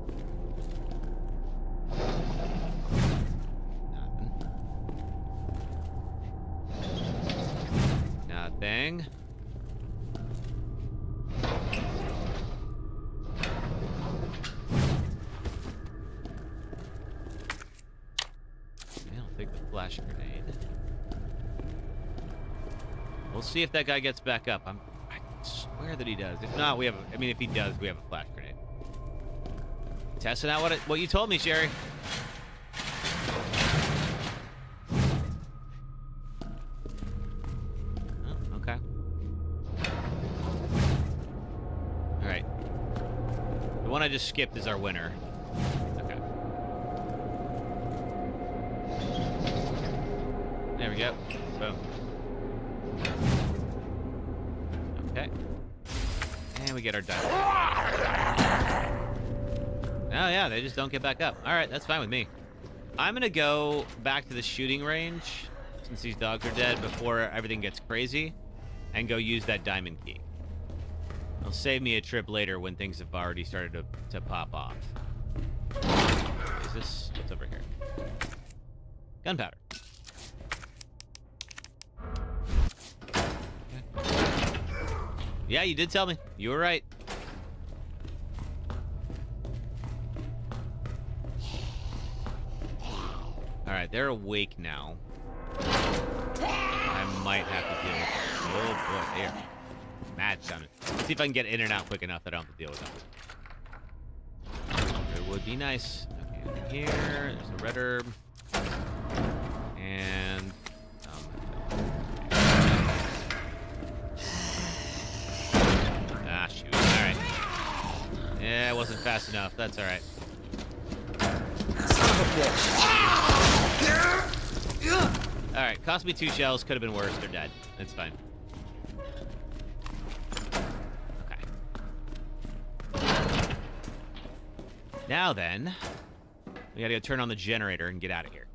Nothing. Nothing. Flash grenade. We'll see if that guy gets back up. I swear that he does. If not, we have. I mean, if he does, we have a flash grenade. Testing out what you told me, Sherry. Oh, okay. All right. The one I just skipped is our winner. There we go. Boom. Okay. And we get our dive. Oh, yeah, they just don't get back up. All right, that's fine with me. I'm going to go back to the shooting range, since these dogs are dead, before everything gets crazy, and go use that diamond key. It'll save me a trip later when things have already started to pop off. Is this... What's over here? Gunpowder. Yeah, you did tell me. You were right. All right, they're awake now. I might have to deal with them. Oh boy, they are mad sounding. Let's see if I can get in and out quick enough that I don't have to deal with them. It would be nice. Okay, here, there's a red herb. And... Ah, shoot. Alright. Yeah, it wasn't fast enough. That's alright. Son of a bitch. Alright, cost me 2 shells. Could have been worse. They're dead. That's fine. Okay. Now then, we gotta go turn on the generator and get out of here.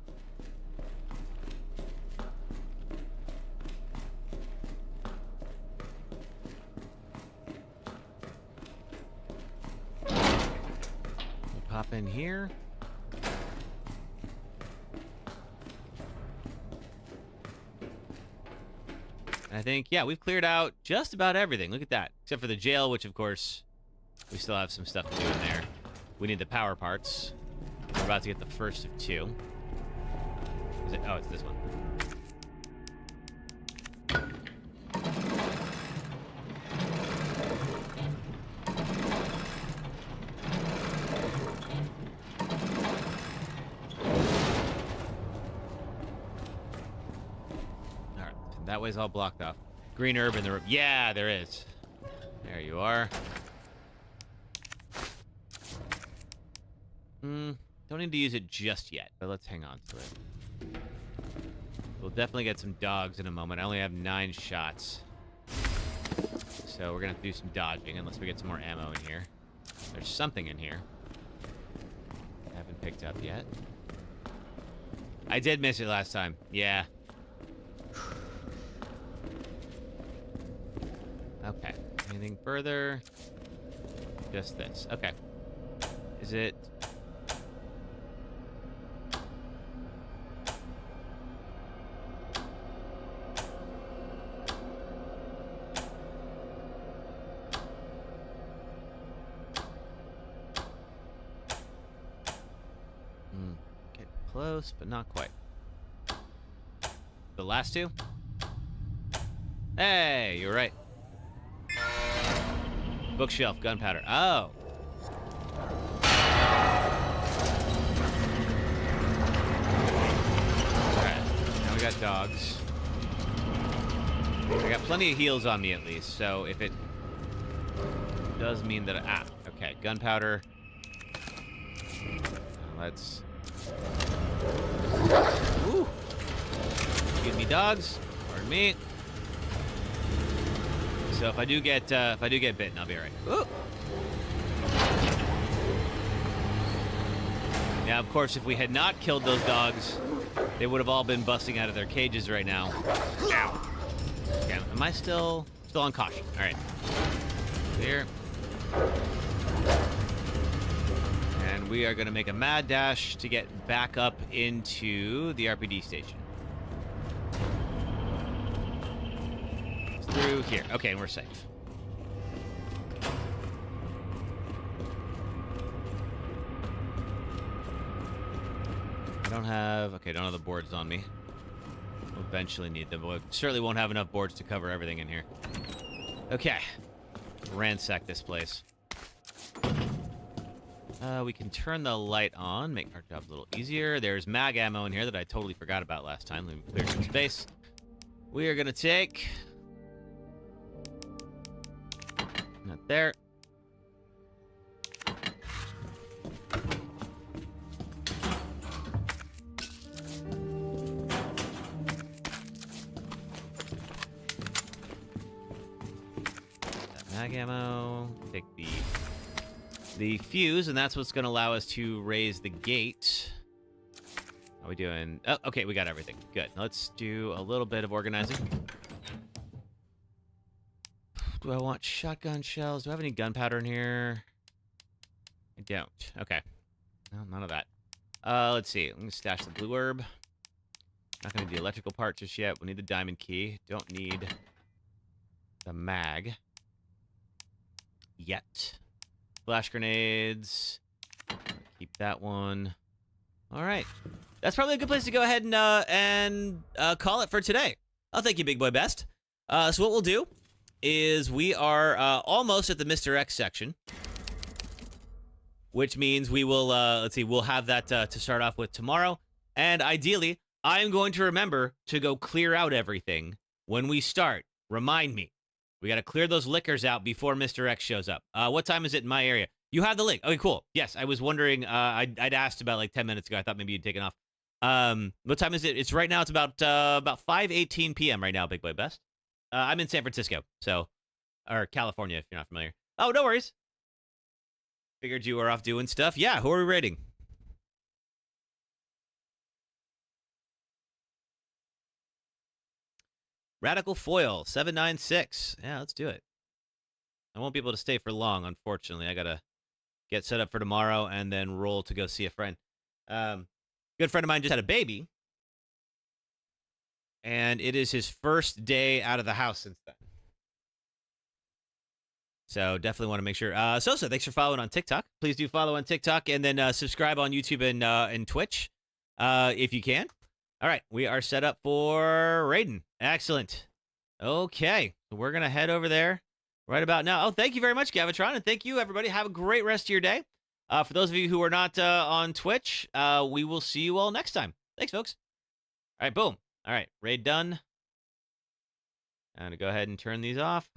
Pop in here. And I think, yeah, we've cleared out just about everything. Look at that. Except for the jail, which, of course, we still have some stuff to do in there. We need the power parts. We're about to get the first of 2. Is it? Oh, it's this one. That way's all blocked off. Green herb in the room. Yeah, there is. There you are. Don't need to use it just yet, but let's hang on to it. We'll definitely get some dogs in a moment. I only have 9 shots. So we're going to have to do some dodging unless we get some more ammo in here. There's something in here. I haven't picked up yet. I did miss it last time. Yeah. Anything further? Just this. Okay. Is it... Get close, but not quite. The last two? Hey, you're right. Bookshelf, gunpowder. Oh. Alright, now we got dogs. I got plenty of heals on me at least, so if it does mean that... okay, gunpowder. Let's... Ooh. Give me dogs. Pardon me. So if I do get bitten, I'll be alright. Ooh. Now, of course, if we had not killed those dogs, they would have all been busting out of their cages right now. Ow. Okay, am I still on caution? All right. Clear. And we are going to make a mad dash to get back up into the RPD station. Through here. Okay, and we're safe. I don't have the boards on me. We'll eventually need them, but we certainly won't have enough boards to cover everything in here. Okay. Ransack this place. We can turn the light on, make our job a little easier. There's mag ammo in here that I totally forgot about last time. Let me clear some space. We are going to take... Not there. Mag ammo. Take the fuse, and that's what's going to allow us to raise the gate. How are we doing? Oh, okay, we got everything. Good. Let's do a little bit of organizing. Do I want shotgun shells? Do I have any gunpowder in here? I don't. Okay. No, none of that. Let's see. I'm going to stash the blue herb. Not going to do the electrical part just yet. We need the diamond key. Don't need the mag. Yet. Flash grenades. Keep that one. All right. That's probably a good place to go ahead and call it for today. Oh, thank you, Big Boy Best. So what we'll do is we are almost at the Mr. X section, which means we will, let's see, we'll have that to start off with tomorrow. And ideally, I am going to remember to go clear out everything when we start. Remind me. We got to clear those liquors out before Mr. X shows up. What time is it in my area? You have the link. Okay, cool. Yes, I was wondering. I'd asked about like 10 minutes ago. I thought maybe you'd taken off. What time is it? It's right now. It's about 5:18 p.m. right now, Big Boy Best. I'm in San Francisco, or California, if you're not familiar. Oh, no worries. Figured you were off doing stuff. Yeah, who are we rating? Radical Foil 796. Yeah, let's do it. I won't be able to stay for long, unfortunately. I gotta get set up for tomorrow and then roll to go see a friend. Good friend of mine just had a baby, and it is his first day out of the house since then. So definitely want to make sure. Sosa, thanks for following on TikTok. Please do follow on TikTok and then subscribe on YouTube and Twitch if you can. All right, we are set up for Raiden. Excellent. Okay, so we're going to head over there right about now. Oh, thank you very much, Gavitron, and thank you, everybody. Have a great rest of your day. For those of you who are not on Twitch, we will see you all next time. Thanks, folks. All right, boom. All right, raid done. I'm going to go ahead and turn these off.